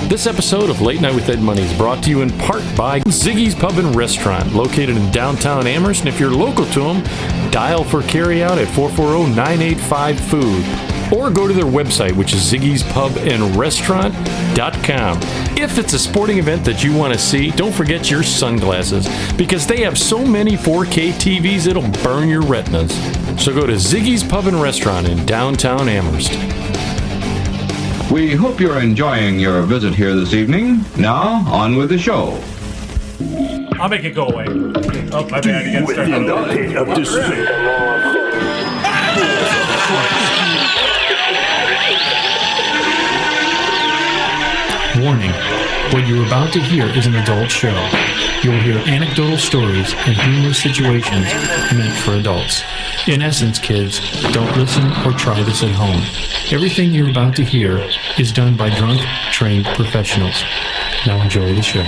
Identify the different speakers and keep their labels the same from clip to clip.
Speaker 1: This episode of Late Night with Ed Money is brought to you in part by Ziggy's Pub and Restaurant, located in downtown Amherst. And if you're local to them, dial for carryout at 440-985-FOOD. Or go to their website, which is ziggyspubandrestaurant.com. If it's a sporting event that you want to see, don't forget your sunglasses, because they have so many 4K TVs it'll burn your retinas. So go to Ziggy's Pub and Restaurant in downtown Amherst.
Speaker 2: We hope you're enjoying your visit here this evening. Now, on with the show.
Speaker 3: I'll make it go away. Oh, my bad. You gotta start
Speaker 4: Of despair.
Speaker 5: Warning, what you're about to hear is an adult show. You will hear anecdotal stories and humorous situations meant for adults. In essence, kids, don't listen or try this at home. Everything you're about to hear is done by drunk, trained professionals. Now enjoy the show.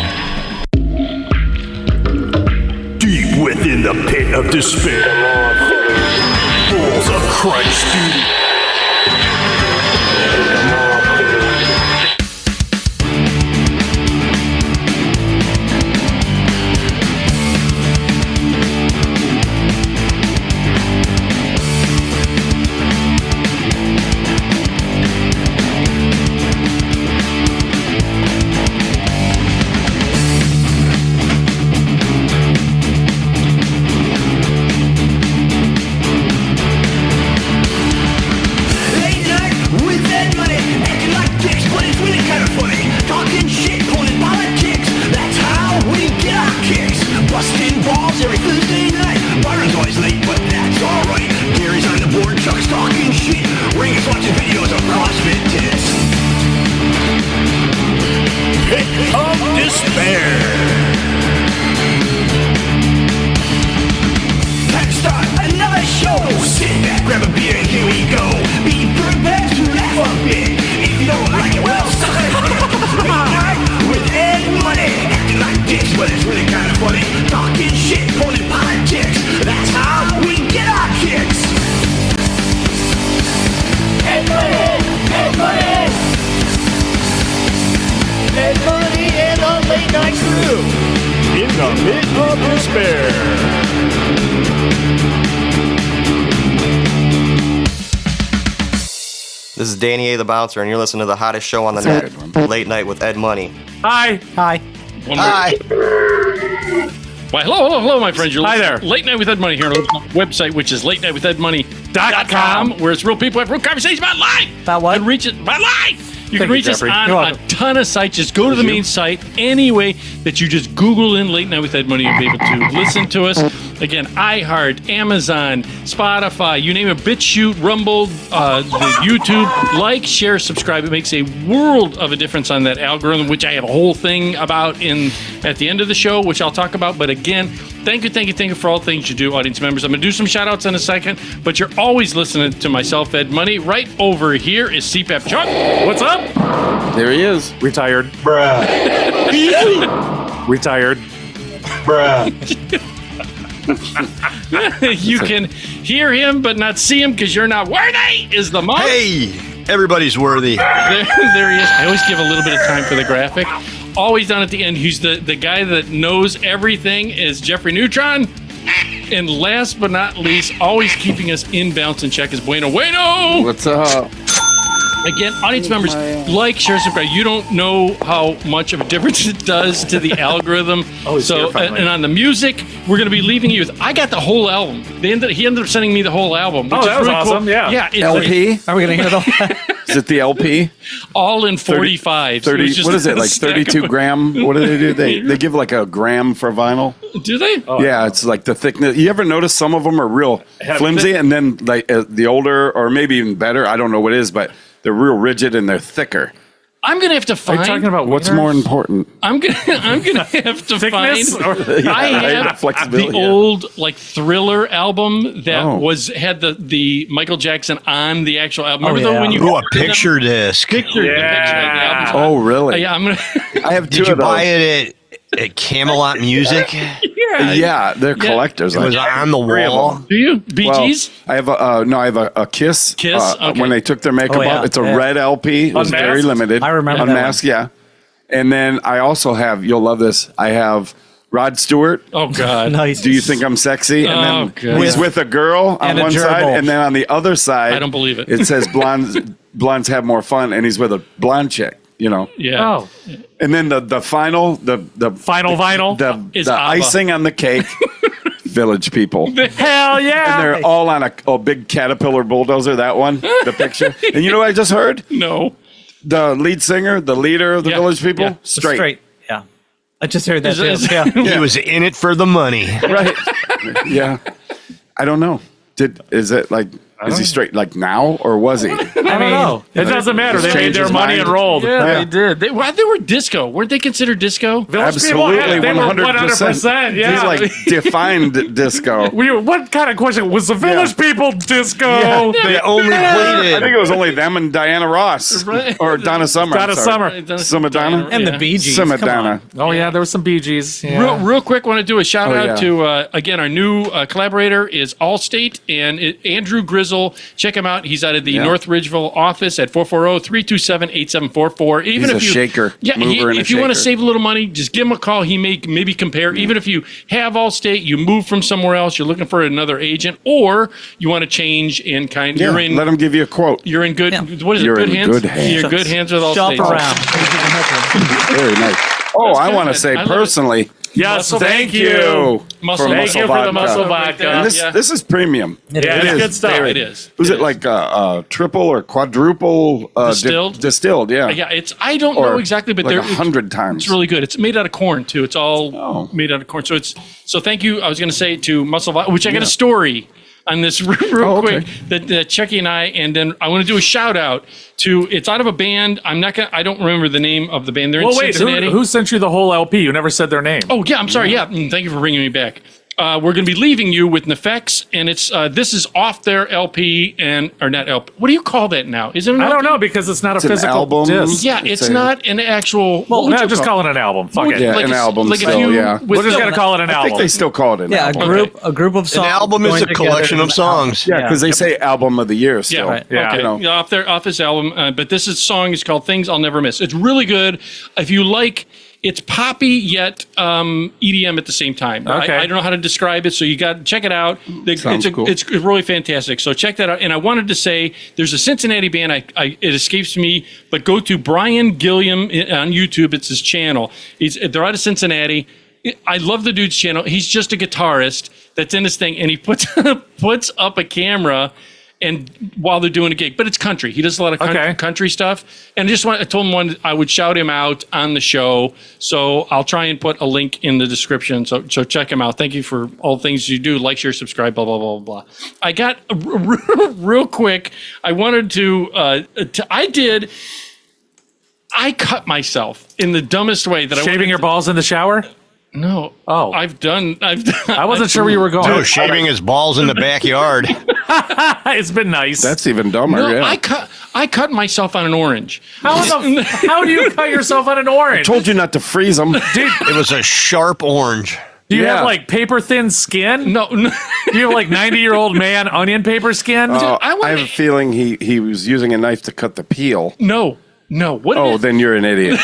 Speaker 4: Deep within the pit of despair. Balls of Christ, dude.
Speaker 6: This is Danny A. the Bouncer, and you're listening to the hottest show on the net, Late Night with Ed Money.
Speaker 1: Hi.
Speaker 7: Hi.
Speaker 6: Hi.
Speaker 1: Why, hello, my friends. You're
Speaker 3: Hi there.
Speaker 1: Late Night with Ed Money here on the website, which is latenightwithedmoney.com, where it's real people have real conversations about life.
Speaker 7: About what?
Speaker 1: And reach it about life. You can
Speaker 3: Thank you,
Speaker 1: reach us
Speaker 3: Jeffrey.
Speaker 1: on
Speaker 3: You're
Speaker 1: a
Speaker 3: welcome.
Speaker 1: ton of sites. Just go to the main site any way that you just Google in Late Night with Ed Money. You'll be able to listen to us. Again, iHeart, Amazon, Spotify, you name it, BitChute, Rumble, the YouTube. Like, share, subscribe. It makes a world of a difference on that algorithm, which I have a whole thing about at the end of the show, which I'll talk about. But again, thank you for all the things you do, audience members. I'm going to do some shout-outs in a second, but you're always listening to myself, Ed Money. Right over here is CPAP Chuck. What's up?
Speaker 8: There he is.
Speaker 3: Retired.
Speaker 4: Bruh.
Speaker 3: Retired.
Speaker 4: Bruh.
Speaker 1: You can hear him but not see him because you're not worthy, is the monk.
Speaker 9: Hey, everybody's worthy.
Speaker 1: There he is. I always give a little bit of time for the graphic. Always down at the end, who's the guy that knows everything, is Jeffrey Neutron. And last but not least, always keeping us in balance and check is Bueno.
Speaker 8: What's up?
Speaker 1: Again, audience members, like, share, subscribe. You don't know how much of a difference it does to the algorithm. So, and on the music, we're going to be leaving you with, I got the whole album. He ended up sending me the whole album. Which
Speaker 3: Oh, that
Speaker 1: is
Speaker 3: was
Speaker 1: really
Speaker 3: awesome,
Speaker 1: cool.
Speaker 3: yeah.
Speaker 1: Yeah. It's
Speaker 8: LP?
Speaker 7: Are we going to hear the
Speaker 8: Is it the LP?
Speaker 1: all in 45.
Speaker 8: 30, what is it, like 32 gram? What do they do? They give like a gram for vinyl.
Speaker 1: Do they?
Speaker 8: Yeah, it's like the thickness. You ever notice some of them are real flimsy, and then like the older, or maybe even better, I don't know what it is, but they're real rigid and they're thicker.
Speaker 1: I'm gonna have to find.
Speaker 3: Are you talking about
Speaker 8: What's more important?
Speaker 1: I'm gonna have to
Speaker 3: thickness?
Speaker 1: find.
Speaker 8: Yeah,
Speaker 1: I have
Speaker 8: right? Flexibility,
Speaker 1: the
Speaker 8: yeah.
Speaker 1: old like Thriller album that
Speaker 8: Oh.
Speaker 1: had the Michael Jackson on the actual album. Remember
Speaker 7: yeah.
Speaker 1: though when you
Speaker 9: Ooh, a picture disc.
Speaker 1: picture the picture of the album?
Speaker 8: Oh, really?
Speaker 1: Yeah, I'm gonna.
Speaker 8: I have two
Speaker 9: Did you
Speaker 8: of those.
Speaker 9: buy it at Camelot Music?
Speaker 8: Yeah, they're collectors.
Speaker 9: It was on the wall.
Speaker 1: Do you Bee
Speaker 8: Well,
Speaker 1: Gees?
Speaker 8: I have I have a Kiss.
Speaker 1: Kiss? Okay.
Speaker 8: When they took their makeup
Speaker 7: Oh, yeah,
Speaker 8: off, it's a
Speaker 7: yeah.
Speaker 8: red LP. It was very
Speaker 3: Unmasked?
Speaker 8: limited.
Speaker 7: I remember that
Speaker 8: Unmasked, yeah. And then I also have, you'll love this, I have Rod Stewart.
Speaker 1: Oh God.
Speaker 7: Nice.
Speaker 8: Do you think I'm sexy? And
Speaker 1: Oh,
Speaker 8: then
Speaker 1: God.
Speaker 8: he's with a girl on
Speaker 7: And a
Speaker 8: one side,
Speaker 7: gerbil.
Speaker 8: and then on the other side,
Speaker 1: I don't believe it.
Speaker 8: It says blondes have more fun, and he's with a blonde chick.
Speaker 1: Yeah.
Speaker 3: Oh,
Speaker 8: And then the final, the
Speaker 3: Final vinyl?
Speaker 1: Is
Speaker 8: the
Speaker 1: ABBA.
Speaker 8: icing on the cake, Village People.
Speaker 3: hell yeah.
Speaker 8: And they're all on a big Caterpillar bulldozer, that one, the picture. And you know what I just heard?
Speaker 1: No.
Speaker 8: The lead singer, the leader of the
Speaker 1: Yeah,
Speaker 8: Village People,
Speaker 1: yeah.
Speaker 8: straight.
Speaker 7: Yeah. I just heard that
Speaker 1: Is-
Speaker 7: too. Yeah.
Speaker 9: He was in it for the money.
Speaker 8: Right. Yeah. I don't know. Is he straight like now, or was he?
Speaker 3: I don't know. It doesn't matter. They made
Speaker 8: Changed
Speaker 3: their
Speaker 8: his
Speaker 3: money
Speaker 8: mind.
Speaker 3: and rolled.
Speaker 1: Yeah,
Speaker 8: Yeah.
Speaker 1: they did. They were disco. Weren't they considered disco?
Speaker 3: Village
Speaker 8: Absolutely,
Speaker 3: people, they were
Speaker 8: 100%.
Speaker 3: 100%. Yeah.
Speaker 8: He's like defined disco.
Speaker 3: What kind of question was the Village People disco?
Speaker 9: They only played
Speaker 8: I think
Speaker 9: it.
Speaker 8: it was only them and Diana Ross
Speaker 1: Right.
Speaker 8: or Donna Summer.
Speaker 3: Donna
Speaker 8: I'm sorry.
Speaker 3: Summer.
Speaker 8: Some Madonna.
Speaker 7: And the Bee Gees. Come
Speaker 8: Madonna.
Speaker 7: on.
Speaker 3: Oh yeah, there was some Bee Gees. Yeah.
Speaker 1: Real quick, want to do a shout
Speaker 8: Oh,
Speaker 1: out
Speaker 8: yeah.
Speaker 1: to again our new collaborator is Allstate and Andrew Grizzle. Check him out. He's out of the North Ridgeville office at 440-327-8744. Even
Speaker 8: He's
Speaker 1: if
Speaker 8: a
Speaker 1: you
Speaker 8: shaker, mover and a
Speaker 1: if you want to
Speaker 8: shaker.
Speaker 1: save a little money, just give him a call. He may maybe compare. Even if you have Allstate, you move from somewhere else, you're looking for another agent, or you want to change in kind.
Speaker 8: Yeah,
Speaker 1: You're in.
Speaker 8: let him give you a quote.
Speaker 1: You're in good.
Speaker 7: Yeah.
Speaker 1: What is it?
Speaker 8: You're
Speaker 1: Good
Speaker 8: in
Speaker 1: hands.
Speaker 8: good hands.
Speaker 1: You're good hands with
Speaker 7: Shop
Speaker 1: Allstate.
Speaker 7: around.
Speaker 8: Very nice. Oh, I
Speaker 1: good,
Speaker 8: want
Speaker 1: man.
Speaker 8: to say
Speaker 1: I love it.
Speaker 8: personally,
Speaker 3: Yes,
Speaker 8: thank you.
Speaker 1: Muscle
Speaker 8: for
Speaker 3: Thank you for the muscle vodka.
Speaker 8: And
Speaker 1: Yeah.
Speaker 8: this is premium.
Speaker 3: Yeah,
Speaker 8: It
Speaker 3: it's
Speaker 8: is
Speaker 3: good stuff.
Speaker 8: very-
Speaker 1: It is.
Speaker 8: Was
Speaker 1: It
Speaker 8: it
Speaker 1: is.
Speaker 8: like triple or quadruple
Speaker 1: Distilled?
Speaker 8: Distilled, yeah.
Speaker 1: Yeah, it's. I don't
Speaker 8: Or
Speaker 1: know exactly, but
Speaker 8: like
Speaker 1: they're
Speaker 8: 100 times.
Speaker 1: It's really good. It's made out of corn too. It's all
Speaker 8: Oh.
Speaker 1: made out of corn. So thank you. I was going to say to Muscle Vodka, which I got a story on this real
Speaker 8: Oh, okay.
Speaker 1: quick that Chucky and and then I want to do a shout out to. It's out of a band. I don't remember the name of the band. They're
Speaker 3: Well,
Speaker 1: in
Speaker 3: wait.
Speaker 1: Cincinnati.
Speaker 3: Who sent you the whole LP? You never said their name.
Speaker 1: Oh yeah, I'm sorry. Yeah, thank you for bringing me back. We're going to be leaving you with Nefex, and it's this is off their LP or not LP. What do you call that now? Is it an
Speaker 3: I
Speaker 1: LP?
Speaker 3: don't know because it's not a
Speaker 8: an
Speaker 3: physical
Speaker 8: album.
Speaker 3: disc.
Speaker 1: Yeah,
Speaker 8: It's
Speaker 1: it's
Speaker 8: a-
Speaker 1: not an actual.
Speaker 3: Well,
Speaker 1: what would
Speaker 3: no,
Speaker 1: you
Speaker 3: just
Speaker 1: call
Speaker 3: call it an album. Fuck
Speaker 1: What-
Speaker 3: it.
Speaker 8: Yeah,
Speaker 1: like
Speaker 8: an
Speaker 1: a-
Speaker 8: album
Speaker 1: like if
Speaker 8: still,
Speaker 1: you-
Speaker 8: yeah.
Speaker 1: with
Speaker 3: We're just
Speaker 1: the-
Speaker 3: gonna call it an
Speaker 8: I think
Speaker 3: album.
Speaker 8: they still call it an
Speaker 7: Yeah,
Speaker 8: album.
Speaker 7: a group of songs.
Speaker 9: An album is
Speaker 7: going
Speaker 9: a
Speaker 7: together
Speaker 9: collection
Speaker 7: in
Speaker 9: of
Speaker 7: an
Speaker 9: songs.
Speaker 8: Yeah, because they say album of the year still.
Speaker 1: Yeah, right.
Speaker 3: Yeah.
Speaker 1: Okay.
Speaker 8: You know.
Speaker 1: Yeah, off this album, but this song is called "Things I'll Never Miss." It's really good. If you like, it's poppy yet EDM at the same time.
Speaker 3: Okay.
Speaker 1: I don't know how to describe it, so you got to check it out.
Speaker 8: Sounds cool.
Speaker 1: It's really fantastic. So check that out. And I wanted to say, there's a Cincinnati band. It escapes me, but go to Brian Gilliam on YouTube. It's his channel. They're out of Cincinnati. I love the dude's channel. He's just a guitarist that's in his thing, and he puts up a camera. And while they're doing a gig, but it's country. He does a lot of country stuff. And I told him I would shout him out on the show. So I'll try and put a link in the description. So check him out. Thank you for all the things you do. Like, share, subscribe, blah, blah, blah, blah. I got real quick. I wanted I cut myself in the dumbest way that
Speaker 3: Shaving your balls in the shower?
Speaker 1: No.
Speaker 3: Oh.
Speaker 1: I've done.
Speaker 3: I wasn't sure where you were going.
Speaker 9: No, shaving his balls in the backyard.
Speaker 3: It's been nice.
Speaker 8: That's even dumber,
Speaker 1: No,
Speaker 8: yeah.
Speaker 1: I cut myself on an orange.
Speaker 3: How do you cut yourself on an orange?
Speaker 8: Told you not to freeze them.
Speaker 3: Dude,
Speaker 9: It was a sharp orange.
Speaker 3: do you
Speaker 8: Yeah.
Speaker 3: have like paper thin skin?
Speaker 1: No.
Speaker 3: Do you have like 90-year-old man onion paper skin?
Speaker 8: I have a feeling he was using a knife to cut the peel.
Speaker 1: No. What?
Speaker 8: Oh, then you're an idiot.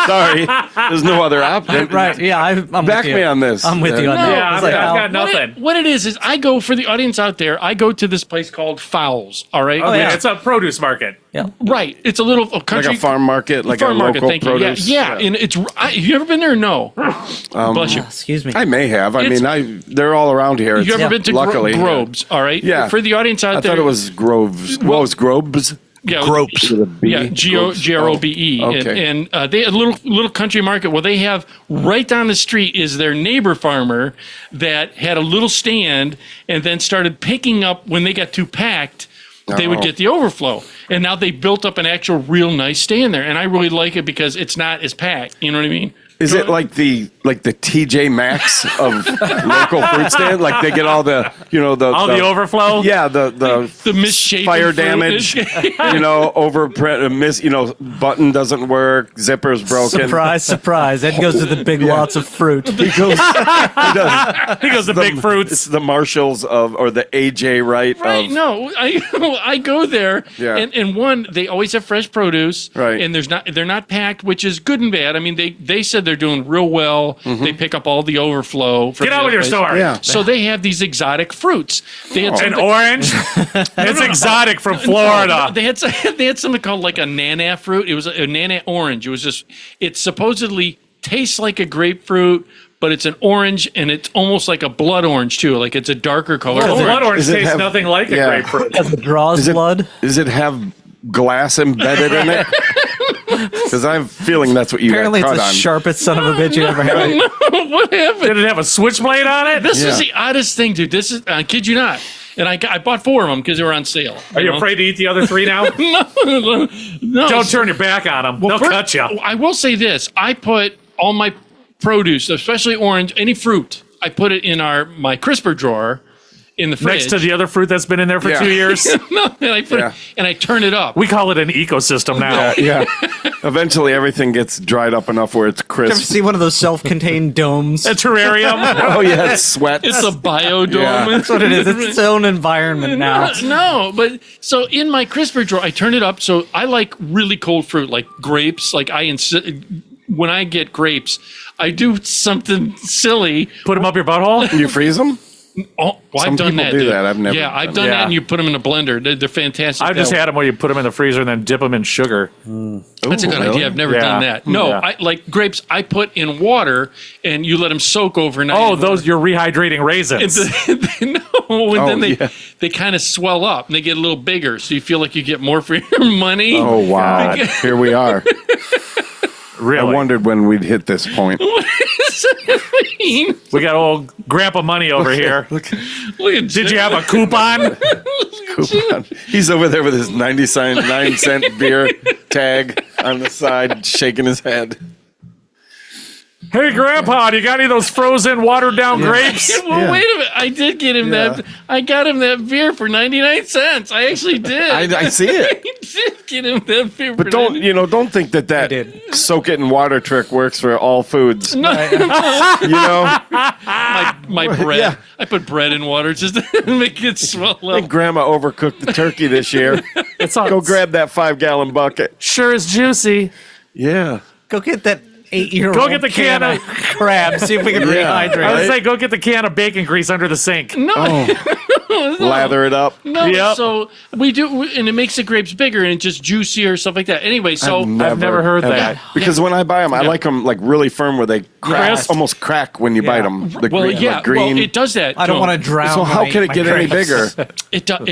Speaker 8: Sorry. There's no other option.
Speaker 7: Right. Yeah, I'm
Speaker 8: Back
Speaker 7: with you.
Speaker 8: me on this.
Speaker 7: I'm with you on
Speaker 1: No.
Speaker 7: that.
Speaker 3: Yeah,
Speaker 7: It's like,
Speaker 3: I've got
Speaker 7: Al,
Speaker 3: nothing.
Speaker 1: What it is I go for the audience out there. I go to this place called Fowls. All right.
Speaker 3: Oh, yeah.
Speaker 7: yeah.
Speaker 3: It's a produce market.
Speaker 7: yeah.
Speaker 1: Right. It's a little country
Speaker 8: Like a farm market, like
Speaker 1: farm
Speaker 8: a
Speaker 1: market.
Speaker 8: local
Speaker 1: Thank you.
Speaker 8: produce.
Speaker 1: Yeah. And it's. Have you ever been there? No. Bless you.
Speaker 7: Excuse me.
Speaker 8: I may have.
Speaker 1: It's-
Speaker 8: they're all around here.
Speaker 1: You ever
Speaker 8: It's-
Speaker 1: been to
Speaker 8: luckily,
Speaker 1: Grobes? All right.
Speaker 8: Yeah.
Speaker 1: For the audience out
Speaker 8: I
Speaker 1: there.
Speaker 8: thought it was Groves. Well, it was Grobes.
Speaker 1: Yeah.
Speaker 9: Gropes.
Speaker 8: With a B.
Speaker 1: Yeah, Grobe,
Speaker 8: Oh, okay.
Speaker 1: and they a little country market. Well, they have right down the street is their neighbor farmer that had a little stand, and then started picking up when they got too packed. They would get the overflow, and now they built up an actual real nice stand there, and I really like it because it's not as packed. You know what I mean?
Speaker 8: Is it like the TJ Maxx of local fruit stand? Like they get all the
Speaker 3: the overflow.
Speaker 8: Yeah, the
Speaker 1: misshapen
Speaker 8: fire
Speaker 1: fruit.
Speaker 8: damage. Button doesn't work, zipper's broken.
Speaker 7: Surprise, surprise. Ed goes to the big lots of fruit.
Speaker 8: He goes. He does.
Speaker 3: He goes to big fruits.
Speaker 8: It's the Marshalls or the AJ Wright.
Speaker 1: Right, no, I go there,
Speaker 8: Yeah.
Speaker 1: and one, they always have fresh produce,
Speaker 8: Right.
Speaker 1: and they're not packed, which is good and bad. I mean, they said they're doing real well.
Speaker 8: Mm-hmm.
Speaker 1: They pick up all the overflow. From
Speaker 3: Get
Speaker 1: the
Speaker 3: out with
Speaker 1: other
Speaker 3: your
Speaker 1: place.
Speaker 3: story.
Speaker 8: Yeah.
Speaker 1: So they have these exotic fruits. They had
Speaker 3: An
Speaker 1: something-
Speaker 3: orange. It's exotic from Florida.
Speaker 1: No, they had something called like a nana fruit. It was a nana orange. It supposedly tastes like a grapefruit, but it's an orange, and it's almost like a blood orange too. Like it's a darker color.
Speaker 3: Well,
Speaker 1: orange.
Speaker 3: blood orange
Speaker 8: Does it
Speaker 3: tastes
Speaker 8: have-
Speaker 3: nothing like a
Speaker 8: yeah.
Speaker 3: grapefruit.
Speaker 7: As it draws blood.
Speaker 8: Does it have glass embedded in it? Because I'm feeling that's what you
Speaker 7: Apparently,
Speaker 8: got
Speaker 7: it's
Speaker 8: caught
Speaker 7: the
Speaker 8: on.
Speaker 7: sharpest son of a bitch you ever had.
Speaker 1: What happened?
Speaker 3: Did it have a switchblade on it?
Speaker 1: This is the oddest thing, dude. This is, I kid you not. And I bought 4 of them because they were on sale.
Speaker 3: Are you afraid to eat the other 3 now?
Speaker 1: No.
Speaker 3: Don't turn your back on them. They'll cut you.
Speaker 1: I will say this. I put all my produce, especially orange, any fruit, I put it in my crisper drawer in the fridge.
Speaker 3: Next to the other fruit that's been in there for
Speaker 8: Yeah.
Speaker 3: 2 years.
Speaker 1: No, and I put
Speaker 8: Yeah.
Speaker 1: it, and I turn it up.
Speaker 3: We call it an ecosystem now.
Speaker 8: Yeah. Eventually, everything gets dried up enough where it's
Speaker 7: You ever
Speaker 8: crisp.
Speaker 7: see one of those self-contained domes?
Speaker 3: A terrarium.
Speaker 8: Oh yeah, it sweats.
Speaker 1: It's a biodome.
Speaker 8: Yeah.
Speaker 7: That's what it is. It's its own environment now.
Speaker 1: No, but so in my crisper drawer, I turn it up. So I like really cold fruit, like grapes. Like when I get grapes, I do something silly.
Speaker 3: Put them up your butthole.
Speaker 8: You freeze them?
Speaker 1: Oh, well,
Speaker 8: Some
Speaker 1: I've done
Speaker 8: people
Speaker 1: that.
Speaker 8: do
Speaker 1: dude.
Speaker 8: that. I've never
Speaker 1: Yeah,
Speaker 8: done
Speaker 1: I've done
Speaker 3: that.
Speaker 1: that,
Speaker 3: Yeah.
Speaker 1: and you put them in a blender. They're fantastic.
Speaker 3: I've just had them where you put them in the freezer and then dip them in sugar.
Speaker 1: That's a good
Speaker 8: really?
Speaker 1: idea. I've never
Speaker 3: Yeah.
Speaker 1: done that. No,
Speaker 3: Yeah.
Speaker 1: I like grapes. I put in water, and you let them soak overnight.
Speaker 3: Oh, those you're rehydrating raisins.
Speaker 1: And then
Speaker 8: yeah.
Speaker 1: they kind of swell up and they get a little bigger, so you feel like you get more for your money.
Speaker 8: Oh wow! Here we are.
Speaker 3: Really?
Speaker 8: I wondered when we'd hit this point.
Speaker 3: We got old Grandpa Money over here.
Speaker 8: Look,
Speaker 3: Did you have a coupon?
Speaker 8: coupon. He's over there with his 99-cent beer tag on the side, shaking his head.
Speaker 3: Hey, Grandpa, do you got any of those frozen, watered down grapes?
Speaker 1: Well, wait a minute. I did get him that. I got him that beer for 99 cents. I actually did.
Speaker 8: I see it.
Speaker 1: I did get him that beer for
Speaker 8: But don't think that
Speaker 7: did.
Speaker 8: soak it in water trick works for all foods.
Speaker 1: No, my bread.
Speaker 8: Yeah.
Speaker 1: I put bread in water just to make it swell
Speaker 8: I think
Speaker 1: up.
Speaker 8: Grandma overcooked the turkey this year.
Speaker 3: It's all,
Speaker 8: Go grab that 5-gallon bucket.
Speaker 3: Sure is juicy.
Speaker 8: Yeah.
Speaker 7: Go get that 8-year-old.
Speaker 3: Go get the can of-
Speaker 7: crab. See if we can
Speaker 8: Yeah.
Speaker 3: I
Speaker 7: rehydrate.
Speaker 3: would say go get the can of bacon grease under the sink.
Speaker 1: No,
Speaker 8: Lather it up.
Speaker 1: no.
Speaker 3: Yep.
Speaker 1: So we do, and it makes the grapes bigger and just juicier, stuff like that. Anyway, so
Speaker 3: I've never heard
Speaker 8: ever.
Speaker 3: that.
Speaker 8: Because when I buy them, I like them like really firm where they crack,
Speaker 3: Crisp?
Speaker 8: almost crack when you bite them. The
Speaker 1: well,
Speaker 8: green,
Speaker 1: yeah,
Speaker 8: like green.
Speaker 1: well, it does that.
Speaker 7: I don't want to drown.
Speaker 8: so how
Speaker 7: my-
Speaker 8: can it
Speaker 7: my
Speaker 8: get any
Speaker 7: grapes.
Speaker 8: bigger?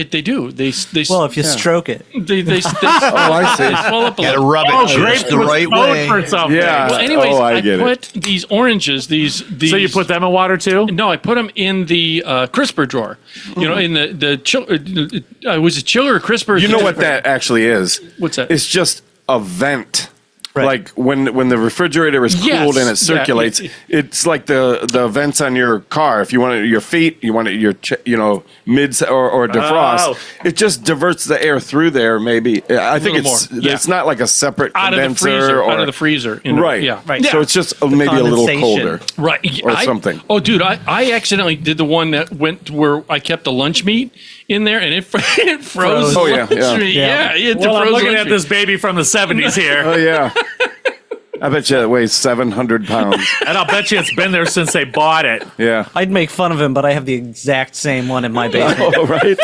Speaker 1: They do. They
Speaker 7: Well, if you stroke it.
Speaker 1: they
Speaker 8: Oh, I see.
Speaker 1: swell up a
Speaker 9: Gotta
Speaker 1: little.
Speaker 9: rub it just
Speaker 3: Grapes
Speaker 9: the
Speaker 3: was
Speaker 9: right
Speaker 3: sold
Speaker 9: way.
Speaker 3: for something.
Speaker 8: Yeah.
Speaker 1: Well, anyways,
Speaker 8: Oh, I
Speaker 1: I
Speaker 8: get it.
Speaker 1: put these oranges. These.
Speaker 3: So you put them in water too?
Speaker 1: No, I put them in the crisper drawer. You know, in the chill. Was it chiller or crisper?
Speaker 8: You know what that actually is?
Speaker 1: What's that?
Speaker 8: It's just a vent.
Speaker 7: Right.
Speaker 8: Like when the refrigerator is cooled
Speaker 1: Yes.
Speaker 8: and it circulates,
Speaker 1: Yeah.
Speaker 8: it's like the vents on your car. If you want it your feet, you want it your mid or defrost.
Speaker 3: Oh.
Speaker 8: It just diverts the air through there. Maybe I think
Speaker 1: little
Speaker 8: it's
Speaker 1: more. Yeah.
Speaker 8: it's not like a separate
Speaker 1: out of the
Speaker 8: condenser
Speaker 1: freezer.
Speaker 8: or
Speaker 1: Out of the freezer.
Speaker 8: right.
Speaker 1: Yeah.
Speaker 7: Right.
Speaker 8: So it's just maybe a little
Speaker 7: condensation.
Speaker 8: colder.
Speaker 1: Right.
Speaker 8: Or something.
Speaker 1: Oh, dude, I accidentally did the one that went where I kept the lunch meat in there, and it froze.
Speaker 8: Oh, yeah,
Speaker 1: lunch
Speaker 8: yeah.
Speaker 1: meat.
Speaker 7: Yeah.
Speaker 1: Yeah.
Speaker 3: Well, I'm looking at this baby from the 70s here,
Speaker 8: Oh yeah. I bet you it weighs 700 pounds.
Speaker 3: and I'll bet you it's been there since they bought it.
Speaker 8: Yeah.
Speaker 7: I'd make fun of him, but I have the exact same one in my basement.
Speaker 8: Oh, right.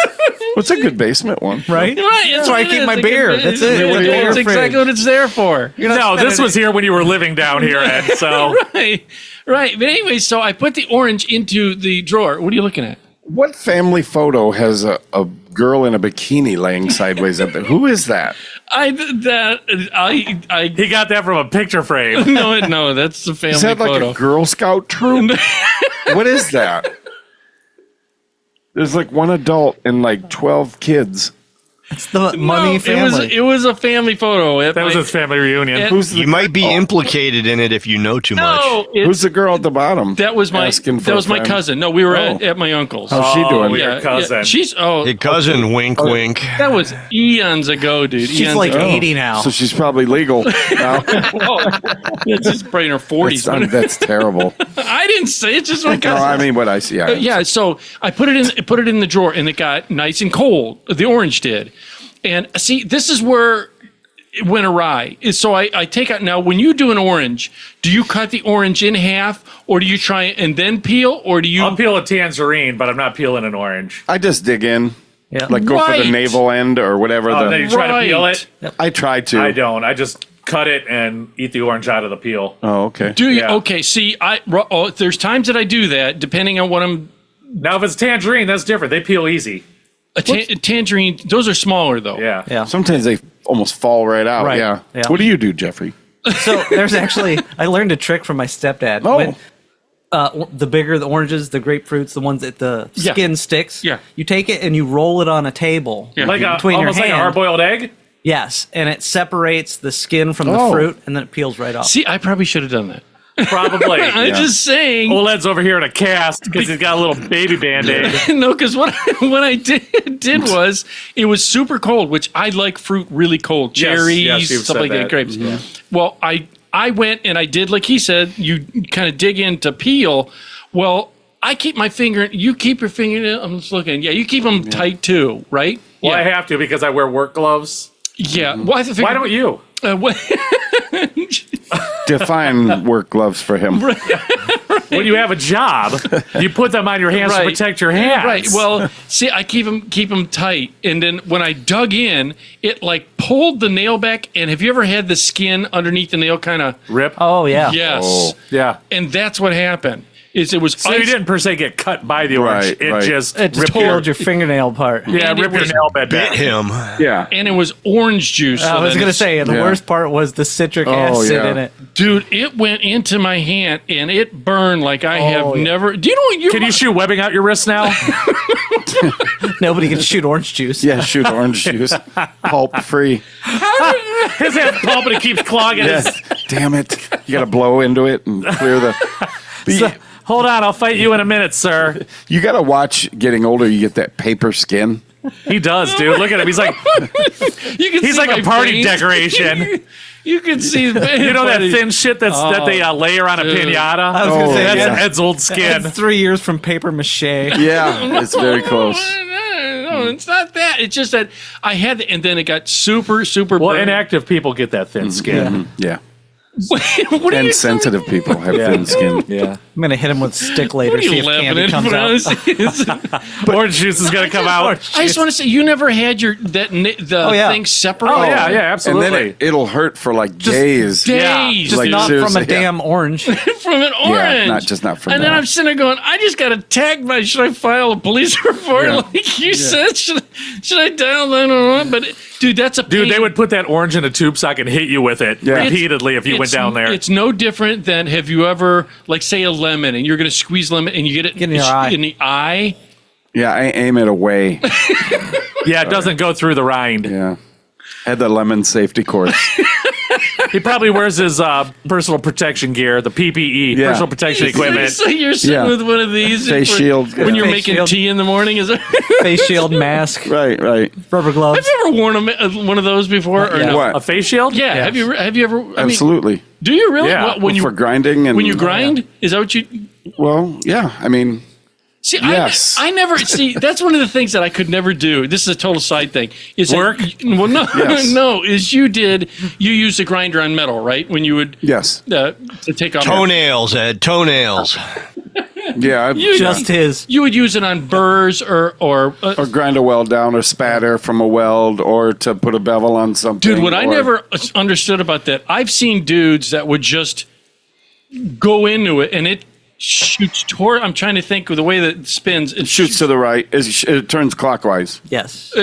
Speaker 8: What's a good basement one?
Speaker 7: Right?
Speaker 1: Right.
Speaker 7: That's where I keep my beer. That's it.
Speaker 8: Yeah, what do you
Speaker 1: That's
Speaker 8: want?
Speaker 1: exactly what it's there for.
Speaker 3: No, this was here when you were living down here, Ed. So
Speaker 1: Right. Right. But anyway, so I put the orange into the drawer. What are you looking at?
Speaker 8: What family photo has a girl in a bikini laying sideways up there? Who is that?
Speaker 1: I
Speaker 3: he got that from a picture frame.
Speaker 1: no, that's the family
Speaker 8: Is that like
Speaker 1: photo.
Speaker 8: a Girl Scout troop? What is that? There's like one adult and like 12 kids.
Speaker 7: It's the money family.
Speaker 1: It was a family photo.
Speaker 3: That was his family reunion.
Speaker 9: You might be implicated in it if you know too much.
Speaker 8: Who's the girl at the bottom?
Speaker 1: That was my
Speaker 8: Asking for a
Speaker 1: my
Speaker 8: friend?
Speaker 1: cousin. No, we were at my uncle's.
Speaker 8: How's she doing?
Speaker 3: Your cousin.
Speaker 1: She's
Speaker 9: Hey, cousin, wink, wink.
Speaker 1: that was eons ago, dude.
Speaker 7: She's
Speaker 1: Eons
Speaker 7: like
Speaker 1: ago.
Speaker 7: 80 now.
Speaker 8: So she's probably legal now.
Speaker 1: It's just probably in her 40s.
Speaker 8: That's terrible.
Speaker 1: I didn't say it. Just my
Speaker 8: No,
Speaker 1: cousin.
Speaker 8: I mean what I see.
Speaker 1: Yeah, so I put it in the drawer, and it got nice and cold. The orange did, and see, this is where it went awry. So I take out now. When you do an orange, do you cut the orange in half, or do you try and then peel, or do you?
Speaker 3: I'll peel a tangerine, but I'm not peeling an orange.
Speaker 8: I just dig in.
Speaker 7: Yeah.
Speaker 8: Like go for
Speaker 1: Right.
Speaker 8: the navel end or whatever.
Speaker 3: Oh, then you try to peel it?
Speaker 8: I try to.
Speaker 3: I don't. I just cut it and eat the orange out of the peel.
Speaker 8: Oh, okay.
Speaker 1: Do you?
Speaker 3: Yeah.
Speaker 1: Okay, see, there's times that I do that, depending on what I'm.
Speaker 3: Now, if it's tangerine, that's different. They peel easy.
Speaker 1: Tangerine, those are smaller though.
Speaker 3: Yeah.
Speaker 7: Yeah.
Speaker 8: Sometimes they almost fall right out.
Speaker 7: Right.
Speaker 8: Yeah.
Speaker 7: Yeah.
Speaker 8: What do you do, Jeffrey?
Speaker 7: So there's actually, I learned a trick from my stepdad.
Speaker 8: Oh.
Speaker 7: When, the bigger the oranges, the grapefruits, the ones that the
Speaker 1: Yeah.
Speaker 7: skin sticks.
Speaker 1: Yeah.
Speaker 7: You take it and you roll it on a table.
Speaker 1: Yeah.
Speaker 3: Like
Speaker 7: Between your
Speaker 3: almost like a
Speaker 7: hand.
Speaker 3: hard-boiled egg?
Speaker 7: Yes, and it separates the skin from the
Speaker 8: Oh.
Speaker 7: fruit, and then it peels right off.
Speaker 1: See, I probably should have done that.
Speaker 3: Probably.
Speaker 1: I'm just saying.
Speaker 3: Oled's over here in a cast because he's got a little baby Band-Aid.
Speaker 1: No, because what I did was it was super cold, which I like fruit really cold,
Speaker 3: Yes,
Speaker 1: cherries,
Speaker 3: yes, you've
Speaker 1: stuff
Speaker 3: said
Speaker 1: like that,
Speaker 3: that.
Speaker 1: grapes.
Speaker 3: Yeah.
Speaker 1: Well, I went and I did like he said. You kind of dig in to peel. Well, I keep my finger. You keep your fingernail. I'm just looking. Yeah, you keep them tight too, right?
Speaker 3: Well,
Speaker 1: yeah.
Speaker 3: I have to because I wear work gloves.
Speaker 1: Yeah. Well,
Speaker 3: Why don't you?
Speaker 8: Define work gloves for him.
Speaker 3: When you have a job, you put them on your hands to
Speaker 1: Right.
Speaker 3: protect your hands.
Speaker 1: Right. Well, see, I keep them tight, and then when I dug in, it like pulled the nail back. And have you ever had the skin underneath the nail kind of
Speaker 3: Rip.
Speaker 7: Oh, yeah.
Speaker 1: Yes.
Speaker 8: Oh.
Speaker 3: Yeah.
Speaker 1: And that's what happened. Is it was
Speaker 3: So you didn't per se get cut by the orange.
Speaker 8: Right,
Speaker 3: It
Speaker 8: right.
Speaker 3: just
Speaker 7: It just
Speaker 3: ripped
Speaker 7: pulled your fingernail apart.
Speaker 3: yeah,
Speaker 1: and
Speaker 3: rip
Speaker 1: it
Speaker 3: your
Speaker 1: was
Speaker 3: nail bed
Speaker 9: Bit
Speaker 3: back.
Speaker 9: him.
Speaker 8: Yeah.
Speaker 1: and it was orange juice.
Speaker 7: I
Speaker 1: so
Speaker 7: was
Speaker 1: then
Speaker 7: going to say, and the
Speaker 8: Yeah.
Speaker 7: worst part was the citric
Speaker 8: Oh,
Speaker 7: acid
Speaker 8: yeah.
Speaker 7: in it.
Speaker 1: dude, it went into my hand and it burned like I have
Speaker 7: Oh, yeah.
Speaker 1: never. Do you know what you
Speaker 3: Can you shoot webbing out your wrist now?
Speaker 7: Nobody can shoot orange juice.
Speaker 8: Yeah, shoot orange juice. Pulp free.
Speaker 3: His hand's pumping, it keeps clogging.
Speaker 8: Yes. Damn it. You got to blow into it and clear the.
Speaker 3: Hold on, I'll fight you in a minute, sir.
Speaker 8: You got to watch getting older. You get that paper skin.
Speaker 3: He does, dude. Look at him. He's like
Speaker 1: You can
Speaker 3: he's
Speaker 1: see
Speaker 3: like
Speaker 1: my
Speaker 3: a party
Speaker 1: veins.
Speaker 3: decoration.
Speaker 1: You can see.
Speaker 3: You know that thin shit that they layer on a
Speaker 1: dude.
Speaker 3: pinata?
Speaker 7: I was going to say,
Speaker 3: That's
Speaker 8: yeah.
Speaker 3: Ed's old skin.
Speaker 7: It's 3 years from paper mache.
Speaker 8: Yeah, it's very close.
Speaker 1: No, it's not that. It's just that I had, and then it got super
Speaker 3: Well,
Speaker 1: burned.
Speaker 3: inactive people get that thin skin.
Speaker 8: Yeah.
Speaker 1: what are
Speaker 8: And
Speaker 1: you
Speaker 8: sensitive people have thin skin.
Speaker 3: Yeah.
Speaker 7: I'm going to hit him with a stick later,
Speaker 1: What are
Speaker 7: see
Speaker 1: you
Speaker 7: if
Speaker 1: laughing
Speaker 7: candy
Speaker 1: at?
Speaker 7: comes out.
Speaker 3: Orange juice is gonna come out.
Speaker 1: I just want to say, you never had the
Speaker 7: yeah.
Speaker 1: thing separate.
Speaker 3: Oh yeah, yeah,
Speaker 8: And
Speaker 3: absolutely.
Speaker 8: then it'll hurt for like days.
Speaker 1: Days,
Speaker 7: Just
Speaker 8: Like,
Speaker 7: not from
Speaker 8: seriously,
Speaker 7: a damn orange.
Speaker 1: from an orange.
Speaker 8: not from
Speaker 1: And then
Speaker 8: that.
Speaker 1: I'm sitting there going, I just got attacked by. Should I file a police report?
Speaker 8: Yeah.
Speaker 1: Like you said, should I dial 911? But dude, that's a pain.
Speaker 3: Dude, they would put that orange in a tube sock and hit you with it
Speaker 8: Yeah.
Speaker 3: repeatedly if you went down there.
Speaker 1: It's no different than have you ever, like, say a lemon, and you're going to squeeze lemon, and you get it
Speaker 7: in your eye.
Speaker 1: in the eye.
Speaker 8: Yeah, I aim it away.
Speaker 3: Yeah, it doesn't go through the rind.
Speaker 8: Yeah. Had the lemon safety course.
Speaker 3: He probably wears his personal protection gear, the PPE,
Speaker 8: Yeah.
Speaker 3: personal protection equipment.
Speaker 1: So you're sitting
Speaker 8: Yeah.
Speaker 1: with one of these
Speaker 8: Face shield.
Speaker 1: when you're
Speaker 7: Face
Speaker 1: making
Speaker 7: shield.
Speaker 1: tea in the morning. Is it?
Speaker 7: Face shield, mask,
Speaker 8: Right, right.
Speaker 7: rubber gloves.
Speaker 1: Have you ever worn one of those before? Or
Speaker 7: Yeah.
Speaker 1: no?
Speaker 8: What?
Speaker 3: A face shield?
Speaker 1: Yeah. Have you ever? I mean,
Speaker 8: Absolutely.
Speaker 1: do you really?
Speaker 3: Yeah.
Speaker 1: What, when you
Speaker 8: For grinding and
Speaker 1: when you grind, is that what you?
Speaker 8: Well, yeah. I mean,
Speaker 1: See,
Speaker 8: Yes.
Speaker 1: I never see. That's one of the things that I could never do. This is a total side thing. Is that-
Speaker 3: Work?
Speaker 1: well, no,
Speaker 8: Yes.
Speaker 1: no. Is you used a grinder on metal, right? When you would
Speaker 8: yes.
Speaker 1: to take off
Speaker 9: Toenails, Ed. Toenails.
Speaker 8: Yeah.
Speaker 7: Just his.
Speaker 1: You would use it on burrs or
Speaker 8: or grind a weld down or spatter from a weld or to put a bevel on something.
Speaker 1: dude. What I
Speaker 8: or-
Speaker 1: never understood about that, I've seen dudes that would just go into it, and shoots toward. I'm trying to think of the way that it spins. It
Speaker 8: Shoots to the right. It turns clockwise.
Speaker 7: Yes.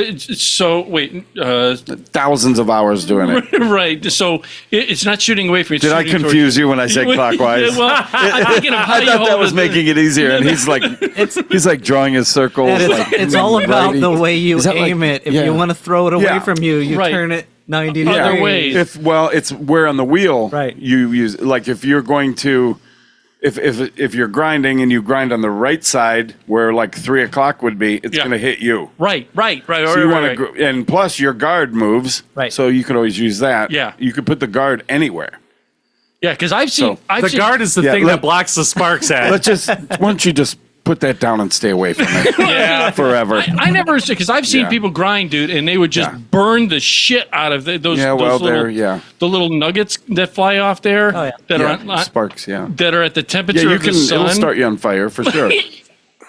Speaker 1: So wait,
Speaker 8: Thousands of hours doing it.
Speaker 1: right? So it's not shooting away from you. It's
Speaker 8: Did I
Speaker 1: shooting
Speaker 8: confuse you when I said clockwise?
Speaker 1: Yeah, well, I'm thinking of how
Speaker 8: I
Speaker 1: you
Speaker 8: thought that
Speaker 1: hold
Speaker 8: was
Speaker 1: it.
Speaker 8: making it easier, and he's like drawing his circles.
Speaker 7: And
Speaker 8: like,
Speaker 7: it's all about
Speaker 8: righty.
Speaker 7: the way you
Speaker 8: Is that
Speaker 7: aim
Speaker 8: like-
Speaker 7: it. If
Speaker 8: yeah.
Speaker 7: you want to throw it away
Speaker 8: Yeah.
Speaker 7: from you, you
Speaker 1: Right.
Speaker 7: turn it 90
Speaker 1: Other
Speaker 7: degrees.
Speaker 1: ways.
Speaker 8: It's where on the wheel,
Speaker 7: Right.
Speaker 8: You use like if you're going to, if you're grinding and you grind on the right side where like 3 o'clock would be, it's
Speaker 1: Yeah.
Speaker 8: going to hit you.
Speaker 1: Right.
Speaker 8: So you want to, and plus your guard moves,
Speaker 7: Right.
Speaker 8: So you could always use that.
Speaker 1: Yeah.
Speaker 8: You could put the guard anywhere.
Speaker 1: Yeah, because I've seen.
Speaker 8: So,
Speaker 3: The guard is the
Speaker 8: Yeah,
Speaker 3: thing
Speaker 8: let-
Speaker 3: that blocks the sparks at.
Speaker 8: Let's just, why don't you just put that down and stay away from it
Speaker 1: Yeah.
Speaker 8: forever.
Speaker 1: I never because I've seen
Speaker 8: Yeah.
Speaker 1: people grind, dude, and they would just
Speaker 8: Yeah.
Speaker 1: burn the shit out of those.
Speaker 8: Yeah, well,
Speaker 1: those little,
Speaker 8: there, yeah.
Speaker 1: the little nuggets that fly off there.
Speaker 7: Oh, yeah.
Speaker 1: That
Speaker 8: Yeah,
Speaker 1: are
Speaker 8: sparks, yeah.
Speaker 1: that are at the
Speaker 8: Yeah,
Speaker 1: temperature
Speaker 8: you
Speaker 1: of the
Speaker 8: can, it'll
Speaker 1: sun.
Speaker 8: start you on fire for sure.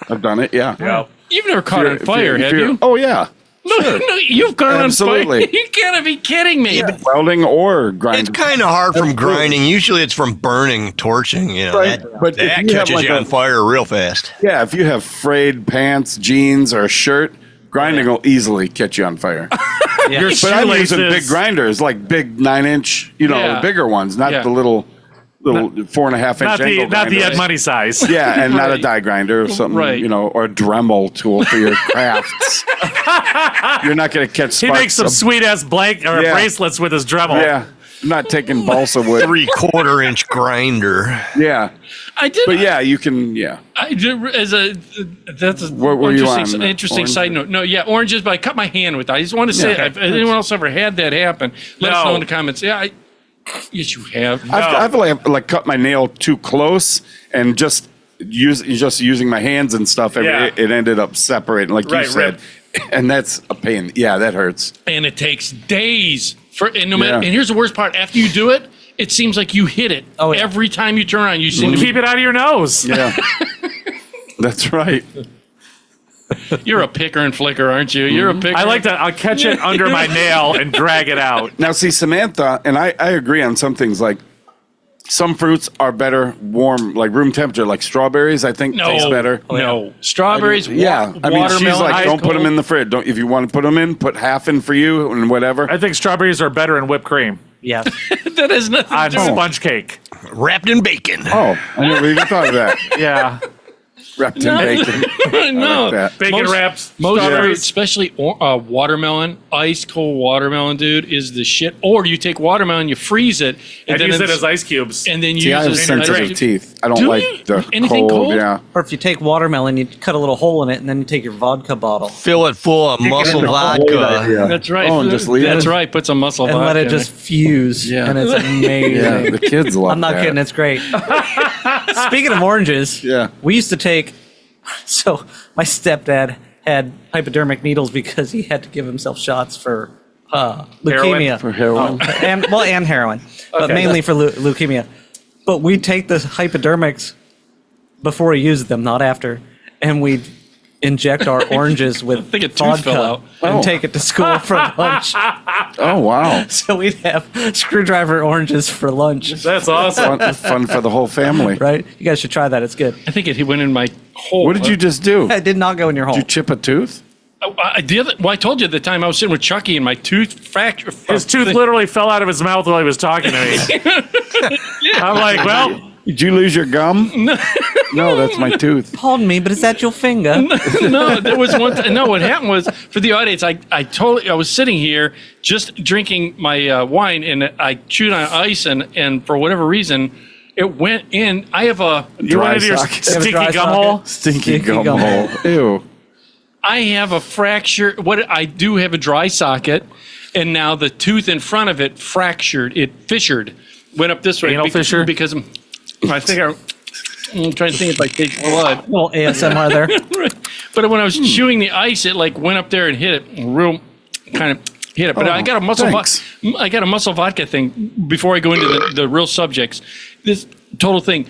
Speaker 8: I've done it, yeah.
Speaker 3: Yeah.
Speaker 1: You've never caught on
Speaker 8: If
Speaker 1: fire,
Speaker 8: if
Speaker 1: have you?
Speaker 8: Oh, yeah.
Speaker 1: No, no, you've caught
Speaker 8: Absolutely.
Speaker 1: on fire. You gotta be kidding me.
Speaker 8: Welding or grinding.
Speaker 9: It's kind of hard from grinding. Usually it's from burning, torching. You know,
Speaker 8: Right.
Speaker 9: that,
Speaker 8: But if
Speaker 9: that
Speaker 8: you have
Speaker 9: catches
Speaker 8: like
Speaker 9: you
Speaker 8: a-
Speaker 9: on fire real fast.
Speaker 8: Yeah, if you have frayed pants, jeans, or a shirt, grinding will easily catch you on fire.
Speaker 3: Your
Speaker 8: But I'm using
Speaker 3: shoelaces-
Speaker 8: big grinders, like big 9-inch,
Speaker 1: Yeah.
Speaker 8: the bigger ones, not
Speaker 1: Yeah.
Speaker 8: the little 4.5 inch
Speaker 3: Not the
Speaker 8: angle
Speaker 3: not the
Speaker 8: grinders.
Speaker 3: Ed Money size.
Speaker 8: Yeah, and not a
Speaker 1: Right.
Speaker 8: die grinder or something,
Speaker 1: Right.
Speaker 8: or a Dremel tool for your crafts. You're not going to catch
Speaker 3: He
Speaker 8: sparks.
Speaker 3: makes some sweet ass
Speaker 8: Yeah.
Speaker 3: bracelets with his Dremel.
Speaker 8: Yeah, I'm not taking balsa wood.
Speaker 9: 3/4 inch grinder.
Speaker 8: Yeah,
Speaker 1: I did.
Speaker 8: but yeah, you can. Yeah,
Speaker 1: I did that's a
Speaker 8: What were you
Speaker 1: interesting,
Speaker 8: on,
Speaker 1: interesting
Speaker 8: orange?
Speaker 1: side note. No, yeah, oranges, but I cut my hand with that. I just want to say,
Speaker 8: Yeah.
Speaker 1: if anyone else ever had that happen, let us
Speaker 3: No.
Speaker 1: know in the comments. Yeah, yes, you have.
Speaker 8: I've like cut my nail too close and just using my hands and stuff.
Speaker 3: Yeah.
Speaker 8: It ended up separating, like
Speaker 3: Right,
Speaker 8: you said, and that's a pain. Yeah, that hurts.
Speaker 1: And it takes days for and no matter.
Speaker 8: Yeah.
Speaker 1: And here's the worst part: after you do it, it seems like you hit it.
Speaker 7: Oh, yeah.
Speaker 1: Every time you turn around, you seem to
Speaker 3: Keep it out of your nose.
Speaker 8: Yeah, that's right.
Speaker 1: You're a picker and flicker, aren't you? You're a picker.
Speaker 3: I like to. I'll catch it under my nail and drag it out.
Speaker 8: Now, see, Samantha, and I agree on some things. Like some fruits are better warm, like room temperature. Like strawberries, I think taste better.
Speaker 1: No, strawberries.
Speaker 8: Yeah, I mean, she's
Speaker 1: watermelon,
Speaker 8: like,
Speaker 1: ice
Speaker 8: don't put them
Speaker 1: cold.
Speaker 8: in the fridge. Don't if you want to put them in, put half in for you and whatever.
Speaker 3: I think strawberries are better in whiped cream
Speaker 7: Yeah.
Speaker 1: That has nothing
Speaker 3: on
Speaker 1: to do.
Speaker 3: sponge cake.
Speaker 9: Wrapped in bacon.
Speaker 8: Oh, I never even thought of that.
Speaker 3: Yeah,
Speaker 8: Wrapped in bacon.
Speaker 1: No,
Speaker 8: like that.
Speaker 3: bacon
Speaker 1: Most-
Speaker 3: wraps.
Speaker 1: Most
Speaker 3: strawberries.
Speaker 1: fruits, especially watermelon, ice cold watermelon, dude, is the shit. Or you take watermelon, you freeze it,
Speaker 3: and
Speaker 1: then
Speaker 3: use it
Speaker 1: it's-
Speaker 3: as ice cubes.
Speaker 1: and then you
Speaker 8: See, I have
Speaker 1: use it as
Speaker 8: sensitive
Speaker 1: ice-
Speaker 8: teeth. I don't
Speaker 1: Do
Speaker 8: like
Speaker 1: you?
Speaker 8: the
Speaker 1: Anything cold?
Speaker 8: Yeah.
Speaker 7: Or if you take watermelon, you cut a little hole in it, and then you take your vodka bottle
Speaker 9: Fill it full of muscle vodka.
Speaker 1: That's right.
Speaker 8: Oh, and just leave
Speaker 1: That's
Speaker 8: it?
Speaker 1: right. Put some muscle
Speaker 7: and
Speaker 1: vodka
Speaker 7: let it
Speaker 1: in
Speaker 7: just fuse.
Speaker 1: Yeah.
Speaker 7: And it's amazing.
Speaker 8: Yeah, the kids love
Speaker 7: I'm not
Speaker 8: that.
Speaker 7: kidding. It's great. Speaking of oranges,
Speaker 8: Yeah.
Speaker 7: we used to take. So my stepdad had hypodermic needles because he had to give himself shots for leukemia.
Speaker 8: For heroin.
Speaker 7: and heroin, but mainly for leukemia. But we'd take the hypodermics before he used them, not after, and we'd inject our oranges with
Speaker 1: think a tooth fell
Speaker 7: vodka
Speaker 1: out.
Speaker 7: and
Speaker 8: Oh.
Speaker 7: take it to school for lunch.
Speaker 8: Oh, wow.
Speaker 7: So we'd have screwdriver oranges for lunch.
Speaker 3: That's awesome.
Speaker 8: Fun for the whole family.
Speaker 7: Right? You guys should try that. It's good.
Speaker 1: I think it went in my hole.
Speaker 8: What did you just do?
Speaker 7: It did not go in your hole.
Speaker 8: Did you chip a tooth?
Speaker 1: I told you at the time I was sitting with Chucky and my tooth fractured.
Speaker 3: His tooth literally fell out of his mouth while he was talking to me. I'm like, well,
Speaker 8: Did you lose your gum? No, that's my tooth.
Speaker 7: Pardon me, but is that your finger?
Speaker 1: No, there was one. No, what happened was for the audience. I was sitting here just drinking my wine and I chewed on ice and for whatever reason it went in. I have a
Speaker 3: you went into your
Speaker 8: socket.
Speaker 7: You have a
Speaker 3: stinky
Speaker 7: dry
Speaker 3: gum
Speaker 7: socket?
Speaker 3: hole.
Speaker 8: Stinky gum hole. Ew.
Speaker 1: I have a fracture. What I do have a dry socket, and now the tooth in front of it fractured. It fissured, went up this way.
Speaker 3: Anal fissure?
Speaker 1: Because I think I'm trying to think if I take blood.
Speaker 7: A little ASMR there.
Speaker 1: But when I was chewing the ice, it like went up there and hit it real, kind of hit it. But I got a muscle. I got a muscle vodka thing before I go into the real subjects. This total thing.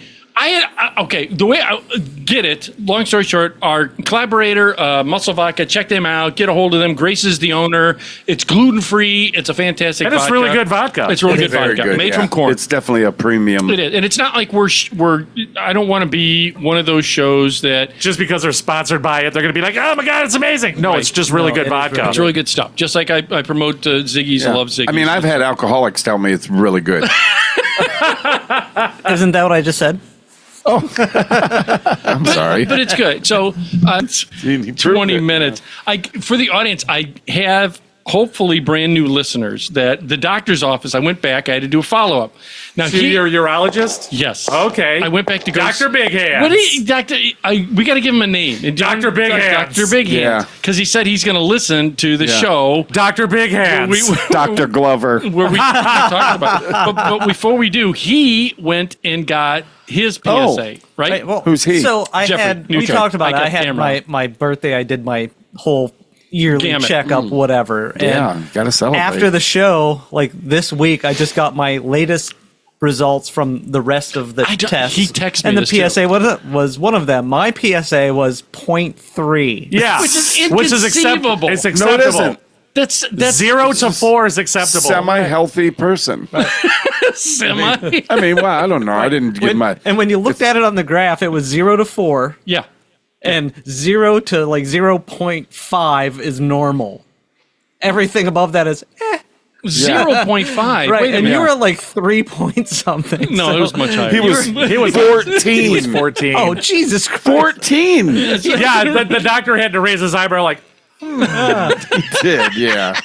Speaker 1: Okay, the way I get it, long story short, our collaborator, Muscle Vodka, check them out, get a hold of them. Grace is the owner. It's gluten-free. It's a fantastic
Speaker 3: And it's
Speaker 1: vodka.
Speaker 3: really good vodka.
Speaker 1: It's really good
Speaker 8: Very
Speaker 1: vodka.
Speaker 8: good,
Speaker 1: Made
Speaker 8: yeah.
Speaker 1: from corn.
Speaker 8: It's definitely a premium.
Speaker 1: It is. And it's not like we're I don't want to be one of those shows that
Speaker 3: Just because they're sponsored by it, they're going to be like, oh my God, it's amazing. No,
Speaker 1: Right.
Speaker 3: it's just really
Speaker 7: No,
Speaker 3: good
Speaker 7: it is
Speaker 3: vodka.
Speaker 7: really
Speaker 1: it's really good stuff. Just like I promote Ziggy's.
Speaker 8: Yeah.
Speaker 1: I love Ziggy's.
Speaker 8: I mean, I've had alcoholics tell me it's really good.
Speaker 7: Isn't that what I just said?
Speaker 8: I'm sorry.
Speaker 1: but it's good. So 20 minutes. For the audience, I have hopefully brand new listeners that the doctor's office, I went back, I had to do a follow-up. Now,
Speaker 3: So you're a urologist?
Speaker 1: yes.
Speaker 3: Okay.
Speaker 1: I went back to go.
Speaker 3: Dr. Big Hands.
Speaker 1: What is Doctor? We got to give him a name. And
Speaker 3: Dr. Big Hands.
Speaker 1: Dr. Big Hands.
Speaker 8: Yeah.
Speaker 1: Because he said he's going to listen to the
Speaker 8: Yeah.
Speaker 1: show.
Speaker 3: Dr. Big Hands.
Speaker 8: Dr. Glover.
Speaker 1: Where we talked about it. But before we do, he went and got his PSA,
Speaker 8: Oh.
Speaker 1: right?
Speaker 7: Right, well,
Speaker 8: Who's he?
Speaker 7: So I
Speaker 1: Jeffrey
Speaker 7: had. We
Speaker 1: Newkirk.
Speaker 7: talked about it.
Speaker 1: I
Speaker 7: I
Speaker 1: got
Speaker 7: had
Speaker 1: camera.
Speaker 7: my birthday. I did my whole yearly
Speaker 1: Gamut.
Speaker 7: checkup, whatever. And
Speaker 8: Yeah, gotta celebrate.
Speaker 7: after the show, like this week, I just got my latest results from the rest of the tests.
Speaker 1: he texted me
Speaker 7: and the
Speaker 1: this too.
Speaker 7: PSA was one of them. My PSA was 0.3.
Speaker 3: Yeah.
Speaker 1: Which is
Speaker 3: acceptable.
Speaker 1: inconceivable.
Speaker 3: It's
Speaker 8: No,
Speaker 3: acceptable.
Speaker 8: it isn't.
Speaker 1: That's
Speaker 3: 0 to 4 is acceptable.
Speaker 8: Semi-healthy person.
Speaker 1: semi.
Speaker 8: I mean, well, I don't know. I didn't give my.
Speaker 7: And when you looked at it on the graph, it was 0 to 4,
Speaker 1: Yeah.
Speaker 7: and 0 to like 0.5 is normal. Everything above that is
Speaker 1: 0.5.
Speaker 7: right,
Speaker 1: Wait a
Speaker 7: and
Speaker 1: minute.
Speaker 7: you were at like 3 point something.
Speaker 1: No,
Speaker 7: so-
Speaker 1: it was much higher.
Speaker 8: He was 14.
Speaker 3: He was 14.
Speaker 7: Oh Jesus Christ!
Speaker 8: 14.
Speaker 3: Yeah, the doctor had to raise his eyebrow like,
Speaker 8: Did, yeah.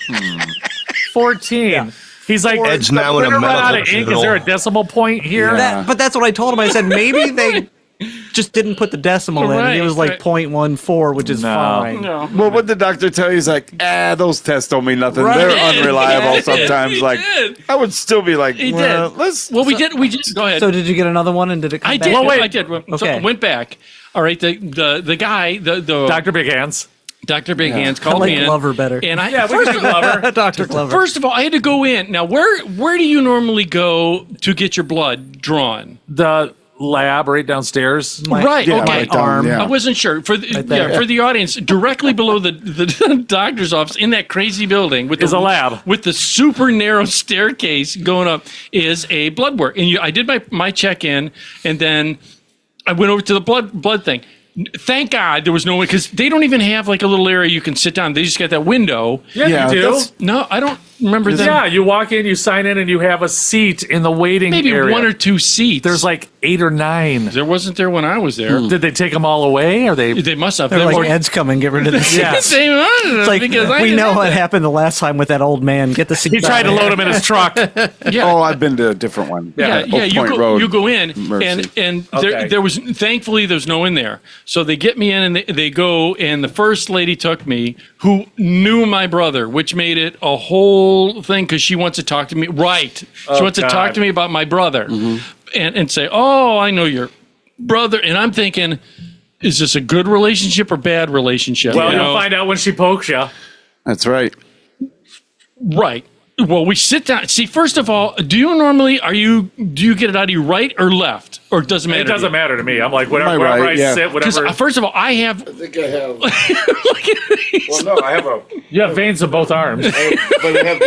Speaker 3: 14. He's like,
Speaker 9: Ed's now in a
Speaker 3: we're gonna run out of
Speaker 9: medical
Speaker 3: ink. Is there a
Speaker 9: journal.
Speaker 3: decimal point here?
Speaker 7: But that's what I told him. I said maybe they just didn't put the decimal in. And it was like
Speaker 1: Right.
Speaker 7: 0.14, which is
Speaker 3: No.
Speaker 7: fine.
Speaker 1: No.
Speaker 8: Well, what did the doctor tell you? He's like, those tests don't mean nothing.
Speaker 7: Right.
Speaker 8: They're
Speaker 7: He did.
Speaker 8: unreliable
Speaker 1: He did.
Speaker 8: sometimes.
Speaker 1: He
Speaker 8: Like,
Speaker 1: did.
Speaker 8: I would still be like,
Speaker 1: He
Speaker 8: well,
Speaker 1: did.
Speaker 8: let's.
Speaker 1: Well, we did. Go ahead.
Speaker 7: So did you get another one? And did it come
Speaker 1: I
Speaker 7: back?
Speaker 1: did.
Speaker 3: Well, wait.
Speaker 1: I did. So
Speaker 7: Okay.
Speaker 1: I went back. All right. The guy, the
Speaker 3: Dr. Big Hands.
Speaker 1: Dr. Big Hands
Speaker 7: I
Speaker 1: called
Speaker 7: like
Speaker 1: me in.
Speaker 7: Glover better.
Speaker 1: And I
Speaker 3: Yeah, we can do Glover.
Speaker 7: Dr. Glover.
Speaker 1: First of all, I had to go in. Now, where do you normally go to get your blood drawn?
Speaker 3: The lab right downstairs.
Speaker 1: Right.
Speaker 8: Yeah,
Speaker 1: Okay.
Speaker 8: right down,
Speaker 7: arm.
Speaker 8: yeah.
Speaker 1: I wasn't sure for the
Speaker 7: there.
Speaker 1: for the audience. Directly below the doctor's office in that crazy building with
Speaker 3: Is a lab.
Speaker 1: with the super narrow staircase going up is a blood work. And I did my check in, and then I went over to the blood thing. Thank God there was no one, because they don't even have like a little area you can sit down. They just got that window.
Speaker 3: Yeah,
Speaker 8: Yeah,
Speaker 3: you do.
Speaker 8: that's-
Speaker 1: No, I don't remember that.
Speaker 3: Yeah, you walk in, you sign in, and you have a seat in the waiting
Speaker 1: Maybe
Speaker 3: area.
Speaker 1: one or two seats.
Speaker 3: There's like 8 or 9.
Speaker 1: there wasn't there when I was there.
Speaker 3: Did they take them all away? Or they?
Speaker 1: They must have.
Speaker 7: They're
Speaker 1: They
Speaker 7: like,
Speaker 1: were-
Speaker 7: Ed's coming, get rid of the seat.
Speaker 3: Yeah.
Speaker 1: They wanted them
Speaker 7: It's like,
Speaker 1: because I
Speaker 7: we
Speaker 1: didn't
Speaker 7: know
Speaker 1: have
Speaker 7: what
Speaker 1: that.
Speaker 7: happened the last time with that old man. Get the seat
Speaker 3: He tried to
Speaker 7: back.
Speaker 3: load them in his truck.
Speaker 1: Yeah.
Speaker 8: Oh, I've been to a different one.
Speaker 1: Yeah,
Speaker 8: Oak
Speaker 1: you
Speaker 8: Point
Speaker 1: go,
Speaker 8: Road.
Speaker 1: you go in,
Speaker 8: Mercy.
Speaker 1: and
Speaker 3: Okay.
Speaker 1: there was thankfully there's no one there. So they get me in, and they go, and the first lady took me, who knew my brother, which made it a whole thing because she wants to talk to me. Right, she wants to talk
Speaker 3: God.
Speaker 1: to me about my brother, and say, "Oh, I know your brother," and I'm thinking, is this a good relationship or bad relationship?
Speaker 3: Well,
Speaker 1: You
Speaker 3: you'll
Speaker 1: know?
Speaker 3: find out when she pokes you.
Speaker 8: That's right.
Speaker 1: Right. Well, we sit down. See, first of all, do you get it out of your right or left, or does it matter?
Speaker 3: It doesn't matter to me. I'm like, whatever,
Speaker 8: My
Speaker 3: wherever
Speaker 8: right,
Speaker 3: I
Speaker 8: yeah.
Speaker 3: sit,
Speaker 1: Because
Speaker 3: whatever.
Speaker 1: first of all, I have.
Speaker 8: I think I have.
Speaker 1: Look at these.
Speaker 8: Well, no, I have a.
Speaker 3: You have veins in both arms.
Speaker 8: But I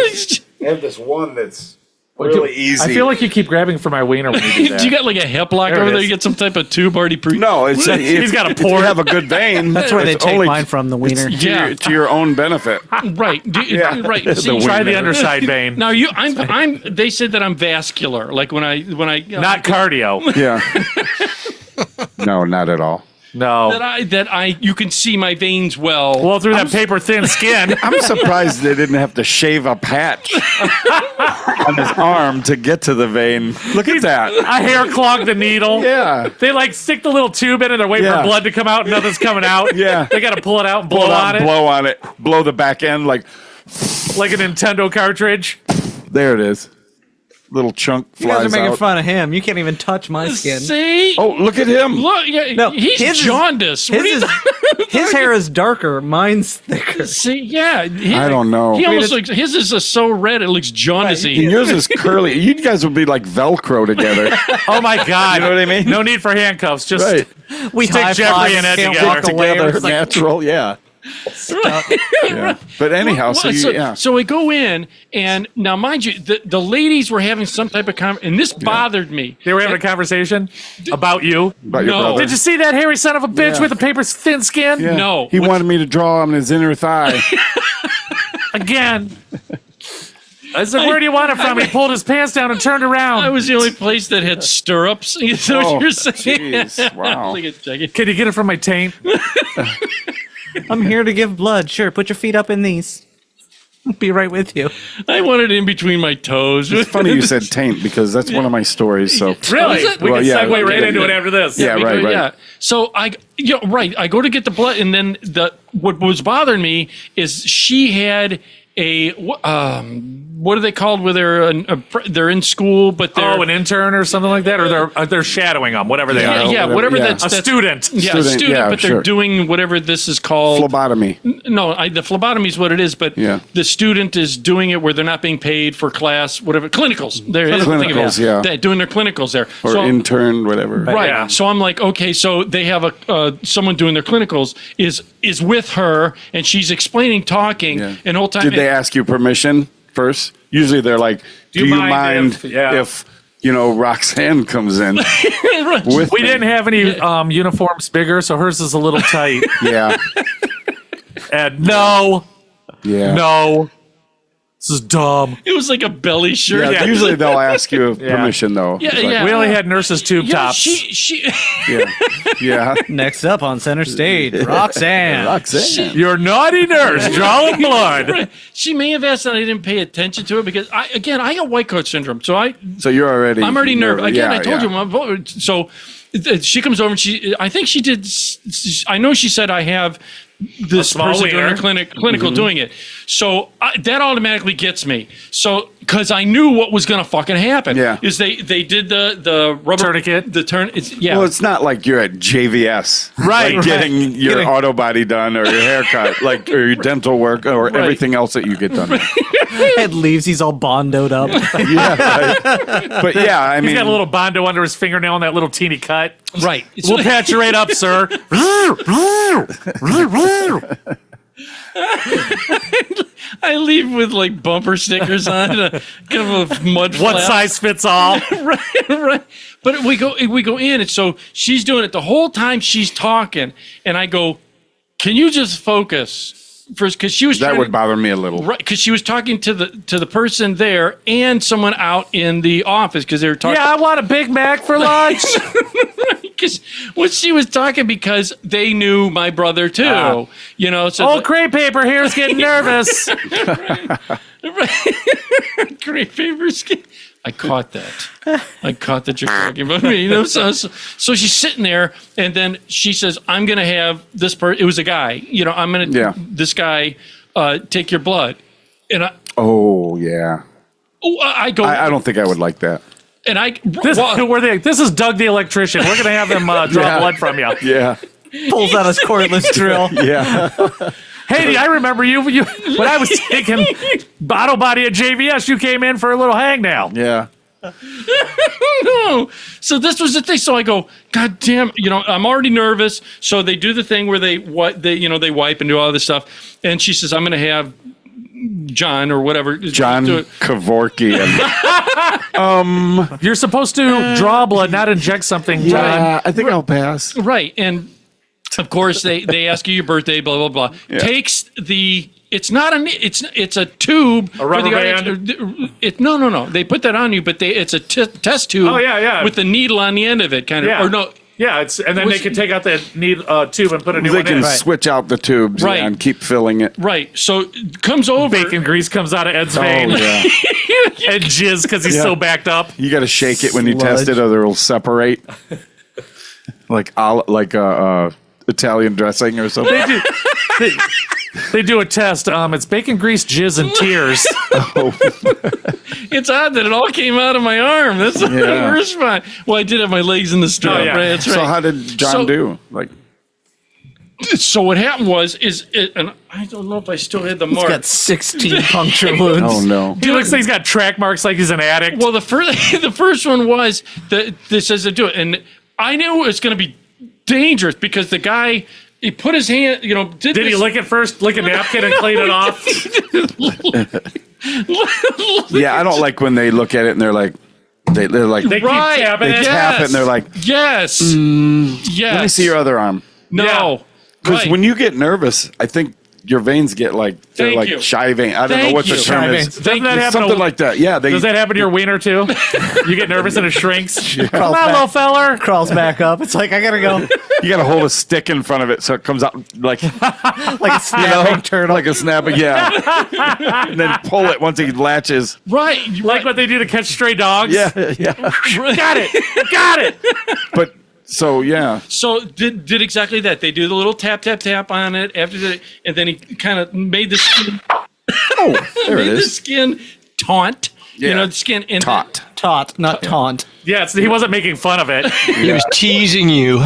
Speaker 8: have this one that's really easy.
Speaker 3: I feel like you keep grabbing for my wiener when you do that.
Speaker 1: Do you got like a hip lock
Speaker 3: There it
Speaker 1: over there?
Speaker 3: is.
Speaker 1: You get some type of tube already pre?
Speaker 8: no, it's
Speaker 3: He's got a
Speaker 8: if you
Speaker 3: port.
Speaker 8: have a good vein.
Speaker 7: That's where they
Speaker 8: it's
Speaker 7: take
Speaker 8: only
Speaker 7: mine from, the wiener.
Speaker 1: Yeah.
Speaker 8: to your own benefit.
Speaker 1: Right.
Speaker 8: Yeah.
Speaker 1: Right.
Speaker 8: The
Speaker 1: See,
Speaker 8: wiener.
Speaker 3: Try the underside vein.
Speaker 1: now I'm. They said that I'm vascular. Like when I.
Speaker 3: Not cardio.
Speaker 8: Yeah. No, not at all.
Speaker 3: No.
Speaker 1: that I you can see my veins well.
Speaker 3: Well, through that paper thin skin.
Speaker 8: I'm surprised they didn't have to shave a patch on his arm to get to the vein. Look at that.
Speaker 3: A hair clogged the needle.
Speaker 8: Yeah.
Speaker 3: They like stick the little tube in and they're waiting
Speaker 8: Yeah.
Speaker 3: for blood to come out and nothing's coming out.
Speaker 8: Yeah.
Speaker 3: They got to pull it out and
Speaker 8: Pull
Speaker 3: blow
Speaker 8: it out
Speaker 3: on
Speaker 8: and
Speaker 3: it
Speaker 8: blow on it. Blow the back end like
Speaker 3: like a Nintendo cartridge.
Speaker 8: there it is. little chunk
Speaker 7: You guys are
Speaker 8: flies
Speaker 7: making
Speaker 8: out.
Speaker 7: fun of him. You can't even touch my skin.
Speaker 1: See?
Speaker 8: Oh, look at him!
Speaker 1: Look, yeah,
Speaker 7: No,
Speaker 1: he's
Speaker 7: his is-
Speaker 1: jaundiced. What are you
Speaker 7: His hair is darker. Mine's thicker.
Speaker 1: See, yeah.
Speaker 8: I don't know.
Speaker 1: He
Speaker 8: I mean,
Speaker 1: almost looks. His is so red it looks jaundicey.
Speaker 8: And yours is curly. You guys would be like Velcro together.
Speaker 3: Oh my God!
Speaker 8: You know what I mean?
Speaker 3: No need for handcuffs. Just
Speaker 8: Right.
Speaker 7: We
Speaker 3: Stick
Speaker 7: high-five
Speaker 3: Jeffrey and Ed
Speaker 7: can't
Speaker 3: together.
Speaker 7: walk away.
Speaker 8: Together,
Speaker 7: It's like,
Speaker 8: natural, yeah. Yeah. But anyhow,
Speaker 1: So we go in, and now, mind you, the ladies were having some type of and this bothered me.
Speaker 3: they were having a conversation about you.
Speaker 8: About your
Speaker 1: No.
Speaker 8: brother.
Speaker 3: Did you see that hairy son of a bitch
Speaker 8: Yeah.
Speaker 3: with the paper thin skin?
Speaker 8: Yeah.
Speaker 1: No.
Speaker 8: He wanted me to draw on his inner thigh.
Speaker 3: Again. I said, where do you want it from? He pulled his pants down and turned around.
Speaker 1: I was the only place that had stirrups. You know
Speaker 8: Oh,
Speaker 1: what you're saying?
Speaker 8: jeez, wow.
Speaker 1: Look at Jackie.
Speaker 3: Can you get it from my taint?
Speaker 7: I'm here to give blood. Sure, put your feet up in these. I'll be right with you.
Speaker 1: I wanted it in between my toes.
Speaker 8: It's funny you said taint because that's one of my stories. So
Speaker 3: Really?
Speaker 1: is it?
Speaker 3: We
Speaker 8: Well,
Speaker 3: can
Speaker 8: yeah,
Speaker 3: segue right
Speaker 8: yeah,
Speaker 3: into
Speaker 8: yeah.
Speaker 3: it after this.
Speaker 8: Yeah, right, right.
Speaker 1: Yeah. So I go to get the blood, and then what was bothering me is she had a what are they called? Where they're in school, but they're
Speaker 3: Oh, an intern or something like that, or they're shadowing them, whatever they are.
Speaker 1: yeah, whatever
Speaker 8: yeah.
Speaker 1: that's
Speaker 3: A student.
Speaker 1: Yeah, a student,
Speaker 8: yeah,
Speaker 1: but they're
Speaker 8: sure.
Speaker 1: doing whatever this is called.
Speaker 8: phlebotomy.
Speaker 1: No, the phlebotomy is what it is, but
Speaker 8: Yeah.
Speaker 1: the student is doing it where they're not being paid for class, whatever clinicals. They're
Speaker 8: Clinicals, yeah.
Speaker 1: They're doing their clinicals there.
Speaker 8: Or
Speaker 1: So-
Speaker 8: intern, whatever.
Speaker 1: Right.
Speaker 3: Yeah.
Speaker 1: So I'm like, okay, so they have someone doing their clinicals is with her, and she's explaining, talking,
Speaker 8: Yeah.
Speaker 1: and the whole time.
Speaker 8: Did they ask you permission first? Usually they're like, do you mind if Roxanne comes in with
Speaker 3: We
Speaker 8: me?
Speaker 3: didn't have any uniforms bigger, so hers is a little tight.
Speaker 8: Yeah.
Speaker 3: And no,
Speaker 8: Yeah.
Speaker 3: no, this is dumb.
Speaker 1: It was like a belly shirt.
Speaker 8: Yeah, usually they'll ask you
Speaker 3: Yeah.
Speaker 8: permission though.
Speaker 1: Yeah,
Speaker 8: It's like,
Speaker 1: yeah.
Speaker 3: We only had nurses' tube
Speaker 1: Yeah,
Speaker 3: tops.
Speaker 1: she
Speaker 8: Yeah. Yeah.
Speaker 7: Next up on center stage, Roxanne.
Speaker 8: Roxanne.
Speaker 3: Your naughty nurse drawing blood.
Speaker 1: Right. She may have asked that I didn't pay attention to it because I got white coat syndrome, so
Speaker 8: So you're already.
Speaker 1: I'm already nervous. Again,
Speaker 8: Yeah,
Speaker 1: I told you. So she comes over and I think she did. I know she said I have this
Speaker 3: small
Speaker 1: person doing
Speaker 3: wiener.
Speaker 1: a clinical doing it. So that automatically gets me. So because I knew what was going to fucking happen.
Speaker 8: Yeah.
Speaker 1: Is they did the rubber
Speaker 3: Tourniquet?
Speaker 1: The turn. Yeah.
Speaker 8: Well, it's not like you're at JVS,
Speaker 3: Right,
Speaker 8: Like getting your
Speaker 7: Getting-
Speaker 8: auto body done or your haircut, like or your dental work or everything else that you get done.
Speaker 7: Head leaves. He's all bondoed up.
Speaker 8: Yeah, right. But yeah, I
Speaker 3: He's
Speaker 8: mean,
Speaker 3: got a little bondo under his fingernail and that little teeny cut.
Speaker 1: right.
Speaker 3: We'll patch you right up, sir.
Speaker 1: I leave with like bumper stickers on, kind of a mud.
Speaker 3: One
Speaker 1: flap.
Speaker 3: size fits all.
Speaker 1: right. But we go in, and so she's doing it the whole time she's talking, and I go, "Can you just focus first?" Because she was
Speaker 8: that
Speaker 1: trying
Speaker 8: would
Speaker 1: to-
Speaker 8: bother me a little.
Speaker 1: right, because she was talking to the person there and someone out in the office because they were talking.
Speaker 3: Yeah, I want a Big Mac for lunch.
Speaker 1: Because when she was talking, because they knew my brother too, So
Speaker 3: Old crepe paper here's getting nervous.
Speaker 1: Great paper skin. I caught that. I caught that you're talking about me. So she's sitting there, and then she says, "I'm going to have this person." It was a guy. I'm going to this guy take your blood, and
Speaker 8: Oh yeah,
Speaker 1: I go.
Speaker 8: I don't think I would like that.
Speaker 1: And
Speaker 3: This is Doug the electrician. We're going to have him draw
Speaker 8: Yeah.
Speaker 3: blood from you.
Speaker 8: Yeah,
Speaker 7: Pulls out his cordless drill.
Speaker 8: yeah.
Speaker 3: Hey, I remember you when I was taking auto body at JVS. You came in for a little hangnail.
Speaker 8: Yeah.
Speaker 1: No. So this was the thing. So I go, God damn, I'm already nervous. So they do the thing where they wipe and do all this stuff. And she says, I'm going to have John or whatever.
Speaker 8: John
Speaker 1: do it.
Speaker 8: Kevorkian.
Speaker 3: You're supposed to draw blood, not inject something, John.
Speaker 8: Yeah, I think I'll pass.
Speaker 1: Right. And of course they ask you your birthday, blah, blah, blah.
Speaker 8: Yeah.
Speaker 1: Takes it's not it's a tube.
Speaker 3: A rubber
Speaker 1: band? No. They put that on you, but it's a test tube.
Speaker 3: Oh, yeah.
Speaker 1: With the needle on the end of it, kind of.
Speaker 3: Yeah.
Speaker 1: Or no.
Speaker 3: Yeah, and then they can take out the tube and put a new
Speaker 8: They
Speaker 3: one
Speaker 8: can
Speaker 3: in.
Speaker 8: switch out the tubes
Speaker 1: Right.
Speaker 8: and keep filling it.
Speaker 1: Right. So it comes over.
Speaker 3: Bacon grease comes out of Ed's
Speaker 8: Oh
Speaker 3: vein
Speaker 8: yeah.
Speaker 3: and jizz because he's
Speaker 8: Yeah.
Speaker 3: so backed up.
Speaker 8: You got to shake it when you
Speaker 7: Sludge.
Speaker 8: test it, or it'll separate. like Italian dressing or something.
Speaker 3: They do a test. It's bacon grease, jizz, and tears.
Speaker 1: It's odd that it all came out of my arm. That's the worst part. Well, I did have my legs in the strap,
Speaker 3: Oh, yeah.
Speaker 1: right? That's right.
Speaker 8: So how did John do? Like,
Speaker 1: So what happened was, and I don't know if I still had the
Speaker 7: He's
Speaker 1: mark.
Speaker 7: got 16 puncture wounds.
Speaker 8: oh no.
Speaker 3: He looks like he's got track marks like he's an addict.
Speaker 1: Well, the first one was that this says to do it, and I knew it was going to be dangerous because the guy he put his hand, did
Speaker 3: he lick it first, lick a napkin and clean it off?
Speaker 8: Yeah, I don't like when they look at it and they're like, they're like,
Speaker 3: They keep
Speaker 1: Right.
Speaker 3: tapping
Speaker 8: they
Speaker 3: it.
Speaker 8: tap it and they're like,
Speaker 1: Yes. Yes.
Speaker 8: let me see your other arm.
Speaker 1: No.
Speaker 8: Because
Speaker 1: Right.
Speaker 8: when you get nervous, I think your veins get like, they're
Speaker 1: Thank
Speaker 8: like
Speaker 1: you.
Speaker 8: shy-vein. I don't know
Speaker 1: Thank
Speaker 8: what the
Speaker 1: you.
Speaker 8: term
Speaker 7: Shy
Speaker 8: is.
Speaker 7: veins.
Speaker 3: Doesn't that happen
Speaker 8: Something
Speaker 3: to,
Speaker 8: like that. Yeah.
Speaker 3: Does that happen to your wiener too? You get nervous and it shrinks. Come
Speaker 7: Crawls
Speaker 3: on,
Speaker 7: back.
Speaker 3: little feller.
Speaker 7: Crawls back up. It's like, I gotta go.
Speaker 8: You got to hold a stick in front of it so it comes out like,
Speaker 7: Like a snapping turtle.
Speaker 8: like a snapping. Yeah. And then pull it once he latches.
Speaker 1: Right.
Speaker 3: Like what they do to catch stray dogs.
Speaker 8: Yeah. Yeah.
Speaker 3: Got it. Got it.
Speaker 8: But so, yeah.
Speaker 1: So did exactly that. They do the little tap tap tap on it after and then he kind of made the skin.
Speaker 8: Oh, there it
Speaker 1: made the
Speaker 8: is.
Speaker 1: skin taunt.
Speaker 8: Yeah.
Speaker 1: The skin and
Speaker 8: Taut.
Speaker 7: Taut, not taunt.
Speaker 3: Yeah, he wasn't making fun of it.
Speaker 9: He was teasing you.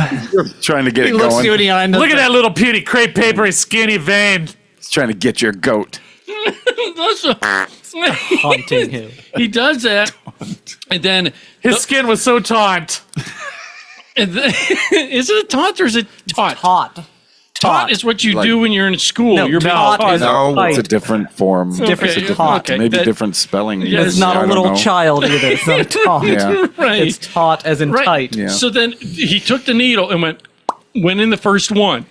Speaker 8: Trying to get
Speaker 7: He
Speaker 8: it
Speaker 7: looks you in
Speaker 8: going.
Speaker 7: the eye and
Speaker 3: Look at that little puny crepe papery skinny vein.
Speaker 8: He's trying to get your goat.
Speaker 7: haunting him.
Speaker 1: He does that, and then
Speaker 3: His skin was so taunt.
Speaker 1: is it a taunt or is it taut?
Speaker 7: Taut.
Speaker 1: Taunt is what you
Speaker 8: Like-
Speaker 1: do when you're in school.
Speaker 7: No,
Speaker 1: You're being
Speaker 7: taut
Speaker 1: taught.
Speaker 7: is
Speaker 8: No, it's a
Speaker 7: Tight.
Speaker 8: different form.
Speaker 7: different
Speaker 8: It's a
Speaker 7: taught.
Speaker 1: Okay,
Speaker 8: maybe
Speaker 1: that-
Speaker 8: different spelling.
Speaker 1: Yeah,
Speaker 7: It's not
Speaker 8: I
Speaker 7: a
Speaker 8: don't
Speaker 7: little
Speaker 8: know.
Speaker 7: child either. It's not a taunt.
Speaker 8: Yeah.
Speaker 1: Right.
Speaker 7: It's taut as in
Speaker 1: Right.
Speaker 7: tight.
Speaker 8: Yeah.
Speaker 1: So then he took the needle and went in the first one.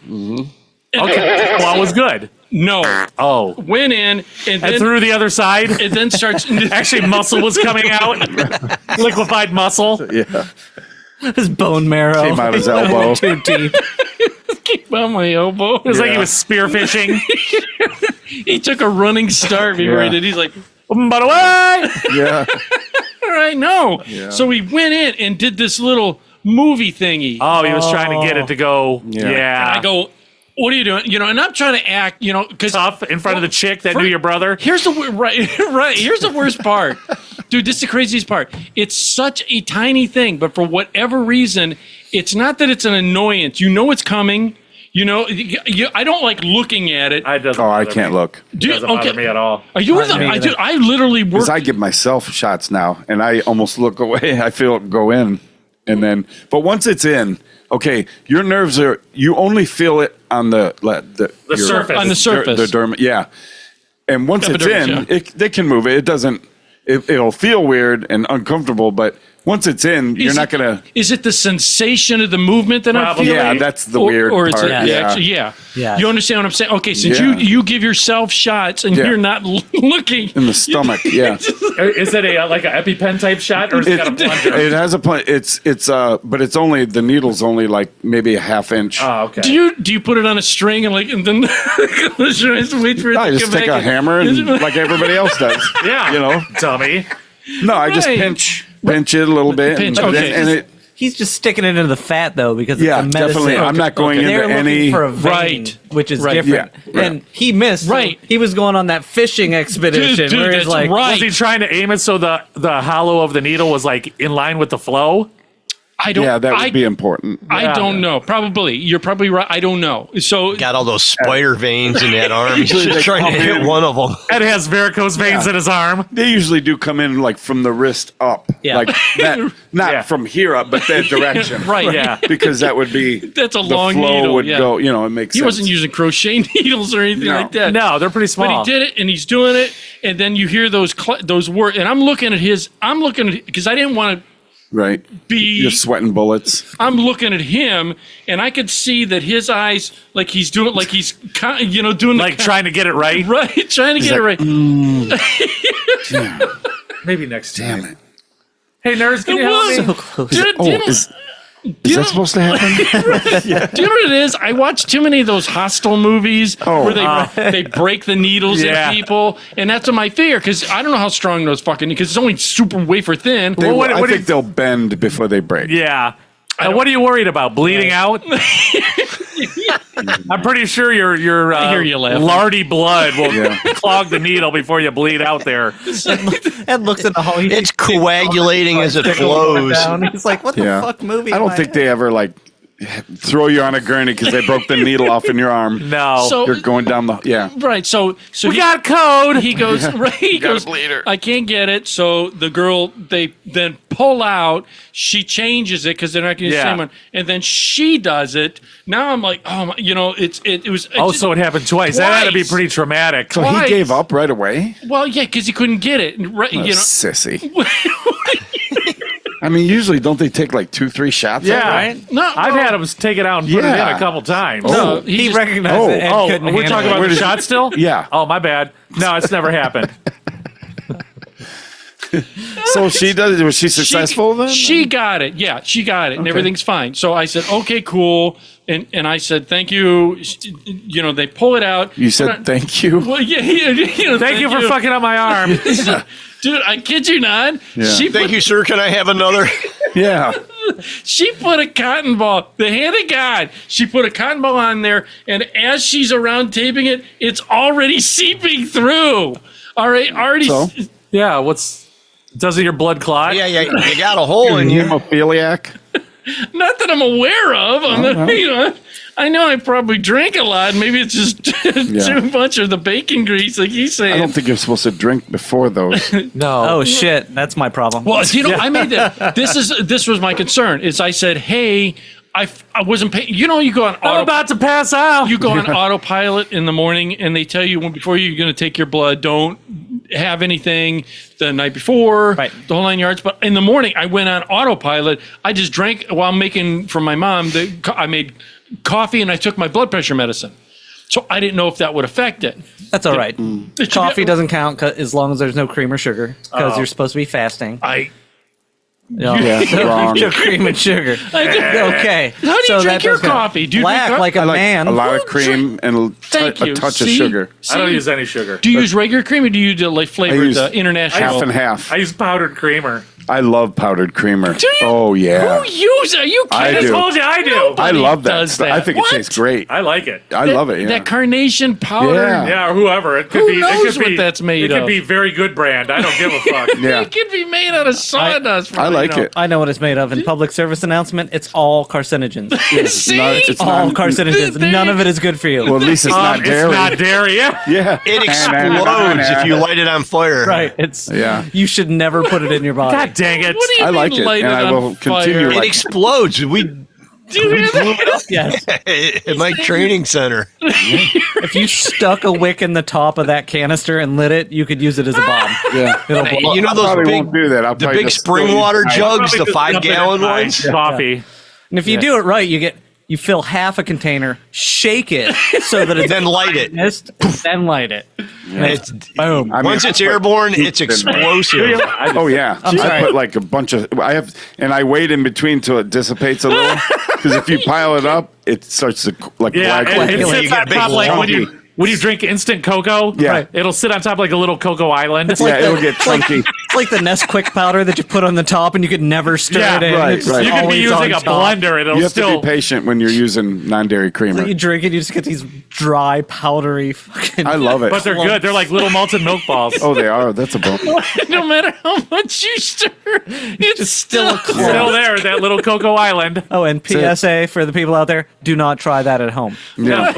Speaker 3: Okay. Well, it was good.
Speaker 1: No,
Speaker 3: Oh.
Speaker 1: went in and
Speaker 3: And
Speaker 1: then
Speaker 3: through the other side.
Speaker 1: and then starts.
Speaker 3: Actually, muscle was coming out. Liquefied muscle.
Speaker 8: Yeah.
Speaker 7: His bone marrow.
Speaker 8: Came out his elbow.
Speaker 7: Too deep.
Speaker 1: Came out my elbow.
Speaker 3: It was like he was spearfishing.
Speaker 1: He took a running start before he
Speaker 8: Yeah.
Speaker 1: did. He's like,
Speaker 3: By the way.
Speaker 8: Yeah.
Speaker 1: all right, no. So he went in and did this little movie thingy.
Speaker 3: Oh, he was trying to get it to go.
Speaker 8: Yeah.
Speaker 3: Yeah.
Speaker 1: I go, what are you doing? And I'm trying to act, because
Speaker 3: Tough in front of the chick that
Speaker 1: For-
Speaker 3: knew your brother.
Speaker 1: Here's the right. Here's the worst part, dude. This is the craziest part. It's such a tiny thing, but for whatever reason, it's not that it's an annoyance. You know it's coming. I don't like looking at it.
Speaker 3: It doesn't
Speaker 8: Oh, I
Speaker 3: bother
Speaker 8: can't
Speaker 3: me.
Speaker 8: look.
Speaker 3: It doesn't bother me at all.
Speaker 1: Are you?
Speaker 7: Me either.
Speaker 1: I literally work.
Speaker 8: Because I give myself shots now, and I almost look away. I feel it go in, and then, but once it's in, okay, your nerves are. You only feel it on the your-
Speaker 3: surface.
Speaker 1: On the surface.
Speaker 8: the derm. Yeah, and once it's
Speaker 1: Epidermis,
Speaker 8: in, they can move it. It doesn't. It'll feel weird and uncomfortable, but once it's in, you're not gonna.
Speaker 1: Is it the sensation of the movement that I'm
Speaker 3: Probably.
Speaker 1: feeling?
Speaker 8: Yeah, that's the weird
Speaker 1: or it's
Speaker 8: part.
Speaker 1: yeah.
Speaker 8: Yeah.
Speaker 7: Yeah.
Speaker 1: You understand what I'm saying? Okay, since
Speaker 8: Yeah.
Speaker 1: you give yourself shots and
Speaker 8: Yeah.
Speaker 1: you're not looking
Speaker 8: In the stomach, yeah.
Speaker 3: Is it like an EpiPen type shot or is it got a plunger?
Speaker 8: It has a point. It's but it's only the needle's only like maybe a half inch.
Speaker 3: Oh, okay.
Speaker 1: Do you put it on a string and then wait for it
Speaker 8: I
Speaker 1: to
Speaker 8: just
Speaker 1: come
Speaker 8: take
Speaker 1: back
Speaker 8: a hammer and like everybody else does.
Speaker 3: Yeah.
Speaker 8: You know.
Speaker 3: Dummy.
Speaker 8: No, I just
Speaker 1: Right.
Speaker 8: pinch it a little bit,
Speaker 1: Pinch,
Speaker 8: and,
Speaker 1: okay.
Speaker 8: and it.
Speaker 7: He's just sticking it into the fat though, because
Speaker 8: Yeah,
Speaker 7: it's a medicine.
Speaker 8: definitely. I'm not going
Speaker 7: They're
Speaker 8: into
Speaker 7: looking
Speaker 8: any.
Speaker 7: for a vein,
Speaker 1: Right.
Speaker 7: which is
Speaker 1: Right.
Speaker 7: different.
Speaker 8: Yeah.
Speaker 7: And he missed.
Speaker 1: Right.
Speaker 7: He was going on that fishing expedition
Speaker 1: Dude,
Speaker 7: where he's
Speaker 1: that's
Speaker 7: like,
Speaker 1: right.
Speaker 3: Was he trying to aim it so the hollow of the needle was like in line with the flow?
Speaker 1: I don't.
Speaker 8: Yeah, that would be important.
Speaker 1: I don't know. Probably. You're probably right. I don't know. So
Speaker 9: Got all those spider veins in that arm. He's
Speaker 8: Usually
Speaker 9: just
Speaker 8: they
Speaker 9: trying to
Speaker 8: come
Speaker 9: hit
Speaker 8: in.
Speaker 9: one of them.
Speaker 3: Ed has varicose veins in his arm.
Speaker 8: They usually do come in like from the wrist up,
Speaker 7: Yeah.
Speaker 8: like that. Not
Speaker 3: Yeah.
Speaker 8: from here up, but that direction.
Speaker 1: right.
Speaker 3: Yeah.
Speaker 8: Because that would be.
Speaker 1: That's a
Speaker 8: the
Speaker 1: long
Speaker 8: flow
Speaker 1: needle,
Speaker 8: would
Speaker 1: yeah.
Speaker 8: go. It makes
Speaker 1: He
Speaker 8: sense.
Speaker 1: wasn't using crochet needles or anything
Speaker 8: No.
Speaker 1: like that.
Speaker 3: No, they're pretty small.
Speaker 1: But he did it, and he's doing it, and then you hear those words, and I'm looking at because I didn't want to
Speaker 8: right.
Speaker 1: be.
Speaker 8: You're sweating bullets.
Speaker 1: I'm looking at him, and I could see that his eyes, like he's doing, like he's, doing
Speaker 3: Like
Speaker 1: the,
Speaker 3: trying to get it right.
Speaker 1: right, trying to get it right.
Speaker 3: Maybe next time.
Speaker 8: Damn it.
Speaker 3: Hey, nerds, can
Speaker 1: It
Speaker 3: you help me?
Speaker 1: was.
Speaker 7: so close.
Speaker 1: Do you know-
Speaker 8: Is
Speaker 1: you know-
Speaker 8: that supposed to happen?
Speaker 1: Do you know what it is? I watch too many of those hostile movies where they break the needles
Speaker 3: Yeah.
Speaker 1: in people, and that's what my fear. Because I don't know how strong those fucking, because it's only super wafer thin.
Speaker 8: They will-
Speaker 3: what
Speaker 8: I
Speaker 3: do
Speaker 8: think
Speaker 3: you-
Speaker 8: they'll bend before they break.
Speaker 3: Yeah. What are you worried about? Bleeding out? I'm pretty sure your
Speaker 1: I hear you laughing.
Speaker 3: lardy blood will
Speaker 8: Yeah.
Speaker 3: clog the needle before you bleed out there.
Speaker 7: Ed looks at the hall.
Speaker 9: It's coagulating as it flows.
Speaker 7: He's like, "What the
Speaker 8: Yeah.
Speaker 7: fuck movie?"
Speaker 8: I
Speaker 7: am
Speaker 8: don't think they ever like throw you on a gurney because they broke the needle off in your arm.
Speaker 3: No.
Speaker 1: So-
Speaker 8: You're going down the
Speaker 1: Right. So
Speaker 3: we got code.
Speaker 1: He goes, right. He
Speaker 8: got a
Speaker 1: goes,
Speaker 8: bleeder.
Speaker 1: I can't get it. So the girl, they then pull out. She changes it because they're not going to use the
Speaker 3: Yeah.
Speaker 1: same one. And then she does it. Now I'm like, oh, my, it was.
Speaker 3: Oh, so it happened twice. That had to be
Speaker 1: Twice.
Speaker 3: pretty traumatic.
Speaker 8: So
Speaker 1: Twice.
Speaker 8: he gave up right away.
Speaker 1: Well, yeah, because he couldn't get it. Right.
Speaker 8: What a sissy. I mean, usually don't they take like 2-3 shots?
Speaker 3: Yeah.
Speaker 8: at it?
Speaker 7: Right?
Speaker 1: No,
Speaker 3: I've had him take it out and put it in
Speaker 8: Yeah.
Speaker 3: a couple times.
Speaker 1: No,
Speaker 7: He
Speaker 1: just-
Speaker 7: recognized
Speaker 8: Oh.
Speaker 7: that Ed
Speaker 3: Oh,
Speaker 7: couldn't
Speaker 3: we're
Speaker 7: handle
Speaker 3: talking
Speaker 7: it.
Speaker 3: about
Speaker 8: Where
Speaker 3: the
Speaker 8: did-
Speaker 3: shot still?
Speaker 8: Yeah.
Speaker 3: Oh, my bad. No, it's never happened.
Speaker 8: So she does. Was she successful then?
Speaker 1: She got it. Yeah, she got it, and everything's fine. So I said, okay, cool, and I said, thank you. They pull it out.
Speaker 8: You
Speaker 1: But
Speaker 8: said
Speaker 1: I-
Speaker 8: thank you.
Speaker 1: Well, yeah,
Speaker 3: Thank you for fucking up my arm.
Speaker 1: Dude, I kid you not.
Speaker 8: Yeah.
Speaker 1: She
Speaker 9: Thank
Speaker 1: put,
Speaker 9: you, sir. Can I have another?
Speaker 8: Yeah.
Speaker 1: she put a cotton ball. The hand of God. She put a cotton ball on there, and as she's around taping it, it's already seeping through. All right, already.
Speaker 8: So?
Speaker 3: Yeah, doesn't your blood clot?
Speaker 9: Yeah, you got a hole in you.
Speaker 8: Hemophiliac.
Speaker 1: Not that I'm aware of. I know I probably drink a lot. Maybe it's just too much of the bacon grease, like he's saying.
Speaker 8: I don't think you're supposed to drink before those.
Speaker 3: No.
Speaker 7: Oh shit, that's my problem.
Speaker 1: Well, I made that. This was my concern. Is I said, hey, I wasn't paying. You go on
Speaker 3: I'm about to pass out.
Speaker 1: you go on autopilot in the morning, and they tell you before you're going to take your blood, don't have anything the night before,
Speaker 7: Right.
Speaker 1: the whole 9 yards. But in the morning, I went on autopilot. I just drank while I'm making from my mom. I made coffee and I took my blood pressure medicine. So I didn't know if that would affect it.
Speaker 7: That's all right.
Speaker 1: It should
Speaker 7: Coffee
Speaker 1: be-
Speaker 7: doesn't count as long as there's no cream or sugar because you're supposed to be fasting.
Speaker 8: Yeah, wrong.
Speaker 7: No cream and sugar. Okay.
Speaker 1: How do you
Speaker 7: So
Speaker 1: drink
Speaker 7: that
Speaker 1: your
Speaker 7: does count.
Speaker 1: coffee? Do you
Speaker 7: Black
Speaker 1: drink
Speaker 7: like a
Speaker 8: I like
Speaker 7: man.
Speaker 8: a lot of
Speaker 1: Who
Speaker 8: cream and
Speaker 1: Thank
Speaker 8: a
Speaker 1: you.
Speaker 8: touch of
Speaker 1: See?
Speaker 8: sugar.
Speaker 3: I don't use any sugar.
Speaker 1: Do you use regular cream or do you do like flavored
Speaker 8: use
Speaker 1: international?
Speaker 8: Half and half.
Speaker 3: I use powdered creamer.
Speaker 8: I love powdered creamer.
Speaker 1: Do you?
Speaker 8: Oh yeah.
Speaker 1: Who uses? Are you
Speaker 8: I
Speaker 1: kidding?
Speaker 8: do.
Speaker 3: Told you I do.
Speaker 8: I love that.
Speaker 1: does
Speaker 8: stuff.
Speaker 1: that.
Speaker 8: I think
Speaker 1: What?
Speaker 8: it tastes great.
Speaker 3: I like it.
Speaker 8: I love it. Yeah.
Speaker 1: That carnation powder.
Speaker 8: Yeah.
Speaker 3: Yeah, or whoever. It could
Speaker 1: Who
Speaker 3: be.
Speaker 1: knows
Speaker 3: it could
Speaker 1: what
Speaker 3: be,
Speaker 1: that's made
Speaker 3: It could
Speaker 1: of?
Speaker 3: be very good brand. I don't give a fuck.
Speaker 8: Yeah.
Speaker 1: It could be made out of sawdust. for
Speaker 8: I
Speaker 1: all
Speaker 8: like
Speaker 1: you know.
Speaker 8: it.
Speaker 7: I know what it's made of. In public service announcement, it's all carcinogens.
Speaker 1: See?
Speaker 8: It's
Speaker 7: all
Speaker 8: not.
Speaker 7: carcinogens.
Speaker 1: There
Speaker 7: None
Speaker 1: you-
Speaker 7: of it is good for you.
Speaker 8: Well, at least it's not dairy.
Speaker 3: It's not dairy. Yeah.
Speaker 8: Yeah.
Speaker 9: It explodes if you light it on fire.
Speaker 7: Right. It's
Speaker 8: Yeah.
Speaker 7: You should never put it in your body.
Speaker 3: God dang it.
Speaker 1: What do you
Speaker 8: I like
Speaker 1: mean
Speaker 8: it,
Speaker 1: light
Speaker 8: and I
Speaker 1: on
Speaker 8: will
Speaker 1: fire?
Speaker 8: continue
Speaker 9: It
Speaker 8: like
Speaker 9: explodes. We
Speaker 1: Do you hear that?
Speaker 7: Yes.
Speaker 9: at my training center.
Speaker 7: If you stuck a wick in the top of that canister and lit it, you could use it as a bomb.
Speaker 8: Yeah.
Speaker 7: It'll
Speaker 9: Hey,
Speaker 7: blow.
Speaker 9: you know
Speaker 8: I
Speaker 9: those
Speaker 8: probably
Speaker 9: big,
Speaker 8: won't do that. I'll
Speaker 9: the
Speaker 8: probably
Speaker 9: big
Speaker 8: just
Speaker 9: spring
Speaker 8: still
Speaker 9: water
Speaker 8: use my-
Speaker 9: jugs, the
Speaker 3: Probably
Speaker 9: 5
Speaker 3: just
Speaker 9: gallon
Speaker 3: dump it in
Speaker 9: ones.
Speaker 3: my Coffee.
Speaker 7: And if you do it right, you fill half a container, shake it so that it's
Speaker 9: Then light it.
Speaker 7: mist, then light it.
Speaker 9: It's,
Speaker 7: Boom.
Speaker 8: I mean,
Speaker 9: once
Speaker 8: I
Speaker 9: it's
Speaker 8: put
Speaker 9: airborne,
Speaker 8: hoops
Speaker 9: it's
Speaker 8: in there.
Speaker 9: explosive.
Speaker 8: Oh yeah, I
Speaker 7: sorry.
Speaker 8: put like a bunch of. I wait in between till it dissipates a little. Because if you pile it up, it starts to
Speaker 3: Yeah,
Speaker 8: coagulate.
Speaker 3: it
Speaker 9: You
Speaker 3: sits
Speaker 9: get a
Speaker 3: on
Speaker 9: big
Speaker 3: top like when
Speaker 9: lumpy.
Speaker 3: you drink instant cocoa.
Speaker 8: Yeah.
Speaker 3: Right. It'll sit on top like a little cocoa island.
Speaker 8: Yeah, it'll get chunky.
Speaker 7: It's like the Nesquik powder that you put on the top and you could never stir
Speaker 3: Yeah,
Speaker 7: it in.
Speaker 8: right,
Speaker 7: It's
Speaker 8: right.
Speaker 3: You could be
Speaker 7: always
Speaker 3: using
Speaker 7: on
Speaker 3: a
Speaker 7: top.
Speaker 3: blender and it'll
Speaker 8: You have
Speaker 3: still.
Speaker 8: to be patient when you're using non-dairy creamer.
Speaker 7: You drink it, you just get these dry, powdery fucking.
Speaker 8: I love it.
Speaker 3: But they're good. They're like little malted milk balls.
Speaker 8: Oh, they are. That's a bump.
Speaker 1: No matter how much you stir, it's still
Speaker 3: Still there, that little cocoa island.
Speaker 7: Oh, and PSA for the people out there: do not try that at home.
Speaker 8: Yeah.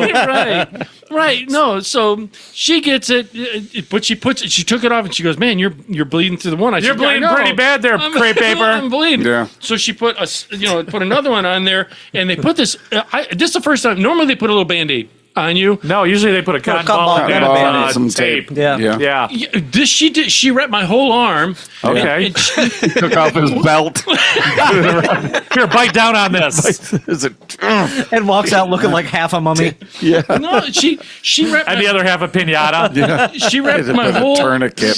Speaker 1: right. No, so she gets it, but she puts it. She took it off and she goes, "Man, you're bleeding through the one." I
Speaker 3: You're
Speaker 1: said, "Yeah, I
Speaker 3: bleeding
Speaker 1: know.
Speaker 3: pretty bad there, crepe paper."
Speaker 1: I'm bleeding.
Speaker 8: Yeah.
Speaker 1: So she put put another one on there, and they put this. This is the first time. Normally they put a little Band-Aid on you.
Speaker 3: No, usually they put a cotton
Speaker 7: cotton
Speaker 3: ball
Speaker 7: ball
Speaker 3: in
Speaker 7: and
Speaker 3: there,
Speaker 7: a Band-Aid.
Speaker 8: some
Speaker 3: tape.
Speaker 7: Yeah.
Speaker 3: Yeah.
Speaker 1: Yeah, this she did. She wrapped my whole arm.
Speaker 3: Okay.
Speaker 1: And she,
Speaker 8: Took off his belt.
Speaker 3: Here, bite down on this.
Speaker 8: Is it?
Speaker 7: And walks out looking like half a mummy.
Speaker 8: Yeah.
Speaker 1: no, she wrapped.
Speaker 3: And the other half a pinata.
Speaker 1: She wrapped my
Speaker 8: With a
Speaker 1: whole
Speaker 8: tourniquet.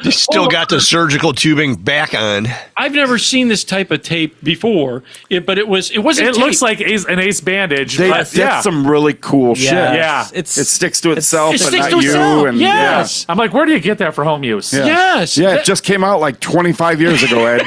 Speaker 9: You still got the surgical tubing back on.
Speaker 1: I've never seen this type of tape before. But it wasn't.
Speaker 3: It
Speaker 1: tape.
Speaker 3: looks like an ace bandage.
Speaker 8: They,
Speaker 3: but
Speaker 8: that's
Speaker 3: yeah.
Speaker 8: some really cool shit.
Speaker 3: Yeah.
Speaker 7: It's
Speaker 8: It sticks to itself,
Speaker 1: It
Speaker 8: but
Speaker 1: sticks
Speaker 8: not
Speaker 1: to
Speaker 8: you.
Speaker 1: itself.
Speaker 8: And
Speaker 1: Yes.
Speaker 3: I'm like, where do you get that for home use?
Speaker 8: Yeah.
Speaker 1: Yes.
Speaker 8: Yeah, it just came out like 25 years ago, Ed.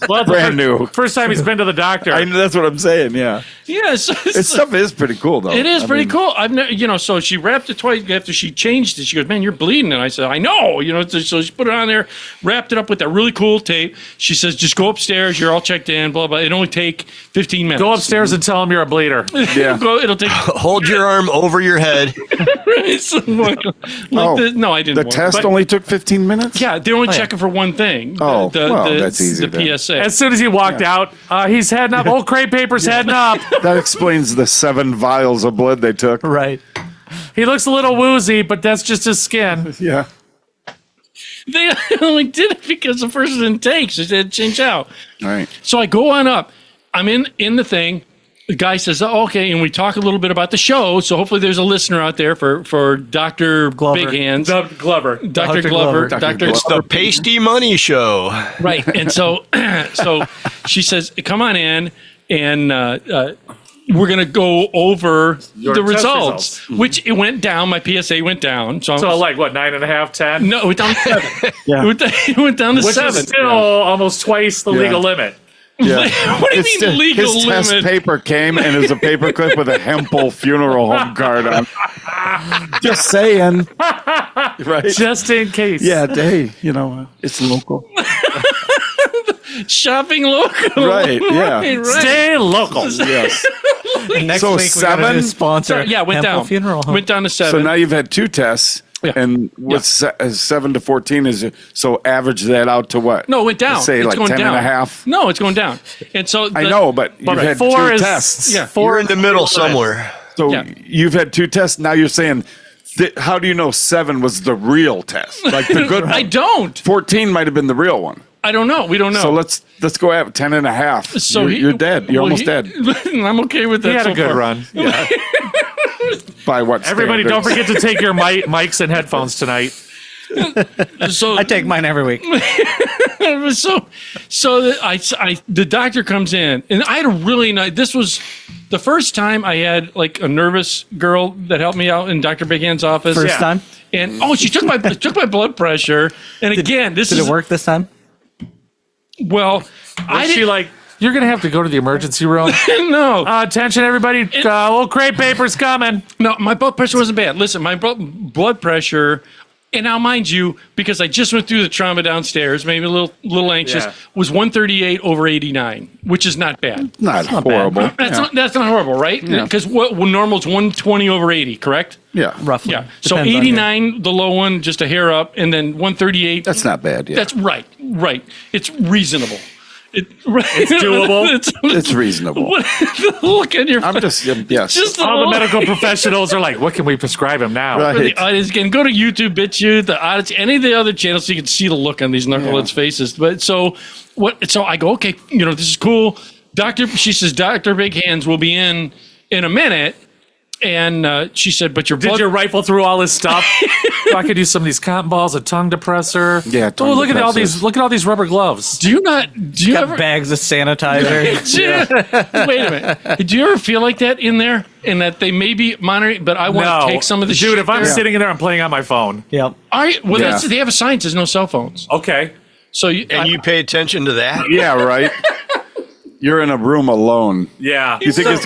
Speaker 3: Well,
Speaker 8: Brand new.
Speaker 3: First time he's been to the doctor.
Speaker 8: That's what I'm saying. Yeah,
Speaker 1: Yeah, so
Speaker 8: this stuff is pretty cool though.
Speaker 1: it is
Speaker 8: I
Speaker 1: pretty
Speaker 8: mean,
Speaker 1: cool. I've never, so she wrapped it twice after she changed it. She goes, "Man, you're bleeding," and I said, "I know." So she put it on there, wrapped it up with that really cool tape. She says, "Just go upstairs. You're all checked in. Blah blah. It only take 15 minutes.
Speaker 3: Go upstairs and tell him you're a bleeder.
Speaker 8: Yeah.
Speaker 1: It'll take."
Speaker 9: Hold your arm over your head.
Speaker 1: No, I didn't.
Speaker 8: The
Speaker 1: want
Speaker 8: test
Speaker 1: it.
Speaker 8: only took 15 minutes.
Speaker 1: Yeah, they're only checking for one thing.
Speaker 8: Oh, well, that's easy
Speaker 1: The
Speaker 8: then.
Speaker 1: PSA.
Speaker 3: As soon as he walked out, he's heading up. Old crepe paper's heading up.
Speaker 8: That explains the 7 vials of blood they took.
Speaker 3: Right. He looks a little woozy, but that's just his skin.
Speaker 8: Yeah.
Speaker 1: They only did it because the person didn't take. So they had to change out.
Speaker 8: All right.
Speaker 1: So I go on up. I'm in the thing. The guy says, "Oh, okay," and we talk a little bit about the show. So hopefully there's a listener out there for Dr.
Speaker 7: Glover.
Speaker 1: Big Hands.
Speaker 3: Glover.
Speaker 1: Dr.
Speaker 7: Dr.
Speaker 1: Glover.
Speaker 7: Glover.
Speaker 1: Dr.
Speaker 9: It's the Pasty Money Show.
Speaker 1: Right. And so she says, "Come on in, and we're going to go over
Speaker 3: Your
Speaker 1: the
Speaker 3: test
Speaker 1: results," which it went down. My PSA went down. So
Speaker 3: like what, 9.5, 10?
Speaker 1: no, it went down to 7.
Speaker 7: Yeah.
Speaker 1: It went down to
Speaker 3: Which
Speaker 1: 7.
Speaker 3: is still almost twice the legal limit.
Speaker 8: Yeah.
Speaker 1: What do you
Speaker 8: It's
Speaker 1: mean legal
Speaker 8: his
Speaker 1: limit?
Speaker 8: test paper came and it was a paperclip with a Hempel funeral home card on. Just saying. Right.
Speaker 3: Just in case.
Speaker 8: Yeah, it's local.
Speaker 1: Shopping local.
Speaker 8: Right, yeah.
Speaker 1: Right.
Speaker 3: Stay local.
Speaker 8: Yes.
Speaker 7: Next
Speaker 8: So
Speaker 7: week we're gonna
Speaker 8: 7?
Speaker 7: do sponsor.
Speaker 1: Yeah, went
Speaker 7: Hempel
Speaker 1: down.
Speaker 7: Funeral Home.
Speaker 1: Went down to 7.
Speaker 8: So now you've had 2 tests.
Speaker 1: Yeah.
Speaker 8: And what's 7 to 14 is so average that out to what?
Speaker 1: No, it went down.
Speaker 8: Say
Speaker 1: It's
Speaker 8: like
Speaker 1: going
Speaker 8: 10
Speaker 1: down.
Speaker 8: and a half.
Speaker 1: No, it's going down. And so
Speaker 8: I know, but you've had
Speaker 3: 4
Speaker 8: 2
Speaker 3: is-
Speaker 8: tests.
Speaker 1: Yeah.
Speaker 9: You're in the middle somewhere.
Speaker 8: So
Speaker 1: Yeah.
Speaker 8: you've had 2 tests. Now you're saying, how do you know 7 was the real test? Like the good one.
Speaker 1: I don't.
Speaker 8: 14 might have been the real one.
Speaker 1: I don't know. We don't know.
Speaker 8: So let's go at 10 and a half.
Speaker 1: So
Speaker 8: You're dead. You're almost dead.
Speaker 1: I'm okay with that.
Speaker 3: He had
Speaker 1: so
Speaker 3: a good
Speaker 1: far.
Speaker 3: run.
Speaker 8: By what
Speaker 3: Everybody, don't
Speaker 8: standards?
Speaker 3: forget to take your mics and headphones tonight.
Speaker 1: So
Speaker 7: I take mine every week.
Speaker 1: the doctor comes in, and I had a really nice. This was the first time I had like a nervous girl that helped me out in Dr. Big Hand's office.
Speaker 7: First time?
Speaker 1: And she took my blood pressure. And again, this
Speaker 7: Did
Speaker 1: is
Speaker 7: it work this time?
Speaker 1: well. I
Speaker 3: Was she
Speaker 1: didn't
Speaker 3: like, you're going to have to go to the emergency room?
Speaker 1: no.
Speaker 3: Attention, everybody. Old crepe paper's coming.
Speaker 1: No, my blood pressure wasn't bad. Listen, my blood pressure, and now mind you, because I just went through the trauma downstairs, maybe a little anxious,
Speaker 3: Yeah.
Speaker 1: was 138/89, which is not bad.
Speaker 8: Not horrible.
Speaker 1: That's not horrible, right? Because what normal is 120/80, correct?
Speaker 8: Yeah.
Speaker 7: Roughly.
Speaker 1: Yeah. So
Speaker 7: Depends on
Speaker 1: 89, the low one, just a hair up, and then 138.
Speaker 8: That's not bad. Yeah.
Speaker 1: That's right. It's reasonable. It's
Speaker 3: doable.
Speaker 8: It's reasonable.
Speaker 1: Look at your.
Speaker 8: I'm just yes.
Speaker 1: Just
Speaker 3: All the medical professionals are like, what can we prescribe him now?
Speaker 8: Right.
Speaker 1: For the audience, again, go to YouTube, BitChute, the Odyssey, any of the other channels, so you can see the look on these knuckleheads' faces. But so I go, okay, this is cool. She says, Dr. Big Hands will be in a minute. And she said, but your blood.
Speaker 3: Did you rifle through all this stuff? So I could use some of these cotton balls, a tongue depressor.
Speaker 8: Yeah, tongue
Speaker 3: look at
Speaker 8: depressors.
Speaker 3: look at all these rubber gloves.
Speaker 1: Do you
Speaker 7: Got
Speaker 1: ever.
Speaker 7: bags of sanitizer.
Speaker 1: Wait a minute. Do you ever feel like that in there? And that they may be monitoring, but I want to take some of the
Speaker 3: Dude,
Speaker 1: shit
Speaker 3: if I'm
Speaker 1: there?
Speaker 3: sitting in there, I'm playing on my phone.
Speaker 7: Yep.
Speaker 8: Yeah.
Speaker 1: They have a sign that says no cell phones.
Speaker 3: Okay.
Speaker 1: So
Speaker 9: And you pay attention to that?
Speaker 8: Yeah. Right. You're in a room alone.
Speaker 3: Yeah.
Speaker 8: You think it's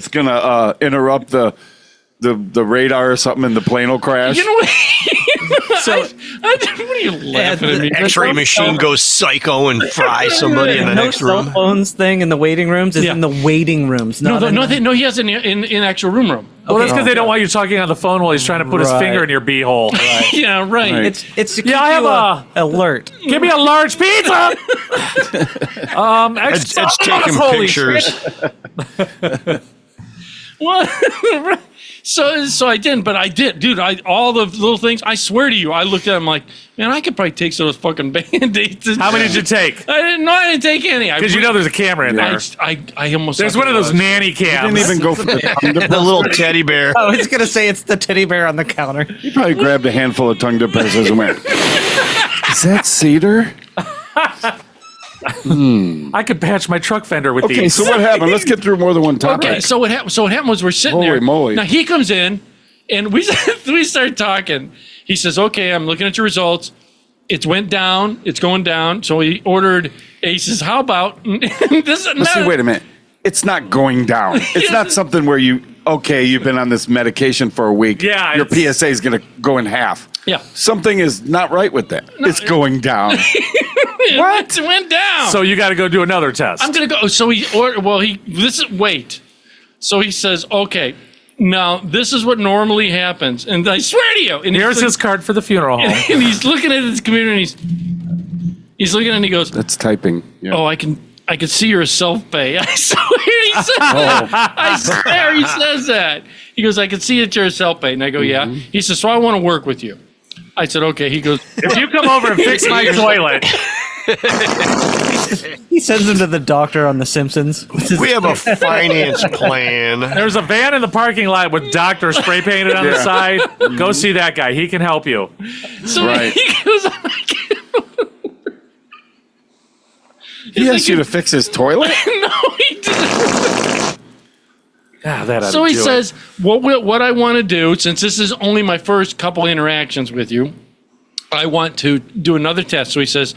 Speaker 8: gonna interrupt the radar or something and the plane will crash?
Speaker 1: You know what?
Speaker 7: So
Speaker 1: what are you laughing at me?
Speaker 9: X-ray machine goes psycho and fries somebody in the
Speaker 7: no
Speaker 9: next
Speaker 7: cell
Speaker 9: room.
Speaker 7: phones thing in the waiting rooms is
Speaker 1: Yeah.
Speaker 7: in the waiting rooms.
Speaker 1: No,
Speaker 7: Not in the-
Speaker 1: no, he has an in actual room.
Speaker 3: Well, that's because they don't want you talking on the phone while he's trying to put his
Speaker 7: Right.
Speaker 3: finger in your beehole.
Speaker 1: Yeah, right.
Speaker 8: Right.
Speaker 7: It's to
Speaker 3: Yeah,
Speaker 7: keep
Speaker 3: I have
Speaker 7: you,
Speaker 3: a-
Speaker 7: alert.
Speaker 3: Give me a large pizza.
Speaker 9: It's taking
Speaker 3: holy
Speaker 9: pictures.
Speaker 1: What? So I didn't, but I did, dude. All the little things. I swear to you, I looked at them like, man, I could probably take some of those fucking Band-Aids.
Speaker 3: How many did you take?
Speaker 1: I didn't take any.
Speaker 3: Because there's a camera in there.
Speaker 1: I almost.
Speaker 3: There's one of those nanny cams.
Speaker 8: Didn't even go for the tongue
Speaker 9: The
Speaker 8: depressor.
Speaker 9: little teddy bear.
Speaker 7: I was gonna say it's the teddy bear on the counter.
Speaker 8: You probably grabbed a handful of tongue depressors and went, "Is that cedar?"
Speaker 3: I could patch my truck fender with
Speaker 8: Okay,
Speaker 3: these.
Speaker 8: so what happened? Let's get through more than one topic.
Speaker 1: Okay, so what happened was we're sitting
Speaker 8: Holy
Speaker 1: there.
Speaker 8: moly.
Speaker 1: Now he comes in, and we start talking. He says, "Okay, I'm looking at your results. it went down. It's going down. So he ordered. He says, "How about this?" Is
Speaker 8: But
Speaker 1: not,
Speaker 8: see, wait a minute. It's not going down. It's not something where you've been on this medication for a week.
Speaker 3: Yeah,
Speaker 8: Your
Speaker 3: it's-
Speaker 8: PSA is going to go in half.
Speaker 1: Yeah.
Speaker 8: Something is not right with that. It's going down.
Speaker 1: What? It went down.
Speaker 3: So you got to go do another test.
Speaker 1: I'm gonna go. So he ordered. Well, wait. So he says, "Okay, now this is what normally happens." And I swear to you, and
Speaker 3: Here's his card for the funeral home.
Speaker 1: and he's looking at his computer, and he's looking, and he goes,
Speaker 8: That's typing. Yeah.
Speaker 1: "Oh, I can see your self-pay." I swear he says that. I swear he says that. He goes, "I can see that you're a self-pay." And I go, "Yeah." He says, "So I want to work with you." I said, "Okay." He goes,
Speaker 3: If you come over and fix my toilet,
Speaker 7: He sends him to the doctor on The Simpsons.
Speaker 9: We have a finance plan.
Speaker 3: there's a van in the parking lot with doctor spray painted on the
Speaker 8: Yeah.
Speaker 3: side. Go see that guy. He can help you.
Speaker 1: so
Speaker 8: Right.
Speaker 1: he goes,
Speaker 8: He asked you to fix his toilet?
Speaker 1: "No, he didn't."
Speaker 3: Ah, that ought
Speaker 1: So
Speaker 3: to
Speaker 1: he
Speaker 3: do it.
Speaker 1: says, what I want to do, since this is only my first couple interactions with you, I want to do another test. So he says,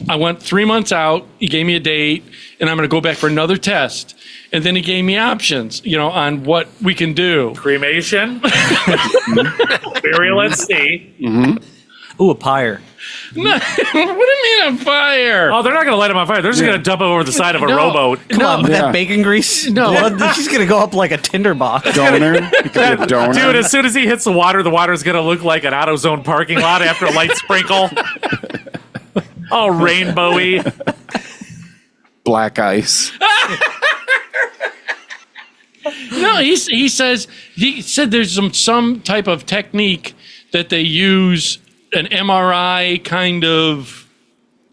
Speaker 1: I went 3 months out. He gave me a date, and I'm going to go back for another test. And then he gave me options, on what we can do.
Speaker 3: cremation, burial at sea.
Speaker 7: Ooh, a pyre.
Speaker 1: No, what do you mean on fire?
Speaker 3: Oh, they're not going to light him on fire. They're just going to dump him over the side of a
Speaker 1: No.
Speaker 3: rowboat.
Speaker 7: Come on, with
Speaker 8: Yeah.
Speaker 7: that bacon grease
Speaker 1: No.
Speaker 7: blood, she's gonna go up like a tinderbox.
Speaker 8: Donor? He could be a donor.
Speaker 3: Dude, as soon as he hits the water's going to look like an AutoZone parking lot after a light sprinkle. All rainbowy.
Speaker 8: Black ice.
Speaker 1: No, he said there's some type of technique that they use, an MRI kind of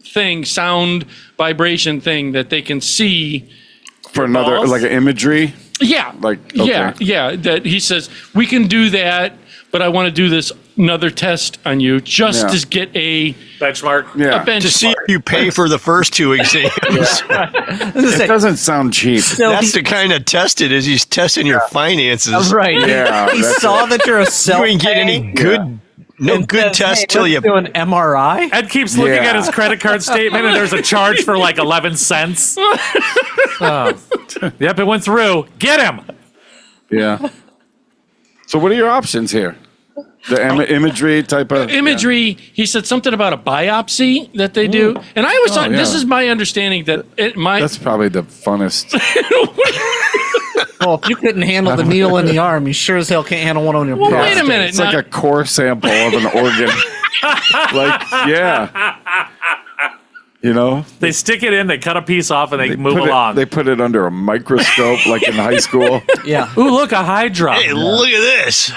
Speaker 1: thing, sound vibration thing that they can see.
Speaker 8: For another,
Speaker 3: balls?
Speaker 8: like an imagery.
Speaker 1: Yeah.
Speaker 8: Like, okay.
Speaker 1: Yeah. That he says, we can do that, but I want to do this another test on you just
Speaker 8: Yeah.
Speaker 1: to get a
Speaker 3: Benchmark.
Speaker 8: Yeah.
Speaker 1: benchmark.
Speaker 9: To see if you pay for the first two exams.
Speaker 8: It doesn't sound cheap.
Speaker 9: That's the kind of test it is. He's testing your finances.
Speaker 7: Right.
Speaker 8: Yeah,
Speaker 7: He
Speaker 8: that's
Speaker 7: saw that you're a
Speaker 9: You
Speaker 7: self.
Speaker 9: ain't get any good, no good test till you.
Speaker 7: do an MRI.
Speaker 3: Ed keeps looking
Speaker 8: Yeah.
Speaker 3: at his credit card statement, and there's a charge for like 11 cents. Oh. Yep, it went through. Get him.
Speaker 8: Yeah. So what are your options here? The imagery type of
Speaker 1: imagery. He said something about a biopsy that they do, and I always thought this
Speaker 8: yeah.
Speaker 1: is my understanding that
Speaker 8: That's probably the funnest.
Speaker 7: Well, if you couldn't handle the needle in the arm, you sure as hell can't handle one on your
Speaker 1: Well,
Speaker 7: prostate.
Speaker 1: wait a minute.
Speaker 8: It's like a core sample of an organ. Like, yeah.
Speaker 3: They stick it in, they cut a piece off, and they move
Speaker 8: put
Speaker 3: along.
Speaker 8: They put it under a microscope like in high school.
Speaker 7: Yeah.
Speaker 3: Ooh, look, a Hydra.
Speaker 9: Hey, look at this.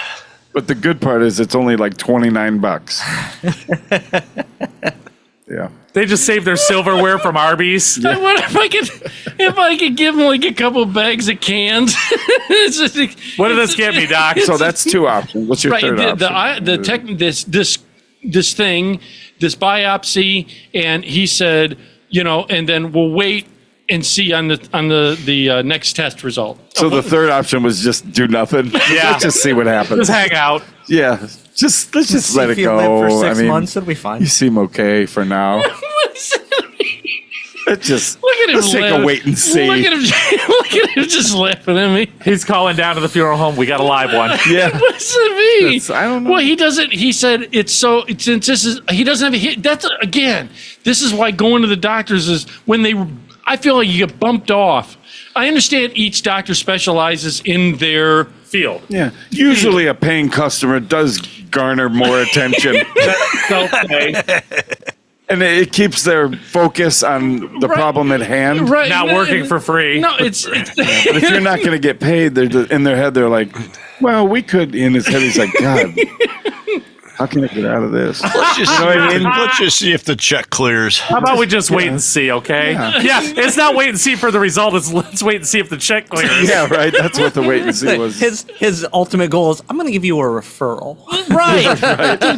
Speaker 8: But the good part is it's only like $29. Yeah.
Speaker 3: They just saved their silverware from Arby's.
Speaker 1: What if I could give him like a couple bags of cans? It's just like-
Speaker 3: What did this get me, Doc?
Speaker 8: So that's two options. What's your
Speaker 1: right.
Speaker 8: third option?
Speaker 1: This thing, this biopsy, and he said, and then we'll wait and see on the next test result.
Speaker 8: So the third option was just do nothing.
Speaker 3: Yeah.
Speaker 8: Let's just see what happens.
Speaker 3: Just hang out.
Speaker 8: Yeah. Let's just let
Speaker 7: if
Speaker 8: it
Speaker 7: you
Speaker 8: go.
Speaker 7: live for 6
Speaker 8: I mean,
Speaker 7: months, it'll be fine.
Speaker 8: you seem okay for now. Let's just
Speaker 1: Look at him.
Speaker 8: let's take a
Speaker 1: laugh.
Speaker 8: wait and see.
Speaker 1: Look at him. Look at him just laughing at me.
Speaker 3: He's calling down to the funeral home. We got a live one.
Speaker 8: Yeah.
Speaker 1: What does it mean?
Speaker 8: I don't know.
Speaker 1: Well, he doesn't. He said since this is he doesn't have a hit. That's again. This is why going to the doctors is when they. I feel like you get bumped off. I understand each doctor specializes in their
Speaker 3: Field.
Speaker 8: Yeah. Usually a paying customer does garner more attention.
Speaker 3: Self-pay.
Speaker 8: And it keeps their focus on the problem at hand.
Speaker 1: right.
Speaker 3: Not working for free.
Speaker 1: No, it's
Speaker 8: But if you're not going to get paid, they're in their head, they're like, well, we could. In his head, he's like, God, how can I get out of this?
Speaker 9: Let's just, let's just see if the check clears.
Speaker 3: How about we just wait and see, okay? Yeah, it's not wait and see for the result. It's let's wait and see if the check clears.
Speaker 8: Yeah, right. That's what the wait and see was.
Speaker 7: His ultimate goal is, I'm going to give you a referral.
Speaker 1: right.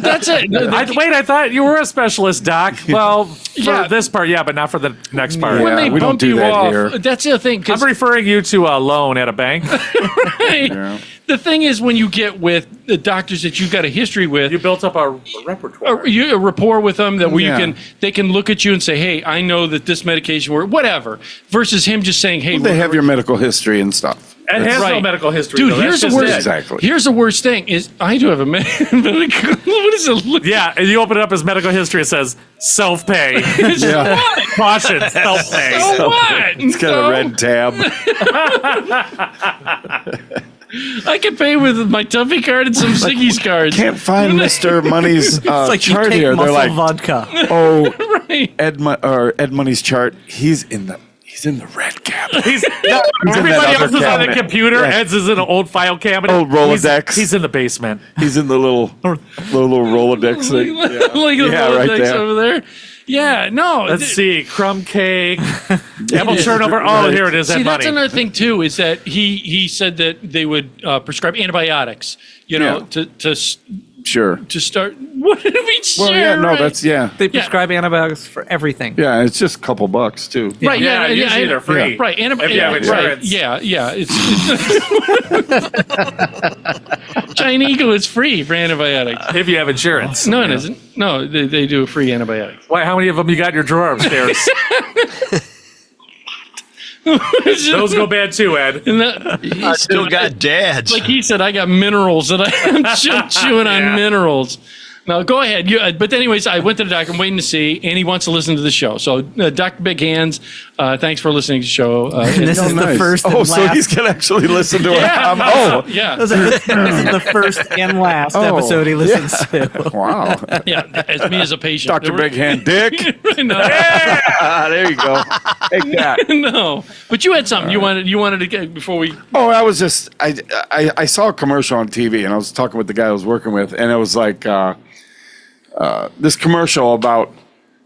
Speaker 1: That's it.
Speaker 3: I thought you were a specialist, Doc. Well, for
Speaker 1: Yeah.
Speaker 3: this part, yeah, but not for the next part.
Speaker 8: Yeah.
Speaker 1: When they
Speaker 8: we don't
Speaker 1: bump
Speaker 8: do
Speaker 1: you
Speaker 8: that
Speaker 1: off,
Speaker 8: here.
Speaker 1: that's the thing. 'cause-
Speaker 3: I'm referring you to a loan at a bank.
Speaker 1: right.
Speaker 8: Yeah.
Speaker 1: the thing is, when you get with the doctors that you've got a history with,
Speaker 3: You built up a repertoire.
Speaker 1: a rapport with them that where
Speaker 8: Yeah.
Speaker 1: they can look at you and say, hey, I know that this medication works, whatever, versus him just saying, hey,
Speaker 8: They have your medical history and stuff.
Speaker 3: It has no
Speaker 1: Right.
Speaker 3: medical history.
Speaker 1: Dude,
Speaker 3: though.
Speaker 1: here's
Speaker 3: That's
Speaker 1: the
Speaker 3: just
Speaker 1: worst.
Speaker 3: it.
Speaker 8: Exactly.
Speaker 1: Here's the worst thing is I do have a medical. What is it? Look?
Speaker 3: Yeah, and you open it up as medical history. It says self-pay.
Speaker 8: Yeah.
Speaker 3: Caution, self-pay.
Speaker 1: So what?
Speaker 8: It's got a red tab.
Speaker 1: I can pay with my Tuffy card and some Ziggy's cards.
Speaker 8: Can't find Mr. Money's
Speaker 7: It's like you
Speaker 8: chart
Speaker 7: take
Speaker 8: here. They're
Speaker 7: muscle
Speaker 8: like,
Speaker 7: vodka.
Speaker 8: oh,
Speaker 1: Right.
Speaker 8: Ed Money's chart. He's in the red cabinet.
Speaker 3: He's,
Speaker 8: in that
Speaker 3: everybody
Speaker 8: other
Speaker 3: else is on the
Speaker 8: cabinet.
Speaker 3: computer.
Speaker 8: Yeah.
Speaker 3: Ed's is in an old file cabinet.
Speaker 8: Old Rolodex.
Speaker 3: He's in the basement.
Speaker 8: He's in the little Rolodex thing.
Speaker 1: Like the
Speaker 8: Yeah,
Speaker 1: Rolodex
Speaker 8: right there.
Speaker 1: over there. Yeah, no.
Speaker 3: Let's see. Crumb cake. Apple turnover. Oh, here it is.
Speaker 1: See,
Speaker 3: Ed
Speaker 1: that's
Speaker 3: Money.
Speaker 1: another thing too. Is that he said that they would prescribe antibiotics. You know,
Speaker 8: Yeah.
Speaker 1: to
Speaker 8: Sure.
Speaker 1: start. What did we share?
Speaker 8: Well, yeah, no,
Speaker 1: right?
Speaker 8: that's
Speaker 7: They prescribe antibiotics for everything.
Speaker 8: Yeah, it's just a couple bucks too.
Speaker 1: Right,
Speaker 3: Yeah, usually they're free.
Speaker 1: Right,
Speaker 3: If you have
Speaker 1: right,
Speaker 3: insurance.
Speaker 1: yeah. It's Giant Eagle is free for antibiotics.
Speaker 3: If you have insurance.
Speaker 1: No, it isn't. No, they do free antibiotics.
Speaker 3: Why? How many of them you got in your drawer upstairs? Those go bad too, Ed.
Speaker 1: And that,
Speaker 9: I still got dads.
Speaker 1: like he said, I got minerals that I'm chewing on minerals. Now go ahead. But anyways, I went to the doctor. I'm waiting to see, and he wants to listen to the show. So, Dr. Big Hands, thanks for listening to the show.
Speaker 7: And this is the
Speaker 8: Nice.
Speaker 7: first and
Speaker 8: Oh, so
Speaker 7: last.
Speaker 8: he's gonna actually listen to it.
Speaker 1: yeah,
Speaker 7: This is the first and last
Speaker 8: Oh,
Speaker 7: episode he listens to.
Speaker 8: Wow.
Speaker 1: yeah. As me as a patient,
Speaker 8: Dr. Big Hand Dick.
Speaker 1: No,
Speaker 8: There you go. Take that.
Speaker 1: no. But you had something you wanted to get before we.
Speaker 8: Oh, I was just I saw a commercial on TV and I was talking with the guy I was working with, and it was like this commercial about,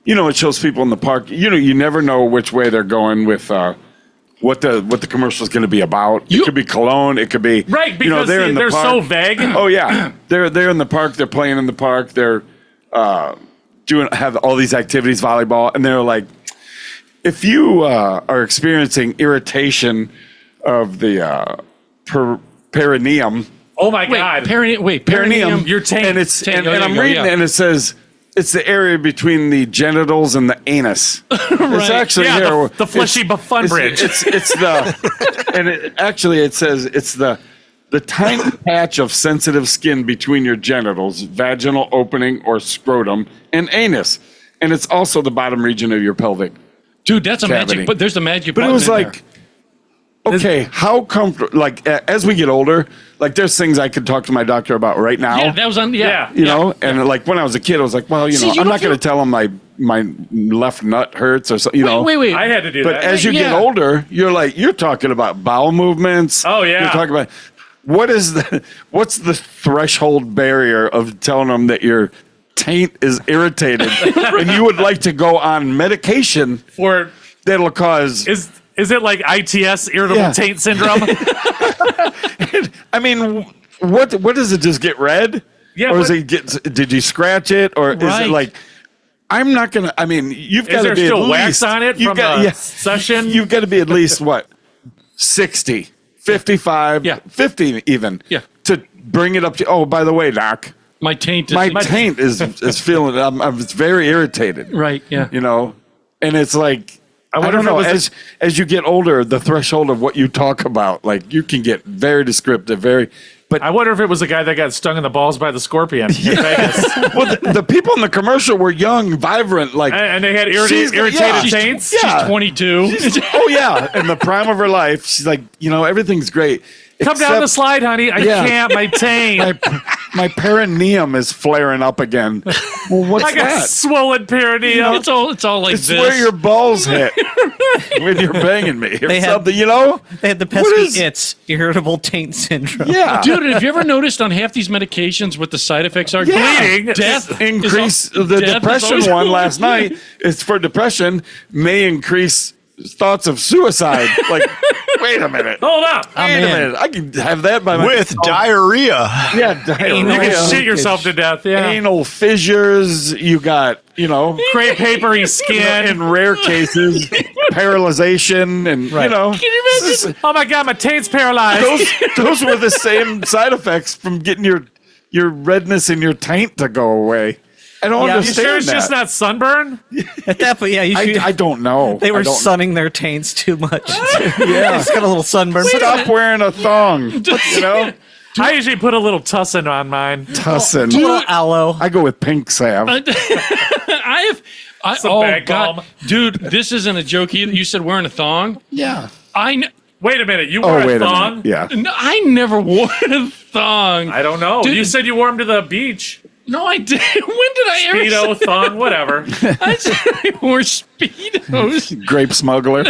Speaker 8: it shows people in the park. You never know which way they're going with what the commercial is going to be about. It could be cologne. It could be
Speaker 3: Right, because
Speaker 8: they're in the
Speaker 3: they're
Speaker 8: park.
Speaker 3: so vague.
Speaker 8: Oh yeah, they're in the park. They're playing in the park. They're have all these activities, volleyball, and they're like, if you are experiencing irritation of the perineum.
Speaker 3: Oh my
Speaker 1: Wait,
Speaker 3: God.
Speaker 1: perineum.
Speaker 3: Your taint.
Speaker 8: And it's
Speaker 1: Taint.
Speaker 8: and,
Speaker 1: Oh,
Speaker 8: and
Speaker 1: there
Speaker 8: I'm
Speaker 1: you go,
Speaker 8: reading
Speaker 1: yeah.
Speaker 8: it and it says it's the area between the genitals and the anus. It's actually
Speaker 3: Yeah,
Speaker 8: here.
Speaker 3: the fleshy fun bridge.
Speaker 8: It's the and it says it's the tiny patch of sensitive skin between your genitals, vaginal opening or scrotum, and anus. And it's also the bottom region of your pelvic.
Speaker 1: Dude, that's a
Speaker 8: Cavity.
Speaker 1: magic. But there's a magic.
Speaker 8: But it
Speaker 1: button
Speaker 8: was
Speaker 1: in
Speaker 8: like,
Speaker 1: there.
Speaker 8: okay, how comfortable? Like as we get older, like there's things I could talk to my doctor about right now.
Speaker 1: Yeah, that was on. Yeah,
Speaker 8: You know, and like when I was a kid, I was like, well,
Speaker 1: See, you
Speaker 8: I'm
Speaker 1: don't
Speaker 8: not going to
Speaker 1: feel-
Speaker 8: tell him my left nut hurts or something.
Speaker 1: Wait.
Speaker 3: I had to do
Speaker 8: But
Speaker 3: that.
Speaker 8: as you get
Speaker 1: Yeah.
Speaker 8: older, you're talking about bowel movements.
Speaker 3: Oh, yeah.
Speaker 8: You're talking about what's the threshold barrier of telling them that your taint is irritated and you would like to go on medication
Speaker 3: For
Speaker 8: that'll cause.
Speaker 3: is it like ITS, irritable
Speaker 8: Yeah.
Speaker 3: taint syndrome?
Speaker 8: I mean, what does it just get red?
Speaker 3: Yeah,
Speaker 8: or
Speaker 3: but-
Speaker 8: did you scratch it, or is
Speaker 1: Right.
Speaker 8: it like? I'm not gonna. I mean, you've
Speaker 3: Is
Speaker 8: got to
Speaker 3: there
Speaker 8: be
Speaker 3: still
Speaker 8: at
Speaker 3: wax
Speaker 8: least,
Speaker 3: on it
Speaker 8: you've
Speaker 3: from
Speaker 8: got-
Speaker 3: the
Speaker 8: yeah,
Speaker 3: session?
Speaker 8: You've got to be at least what 60, 55,
Speaker 1: Yeah.
Speaker 8: 50 even.
Speaker 1: Yeah.
Speaker 8: To bring it up to. Oh, by the way, Doc,
Speaker 1: My taint is.
Speaker 8: my taint is feeling. I'm very irritated.
Speaker 1: Right. Yeah.
Speaker 8: You know, and it's like. I
Speaker 3: wonder
Speaker 8: don't
Speaker 3: if it
Speaker 8: know.
Speaker 3: was
Speaker 8: As you get older, the threshold of what you talk about, like you can get very descriptive, very. But
Speaker 3: I wonder if it was the guy that got stung in the balls by the scorpion in Vegas.
Speaker 8: well, the people in the commercial were young, vibrant, like.
Speaker 3: And they had
Speaker 8: She's-
Speaker 3: irritated
Speaker 8: yeah.
Speaker 3: taints.
Speaker 8: Yeah.
Speaker 1: She's 22.
Speaker 8: Oh yeah, in the prime of her life, she's like, everything's great.
Speaker 3: Come down the slide, honey. I
Speaker 8: Yeah.
Speaker 3: can't. My taint.
Speaker 8: My perineum is flaring up again. Well, what's
Speaker 3: I got
Speaker 8: that?
Speaker 3: swollen perineum.
Speaker 1: It's all like
Speaker 8: It's
Speaker 1: this.
Speaker 8: where your balls hit when you're banging me or
Speaker 7: They had-
Speaker 8: something, you know?
Speaker 7: They had the
Speaker 8: What
Speaker 7: pesky
Speaker 8: is-
Speaker 7: its irritable taint syndrome.
Speaker 8: Yeah.
Speaker 1: Dude, have you ever noticed on half these medications what the side effects are?
Speaker 8: Yeah.
Speaker 3: Bleeding.
Speaker 1: Death.
Speaker 8: Increase
Speaker 1: is
Speaker 8: the
Speaker 1: death is
Speaker 8: depression
Speaker 1: always-
Speaker 8: one last night. It's for depression, may increase thoughts of suicide. Like, wait a minute.
Speaker 3: Hold up.
Speaker 8: Wait a minute. I can have that by my
Speaker 9: With diarrhea.
Speaker 8: Yeah,
Speaker 3: You
Speaker 8: diarrhea.
Speaker 3: can shit yourself to death. Yeah.
Speaker 8: Anal fissures. You got,
Speaker 3: Crepe papery skin.
Speaker 8: in rare cases, paralyzation, and
Speaker 1: Can you
Speaker 3: Oh my God, my taint's paralyzed.
Speaker 8: those were the same side effects from getting your redness in your taint to go away. I don't
Speaker 3: You
Speaker 8: understand
Speaker 3: sure it's
Speaker 8: that.
Speaker 3: just not sunburn?
Speaker 7: At that point, yeah, you should.
Speaker 8: I don't know.
Speaker 7: They
Speaker 8: I
Speaker 7: were
Speaker 8: don't-
Speaker 7: sunning their taints too much.
Speaker 8: Yeah.
Speaker 7: It's got a little sunburn.
Speaker 8: Stop wearing a thong. You know,
Speaker 3: I usually put a little tussin on mine.
Speaker 8: tussin.
Speaker 7: A little aloe.
Speaker 8: I go with pink salve.
Speaker 3: Some
Speaker 1: Oh
Speaker 3: bag
Speaker 1: God,
Speaker 3: balm.
Speaker 1: dude, this isn't a joke either. You said wearing a thong.
Speaker 8: Yeah.
Speaker 3: Wait a minute. You wore
Speaker 8: Oh, wait
Speaker 3: a
Speaker 8: a
Speaker 3: thong?
Speaker 8: minute. Yeah.
Speaker 1: No, I never wore a thong.
Speaker 3: I don't know.
Speaker 1: Dude.
Speaker 3: You said you wore them to the beach.
Speaker 1: No, I didn't. When did I ever?
Speaker 3: Speedo, thong, whatever.
Speaker 1: I said I wore speedos.
Speaker 8: Grape smuggler.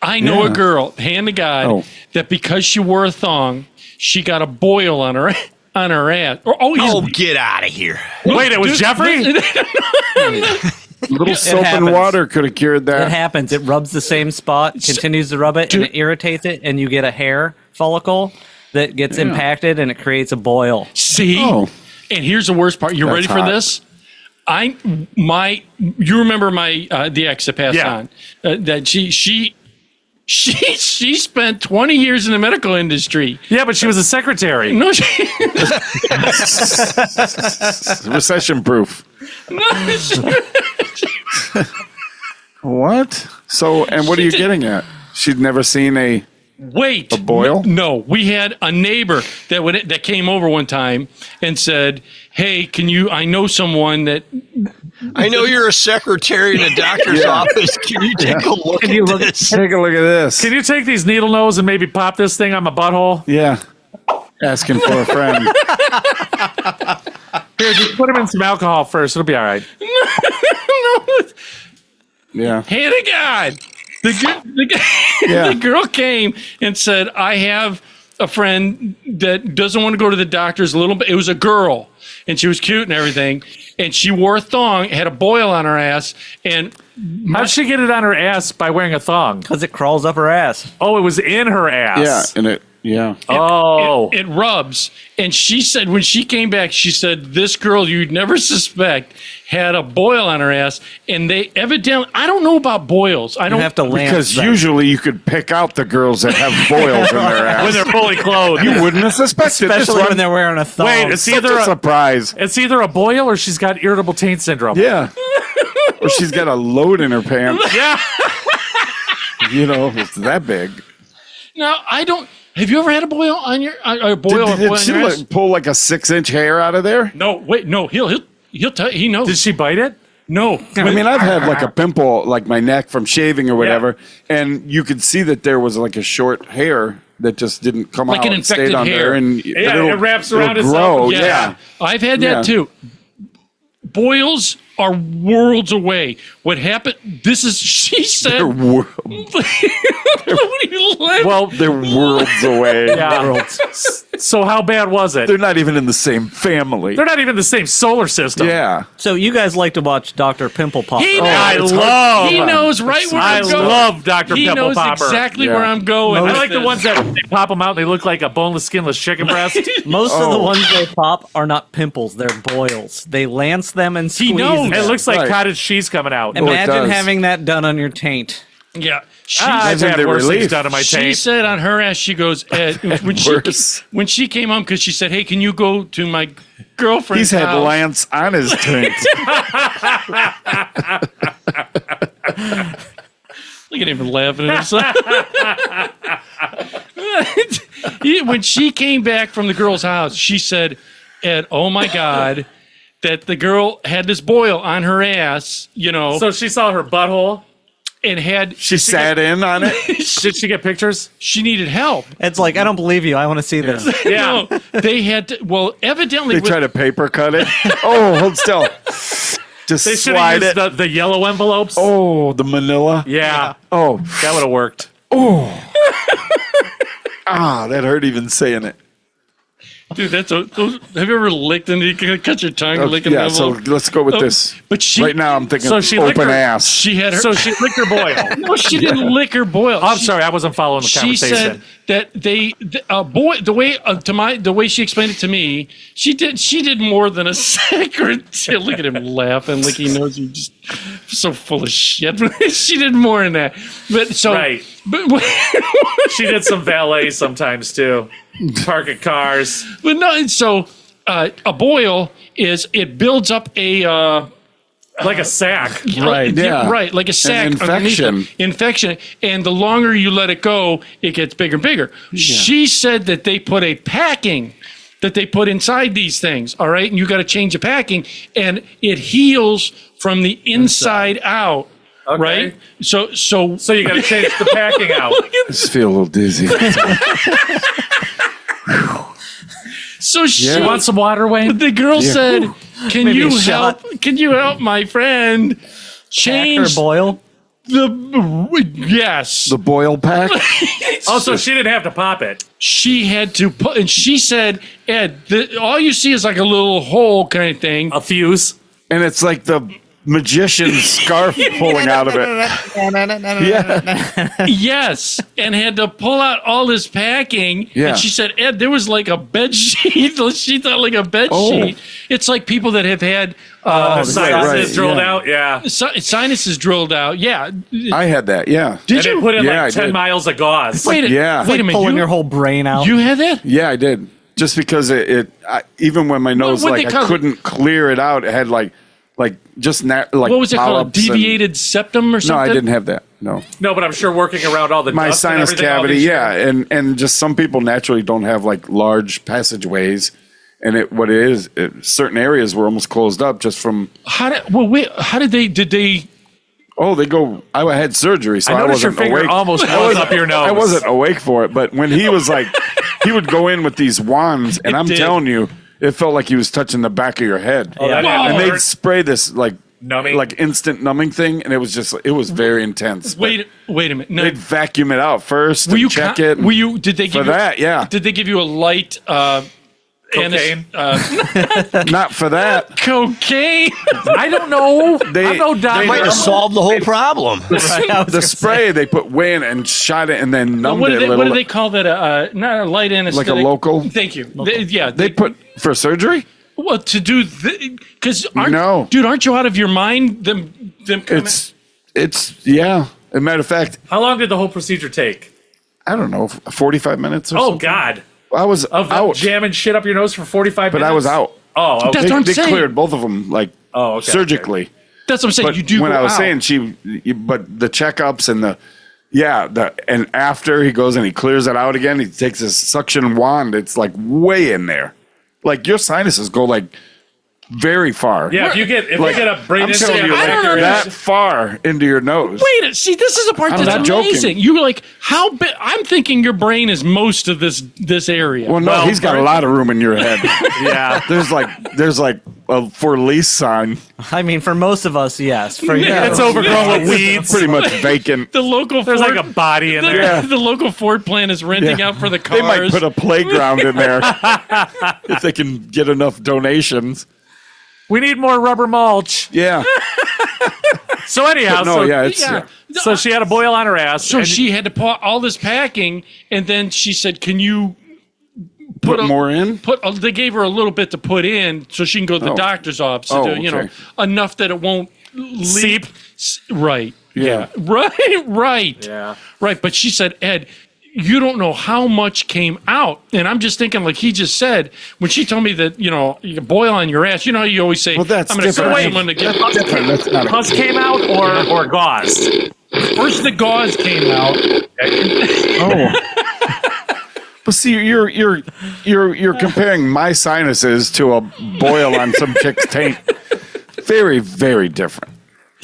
Speaker 1: I know
Speaker 8: Yeah.
Speaker 1: a girl, hand to God,
Speaker 8: Oh.
Speaker 1: that because she wore a thong, she got a boil on her ass.
Speaker 9: Oh, get out of here.
Speaker 3: Wait, it was Jeffrey?
Speaker 8: Little soap and
Speaker 7: happens.
Speaker 8: water could have cured
Speaker 7: It
Speaker 8: that.
Speaker 7: happens. It rubs the same spot, continues to rub it, and it irritates it, and you get a hair follicle that gets impacted, and it creates a boil.
Speaker 1: See?
Speaker 8: Oh.
Speaker 1: And here's the worst part. You
Speaker 8: That's
Speaker 1: ready for
Speaker 8: hot.
Speaker 1: this? You remember my the ex that passed
Speaker 3: Yeah.
Speaker 1: on? That she spent 20 years in the medical industry.
Speaker 3: Yeah, but she was a secretary.
Speaker 1: No, she,
Speaker 8: Recession proof. What? So, and what are you getting at? She'd never seen a.
Speaker 1: wait.
Speaker 8: A boil?
Speaker 1: No, we had a neighbor that came over one time and said, "Hey, can you? I know someone that."
Speaker 9: I know you're a secretary in a doctor's office. Can you take a look at this?
Speaker 8: Take a look at this.
Speaker 3: Can you take these needle nose and maybe pop this thing on my butthole?
Speaker 8: Yeah. Asking for a friend.
Speaker 3: Here, just put them in some alcohol first. It'll be all right.
Speaker 8: Yeah.
Speaker 1: Hand to God.
Speaker 8: Yeah.
Speaker 1: The girl came and said, "I have a friend that doesn't want to go to the doctor's a little bit." It was a girl, and she was cute and everything, and she wore a thong, had a boil on her ass, and
Speaker 3: How'd she get it on her ass by wearing a thong?
Speaker 7: Because it crawls up her ass.
Speaker 3: Oh, it was in her ass.
Speaker 8: Yeah. And it. Yeah.
Speaker 3: Oh.
Speaker 1: it rubs. And she said when she came back, she said this girl you'd never suspect had a boil on her ass, and they evidently, I don't know about boils. I
Speaker 7: You
Speaker 1: don't
Speaker 7: have to lance
Speaker 8: Because
Speaker 7: them.
Speaker 8: usually you could pick out the girls that have boils in their
Speaker 3: when
Speaker 8: ass.
Speaker 3: they're fully clothed.
Speaker 8: You wouldn't have suspected this
Speaker 7: Especially
Speaker 8: one.
Speaker 7: when they're wearing a thong.
Speaker 3: Wait, it's
Speaker 8: Such
Speaker 3: either
Speaker 8: a
Speaker 3: a,
Speaker 8: surprise.
Speaker 3: it's either a boil or she's got irritable taint syndrome.
Speaker 8: Yeah. Or she's got a load in her pants.
Speaker 3: Yeah.
Speaker 8: You know, it's that big.
Speaker 1: No, I don't. Have you ever had a boil on your a boil or
Speaker 8: Did
Speaker 1: boil on
Speaker 8: she
Speaker 1: your ass?
Speaker 8: pull like a 6-inch hair out of there?
Speaker 1: No, wait, no. He'll tell. He knows.
Speaker 3: Did she bite it?
Speaker 1: No.
Speaker 8: I mean, I've had like a pimple, like my neck from shaving or whatever, and you could see that there was like a short hair that just didn't come
Speaker 1: Like
Speaker 8: out
Speaker 1: an
Speaker 8: and stayed
Speaker 1: infected
Speaker 8: on
Speaker 1: hair.
Speaker 8: there, and
Speaker 3: Yeah,
Speaker 8: it'll-
Speaker 3: it wraps
Speaker 8: it'll
Speaker 3: around itself.
Speaker 8: grow.
Speaker 1: Yeah.
Speaker 8: Yeah.
Speaker 1: I've had that
Speaker 8: Yeah.
Speaker 1: too. Boils are worlds away. What happened? This is, she said.
Speaker 8: They're,
Speaker 1: What are you laughing?
Speaker 3: Well,
Speaker 8: they're worlds away.
Speaker 3: yeah. So how bad was it?
Speaker 8: They're not even in the same family.
Speaker 3: They're not even the same solar system.
Speaker 8: Yeah.
Speaker 7: So you guys like to watch Dr. Pimple Popper.
Speaker 1: He,
Speaker 3: I
Speaker 1: knows,
Speaker 3: love.
Speaker 1: he knows right where
Speaker 3: I
Speaker 1: I'm going.
Speaker 3: love Dr.
Speaker 1: He
Speaker 3: Pimple
Speaker 1: knows
Speaker 3: Popper.
Speaker 1: exactly
Speaker 8: Yeah.
Speaker 1: where I'm going.
Speaker 3: I
Speaker 1: with
Speaker 3: like the
Speaker 1: this.
Speaker 3: ones that they pop them out and they look like a boneless, skinless chicken breast.
Speaker 7: Most of
Speaker 8: Oh.
Speaker 7: the ones they pop are not pimples; they're boils. They lance them and squeeze
Speaker 1: knows.
Speaker 7: them.
Speaker 3: It looks like
Speaker 8: Right.
Speaker 3: cottage cheese coming out.
Speaker 8: it
Speaker 7: Imagine
Speaker 8: does.
Speaker 7: having that done on your taint.
Speaker 1: Yeah. She,
Speaker 3: I've
Speaker 8: Imagine
Speaker 3: had
Speaker 8: the
Speaker 3: worse things
Speaker 8: relief.
Speaker 3: done to my
Speaker 1: she
Speaker 3: taint.
Speaker 1: said on her ass, she goes,
Speaker 8: Worse.
Speaker 1: when she came home, because she said, "Hey, can you go to my girlfriend's
Speaker 8: He's had
Speaker 1: house?"
Speaker 8: Lance on his taint.
Speaker 1: Look at him laughing at himself. When she came back from the girl's house, she said, "Ed, oh my God, that the girl had this boil on her ass, you know,
Speaker 3: So she saw her butthole.
Speaker 1: and had
Speaker 8: She sat in on it.
Speaker 3: Did she get pictures?
Speaker 1: she needed help."
Speaker 7: It's like I don't believe you. I want to see this.
Speaker 3: Yeah.
Speaker 1: No, they had to. Well, evidently,
Speaker 8: They
Speaker 1: with-
Speaker 8: try to paper cut it. Oh, hold still. Just
Speaker 3: They should
Speaker 8: slide
Speaker 3: have
Speaker 8: it.
Speaker 3: used the yellow envelopes.
Speaker 8: Oh, the manila.
Speaker 3: Yeah.
Speaker 8: Oh,
Speaker 3: That would have worked.
Speaker 8: that hurt even saying it.
Speaker 1: Dude, have you ever licked and you can cut your tongue licking
Speaker 8: Yeah,
Speaker 1: the
Speaker 8: so
Speaker 1: envelope?
Speaker 8: let's go with this.
Speaker 1: But she
Speaker 8: Right now, I'm thinking
Speaker 3: So she licked
Speaker 8: open
Speaker 3: her-
Speaker 8: ass.
Speaker 1: She had her.
Speaker 3: So she licked her boil.
Speaker 1: No, she didn't lick her boil.
Speaker 3: I'm
Speaker 1: She-
Speaker 3: sorry, I wasn't following the
Speaker 1: She
Speaker 3: conversation.
Speaker 1: said that the way she explained it to me, she did more than a secretary. Look at him laughing like he knows you just so full of shit. She did more than that. But so
Speaker 3: Right.
Speaker 1: But
Speaker 3: She did some valet sometimes too. Parking cars.
Speaker 1: but no. So a boil is it builds up a.
Speaker 3: Like a sack.
Speaker 8: Right, yeah.
Speaker 1: Right, like a sack
Speaker 8: An
Speaker 1: underneath
Speaker 8: infection.
Speaker 1: it. Infection. And the longer you let it go, it gets bigger and bigger. She said that they put a packing that they put inside these things, all right? And you got to change the packing, and it heals from the inside out, right? So
Speaker 3: So you got to change the packing out.
Speaker 8: I just feel a little dizzy.
Speaker 1: so she
Speaker 3: You want some water, Wayne?
Speaker 1: the girl said, "Can
Speaker 7: Maybe
Speaker 1: you
Speaker 7: a shot.
Speaker 1: help? Can you help my friend
Speaker 7: Pack or
Speaker 1: change
Speaker 7: boil.
Speaker 1: yes?"
Speaker 8: The boil pack.
Speaker 3: Also, she didn't have to pop it.
Speaker 1: She had to put, and she said, "Ed, all you see is like a little hole kind of thing."
Speaker 3: A fuse.
Speaker 8: And it's like the magician's scarf pulling out of it. Yeah.
Speaker 1: Yes, and had to pull out all this packing.
Speaker 8: Yeah.
Speaker 1: And she said, "Ed, there was like a bed sheet." She thought like a bed
Speaker 8: Oh.
Speaker 1: sheet. It's like people that have had
Speaker 3: The sinuses
Speaker 8: right,
Speaker 3: drilled
Speaker 8: yeah.
Speaker 3: out. Yeah.
Speaker 1: sinuses drilled out. Yeah.
Speaker 8: I had that. Yeah.
Speaker 1: Did
Speaker 3: And
Speaker 1: you?
Speaker 3: they put in
Speaker 8: Yeah, I
Speaker 3: like 10
Speaker 8: did.
Speaker 3: miles of gauze.
Speaker 1: Wait a
Speaker 8: Yeah.
Speaker 1: wait a minute.
Speaker 7: Pulling
Speaker 1: You,
Speaker 7: your whole brain out.
Speaker 1: you had that?
Speaker 8: Yeah, I did. Just because even when my nose,
Speaker 1: what they
Speaker 8: like
Speaker 1: call
Speaker 8: I
Speaker 1: it?
Speaker 8: couldn't clear it out, it had like just like
Speaker 1: What was it called?
Speaker 8: polyps and-
Speaker 1: Deviated septum or
Speaker 8: No,
Speaker 1: something?
Speaker 8: I didn't have that. No.
Speaker 3: No, but I'm sure working around all the
Speaker 8: My
Speaker 3: dust and
Speaker 8: sinus
Speaker 3: everything, all
Speaker 8: cavity,
Speaker 3: these
Speaker 8: yeah,
Speaker 3: years.
Speaker 8: and just some people naturally don't have like large passageways, and what it is, certain areas were almost closed up just from.
Speaker 1: How did they?
Speaker 8: Oh, they go. I had surgery, so
Speaker 3: I
Speaker 8: I,
Speaker 3: noticed your
Speaker 8: wasn't
Speaker 3: finger
Speaker 8: awake.
Speaker 3: almost was up your nose.
Speaker 8: I wasn't awake for it, but when he was like, he would go in with these wands, and
Speaker 1: It
Speaker 8: I'm
Speaker 1: did.
Speaker 8: telling you, it felt like he was touching the back of your head.
Speaker 3: Oh, that
Speaker 1: Wow.
Speaker 3: had
Speaker 8: And
Speaker 3: to
Speaker 8: they'd
Speaker 3: hurt.
Speaker 8: spray this like
Speaker 3: Numbing?
Speaker 8: like instant numbing thing, and it was very intense. But
Speaker 1: Wait a minute. No,
Speaker 8: they'd vacuum it out first
Speaker 1: were
Speaker 8: and
Speaker 1: you
Speaker 8: check
Speaker 1: con-
Speaker 8: it.
Speaker 1: Were you? Did they give
Speaker 8: for
Speaker 1: you
Speaker 8: that? Yeah,
Speaker 1: Did they give you a light?
Speaker 3: Cocaine?
Speaker 8: not for that.
Speaker 1: Cocaine.
Speaker 3: I don't know.
Speaker 8: They-
Speaker 3: I'm no doctor.
Speaker 8: they
Speaker 9: Might have solved the whole problem.
Speaker 8: The spray they put way in and shot it and then numbed
Speaker 1: What
Speaker 8: it
Speaker 1: do
Speaker 8: a
Speaker 1: they,
Speaker 8: little.
Speaker 1: what do they call that? Not a light anesthetic.
Speaker 8: local?
Speaker 1: Thank you. Yeah.
Speaker 8: They put for surgery.
Speaker 1: well to do because
Speaker 8: No.
Speaker 1: dude, aren't you out of your mind? Them coming.
Speaker 8: It's yeah. As a matter of fact,
Speaker 3: How long did the whole procedure take?
Speaker 8: I don't know, 45 minutes or
Speaker 3: Oh,
Speaker 8: something.
Speaker 3: God.
Speaker 8: I was
Speaker 3: Of
Speaker 8: out,
Speaker 3: jamming shit up your nose for 45
Speaker 8: but
Speaker 3: minutes?
Speaker 8: I was out.
Speaker 3: Oh, okay.
Speaker 1: That's what I'm
Speaker 8: They
Speaker 1: saying.
Speaker 8: cleared both of them like
Speaker 3: Oh, okay,
Speaker 8: surgically.
Speaker 1: That's what I'm saying.
Speaker 8: But
Speaker 1: You do.
Speaker 8: when
Speaker 1: go
Speaker 8: I was
Speaker 1: out.
Speaker 8: saying but the checkups and and after he goes and he clears it out again, he takes his suction wand. It's like way in there, like your sinuses go like very far.
Speaker 3: Yeah, if you get
Speaker 8: Like,
Speaker 3: a brain
Speaker 8: I'm telling you,
Speaker 1: I don't
Speaker 8: like, that
Speaker 1: understand.
Speaker 8: far into your nose.
Speaker 1: Wait, see, this is the part
Speaker 8: I'm
Speaker 1: that's
Speaker 8: not joking.
Speaker 1: amazing. You're like, how big? I'm thinking your brain is most of this area.
Speaker 8: Well, no, he's got a lot of room in your head.
Speaker 3: Yeah.
Speaker 8: There's like a for lease sign.
Speaker 7: I mean, for most of us, yes. For
Speaker 1: Yeah,
Speaker 7: you,
Speaker 3: It's overgrown with weeds.
Speaker 8: Pretty much vacant.
Speaker 1: The local
Speaker 3: There's
Speaker 1: Ford,
Speaker 3: like a body in there.
Speaker 8: Yeah.
Speaker 1: the local Ford plant is renting
Speaker 8: Yeah.
Speaker 1: out for the cars.
Speaker 8: They might put a playground in there if they can get enough donations.
Speaker 3: We need more rubber mulch.
Speaker 8: Yeah.
Speaker 3: So anyhow,
Speaker 8: No,
Speaker 3: so,
Speaker 8: yeah, it's
Speaker 3: so she had a boil on her ass.
Speaker 1: So
Speaker 3: and
Speaker 1: she had to put all this packing, and then she said, "Can you
Speaker 8: Put more in.
Speaker 1: put?" They gave her a little bit to put in, so she can go to the
Speaker 8: Oh.
Speaker 1: doctor's office.
Speaker 8: Oh,
Speaker 1: to,
Speaker 8: okay.
Speaker 1: enough that it won't
Speaker 3: Seep.
Speaker 1: Right.
Speaker 8: Yeah.
Speaker 1: Right.
Speaker 3: Yeah.
Speaker 1: Right. But she said, Ed, you don't know how much came out. And I'm just thinking, like he just said, when she told me that, you can boil on your ass, how you always say,
Speaker 8: Well, that's
Speaker 1: I'm going to
Speaker 8: different.
Speaker 1: send someone to get.
Speaker 8: That's different. That's not a-
Speaker 3: Pus came out or gauze?
Speaker 1: First, the gauze came out.
Speaker 8: But see, you're comparing my sinuses to a boil on some chick's taint. Very, very different.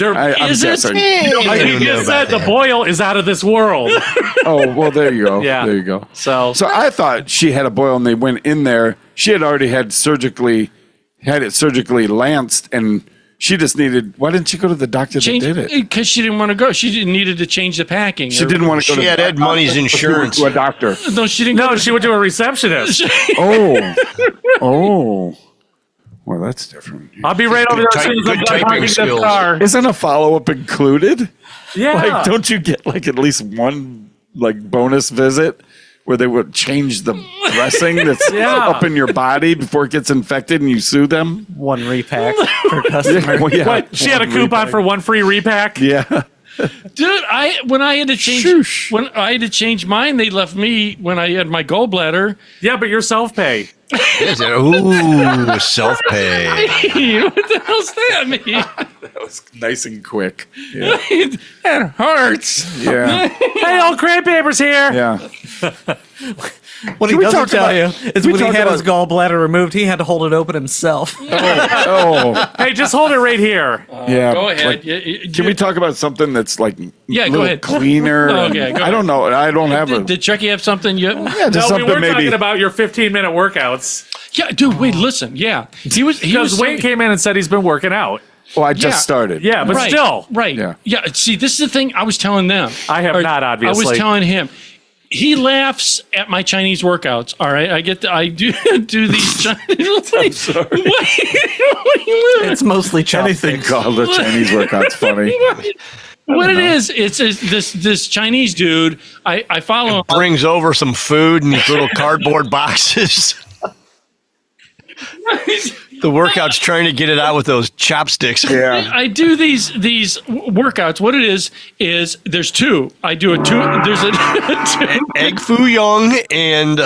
Speaker 8: I'm
Speaker 1: Is it?
Speaker 8: guessing.
Speaker 3: You just said the boil is out of this world.
Speaker 8: Oh, well, there you go.
Speaker 3: Yeah.
Speaker 8: There you go.
Speaker 3: So
Speaker 8: So I thought she had a boil and they went in there. She had already had it surgically lanced, and She just needed. Why didn't she go to the doctor that did it?
Speaker 1: Because she didn't want to go. She needed to change the packing.
Speaker 8: She didn't want to go.
Speaker 9: She had Ed Money's insurance.
Speaker 8: To a doctor.
Speaker 1: No, she didn't.
Speaker 3: No, she went to a receptionist.
Speaker 8: Oh. Well, that's different.
Speaker 3: I'll be right over there as soon as I'm
Speaker 9: Good
Speaker 3: done
Speaker 9: typing
Speaker 3: parking this
Speaker 9: skills.
Speaker 3: car.
Speaker 8: Isn't a follow-up included?
Speaker 3: Yeah.
Speaker 8: Like, don't you get like at least one like bonus visit where they would change the dressing that's up in your body before it gets infected and you sue them?
Speaker 7: One repack per customer.
Speaker 8: Well, yeah.
Speaker 3: What? She had a coupon for one free repack?
Speaker 8: Yeah.
Speaker 1: Dude, when I had to change mine, they left me when I had my gallbladder.
Speaker 3: Yeah, but you're self-pay.
Speaker 9: Ooh, self-pay.
Speaker 1: What the hell's that mean?
Speaker 8: That was nice and quick. Yeah.
Speaker 1: That hurts.
Speaker 8: Yeah.
Speaker 3: Hey, old crepe paper's here.
Speaker 8: Yeah.
Speaker 7: What he
Speaker 8: we
Speaker 7: doesn't
Speaker 8: talk
Speaker 7: tell
Speaker 8: about-
Speaker 7: you is
Speaker 8: we
Speaker 7: when he
Speaker 8: talk
Speaker 7: had his
Speaker 8: about-
Speaker 7: gallbladder removed, he had to hold it open himself.
Speaker 8: Oh.
Speaker 3: Hey, just hold it right here.
Speaker 8: Yeah.
Speaker 1: Go ahead.
Speaker 8: Like, can we talk about something that's like
Speaker 1: Yeah,
Speaker 8: a
Speaker 1: go
Speaker 8: little
Speaker 1: ahead.
Speaker 8: cleaner?
Speaker 1: Okay, go
Speaker 8: I don't know. I don't have a.
Speaker 1: Did Chucky have something?
Speaker 8: Yeah, just
Speaker 3: No, we
Speaker 8: something
Speaker 3: were
Speaker 8: maybe.
Speaker 3: talking about your 15-minute workouts.
Speaker 1: Yeah, dude. Wait, listen. Yeah, he was
Speaker 3: Because Wayne came in and said he's been working out.
Speaker 8: Well, I just
Speaker 1: Yeah.
Speaker 8: started.
Speaker 3: Yeah, but
Speaker 1: right,
Speaker 3: still.
Speaker 1: right.
Speaker 8: Yeah.
Speaker 1: See, this is the thing I was telling them.
Speaker 3: I have not,
Speaker 1: I
Speaker 3: obviously.
Speaker 1: was telling him. He laughs at my Chinese workouts. All right, I do these Chinese. I'm sorry. What
Speaker 7: It's mostly
Speaker 8: Anything
Speaker 7: chopsticks.
Speaker 8: called a Chinese workout's funny.
Speaker 1: What it is? It's this Chinese dude. I follow him.
Speaker 9: Brings over some food in these little cardboard boxes. The workout's trying to get it out with those chopsticks.
Speaker 8: Yeah.
Speaker 1: I do these workouts. What it is there's two. I do a two. There's a two.
Speaker 9: Egg Foo Young and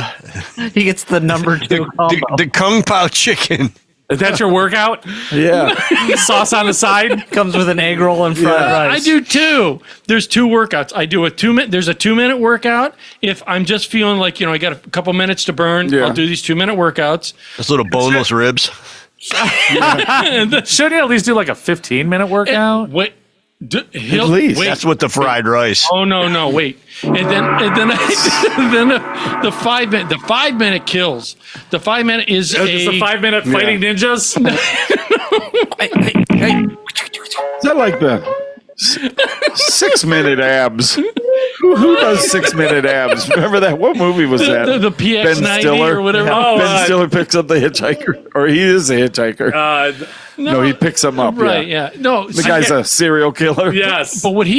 Speaker 7: He gets the number 2 combo.
Speaker 9: the Kung Pao chicken.
Speaker 3: Is that your workout?
Speaker 8: Yeah.
Speaker 3: Sauce on the side?
Speaker 7: Comes with an egg roll and fried rice.
Speaker 1: I do two. There's two workouts. I do a 2-minute. There's a 2-minute workout. If I'm just feeling like I got a couple minutes to burn,
Speaker 8: Yeah.
Speaker 1: I'll do these 2-minute workouts.
Speaker 9: Those little boneless ribs.
Speaker 3: Shouldn't you at least do like a 15-minute workout?
Speaker 1: Wait.
Speaker 8: At least.
Speaker 1: Wait.
Speaker 9: That's with the fried rice.
Speaker 1: Oh no! Wait, and then the 5-minute. The 5-minute kills. The 5-minute is
Speaker 3: Just a 5-minute fighting ninjas?
Speaker 8: Is that like the 6-minute abs? Who does 6-minute abs? Remember that? What movie was that?
Speaker 1: the PX90 or whatever.
Speaker 8: Ben Stiller picks up the hitchhiker, or he is a hitchhiker. No, he picks him up.
Speaker 1: Right?
Speaker 8: Yeah.
Speaker 1: Yeah. No.
Speaker 8: The guy's a serial killer.
Speaker 3: Yes.
Speaker 1: But what he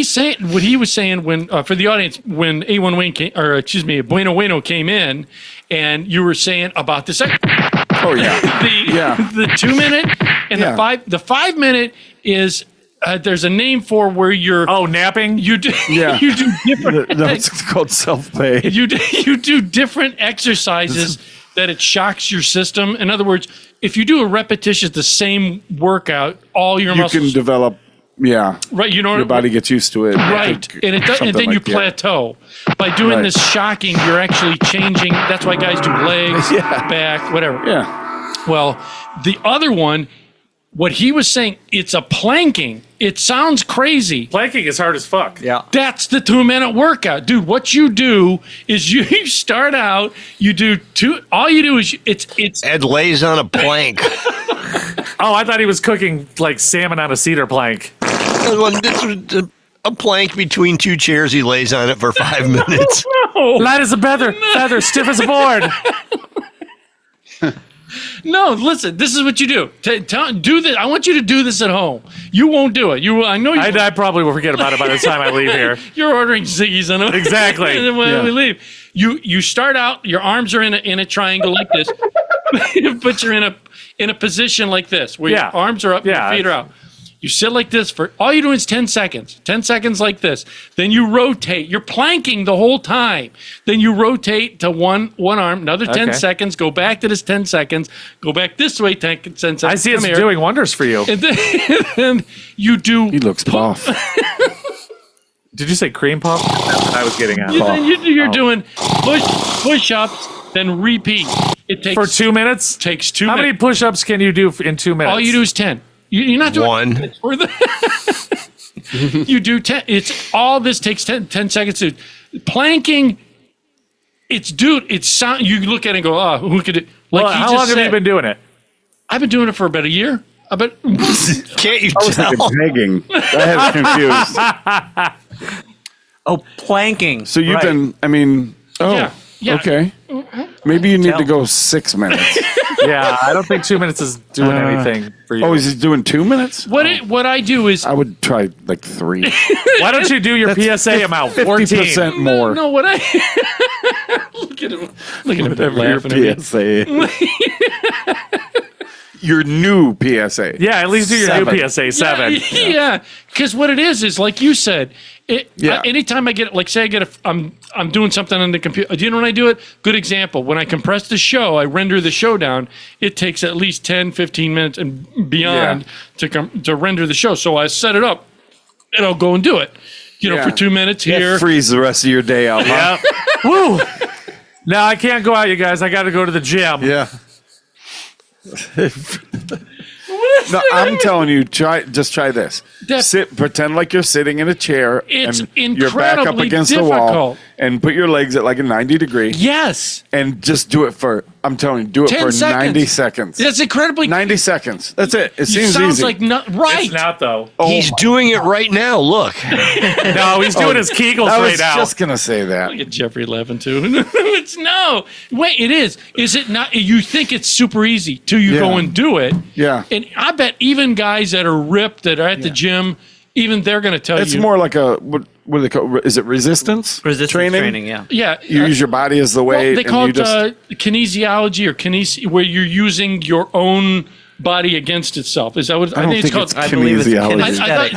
Speaker 1: was saying when for the audience when A1 Wayne came, or excuse me, Bueno came in, and you were saying about the second.
Speaker 8: Oh yeah.
Speaker 1: The 2-minute and
Speaker 8: Yeah.
Speaker 1: the 5-minute is there's a name for where you're
Speaker 3: napping?
Speaker 1: you do
Speaker 8: Yeah.
Speaker 1: you do different
Speaker 8: No, it's called self-pay.
Speaker 1: you do different exercises that it shocks your system. In other words, if you do a repetition, the same workout, all your
Speaker 8: You
Speaker 1: muscles
Speaker 8: can develop. Yeah.
Speaker 1: right. You know
Speaker 8: Your body gets used to it.
Speaker 1: right, and it does, and then you plateau. By doing
Speaker 8: Right.
Speaker 1: this shocking, you're actually changing. That's why guys do legs, back, whatever.
Speaker 8: Yeah.
Speaker 1: Well, the other one, what he was saying, it's a planking. It sounds crazy.
Speaker 3: Planking is hard as fuck.
Speaker 7: Yeah.
Speaker 1: That's the 2-minute workout. Dude, what you do is you start out, you do two, all you do is it's
Speaker 9: Ed lays on a plank.
Speaker 3: Oh, I thought he was cooking like salmon on a cedar plank.
Speaker 9: This was a plank between two chairs. He lays on it for 5 minutes.
Speaker 3: Light as a feather, stiff as a board.
Speaker 1: no, listen, this is what you do. Do this. I want you to do this at home. You won't do it. I know you
Speaker 3: I probably will forget about it by the time I leave here.
Speaker 1: You're ordering Ziggy's on
Speaker 3: Exactly.
Speaker 1: when we leave. You start out, your arms are in a triangle like this, but you're in a position like this where your arms are up, your feet are out. You sit like this for all you're doing is 10 seconds. 10 seconds like this. Then you rotate. You're planking the whole time. Then you rotate to one arm, another 10 seconds, go back to this 10 seconds, go back this way 10 seconds.
Speaker 3: I see it's doing wonders for you.
Speaker 1: And then you do.
Speaker 8: He looks puff.
Speaker 3: Did you say cream puff? That's what I was getting at.
Speaker 1: You're doing push-ups, then repeat. It takes
Speaker 3: For 2 minutes?
Speaker 1: Takes 2
Speaker 3: How
Speaker 1: minutes.
Speaker 3: many push-ups can you do in 2 minutes?
Speaker 1: All you do is 10. You're not doing
Speaker 9: One.
Speaker 1: You do 10. It's all this takes 10 seconds to planking. It's sound. You look at it and go, oh, who could it?
Speaker 3: How long have you been doing it?
Speaker 1: I've been doing it for about a year. But
Speaker 9: Can't you
Speaker 8: I was
Speaker 9: tell?
Speaker 8: thinking pegging. I had confused.
Speaker 7: Oh, planking.
Speaker 8: So you've
Speaker 7: Right.
Speaker 8: been, I mean,
Speaker 1: Yeah.
Speaker 8: okay. Maybe you need to
Speaker 7: Tell.
Speaker 8: go 6 minutes.
Speaker 3: Yeah, I don't think 2 minutes is doing anything for you.
Speaker 8: Oh, is he doing 2 minutes?
Speaker 1: what I do is
Speaker 8: I would try like 3.
Speaker 3: Why don't you do your PSA amount? 14.
Speaker 8: 50% more.
Speaker 1: no what I look at him
Speaker 8: Whatever
Speaker 1: laughing at
Speaker 8: your
Speaker 1: me.
Speaker 8: PSA is. Your new PSA.
Speaker 3: Yeah, at least do your
Speaker 8: 7.
Speaker 3: new PSA 7.
Speaker 1: Yeah, because what it is like you said. Anytime I get, like, say I get I'm doing something on the computer. Do you know when I do it? Good example. When I compress the show, I render the show down. It takes at least 10, 15 minutes and beyond to render the show. So I set it up, and I'll go and do it. For 2 minutes here.
Speaker 8: Freeze the rest of your day out. Huh?
Speaker 3: Yep. Woo! No, I can't go out, you guys. I got to go to the gym.
Speaker 8: Yeah. No, I'm telling you, try this. Pretend like you're sitting in a chair.
Speaker 1: It's
Speaker 8: and your back up
Speaker 1: incredibly
Speaker 8: against the wall,
Speaker 1: difficult.
Speaker 8: and put your legs at like a 90 degree.
Speaker 1: Yes.
Speaker 8: And just do it for. I'm telling you, do it
Speaker 1: 10
Speaker 8: for
Speaker 1: seconds.
Speaker 8: 90 seconds.
Speaker 1: That's incredibly.
Speaker 8: 90 seconds. That's it. It
Speaker 1: It
Speaker 8: seems
Speaker 1: sounds
Speaker 8: easy.
Speaker 1: like not right.
Speaker 3: It's not, though.
Speaker 9: He's doing it right now. Look.
Speaker 3: No, he's doing his Kegels
Speaker 8: I was
Speaker 3: right now.
Speaker 8: just gonna say that.
Speaker 1: Look at Jeffrey laughing too. Wait, it is. Is it not? You think it's super easy till you go and do it.
Speaker 8: Yeah.
Speaker 1: And I bet even guys that are ripped that are at the gym, even they're going to tell
Speaker 8: It's
Speaker 1: you.
Speaker 8: more like a what do they call? Is it resistance?
Speaker 7: Resistance training, yeah.
Speaker 1: Yeah.
Speaker 8: You use your body as the weight.
Speaker 1: They call
Speaker 8: and
Speaker 1: it
Speaker 8: you just,
Speaker 1: kinesiology or where you're using your own body against itself. Is that what
Speaker 8: I don't
Speaker 1: think it's called?
Speaker 8: it's
Speaker 7: I believe it's
Speaker 8: kinesiology.
Speaker 1: I thought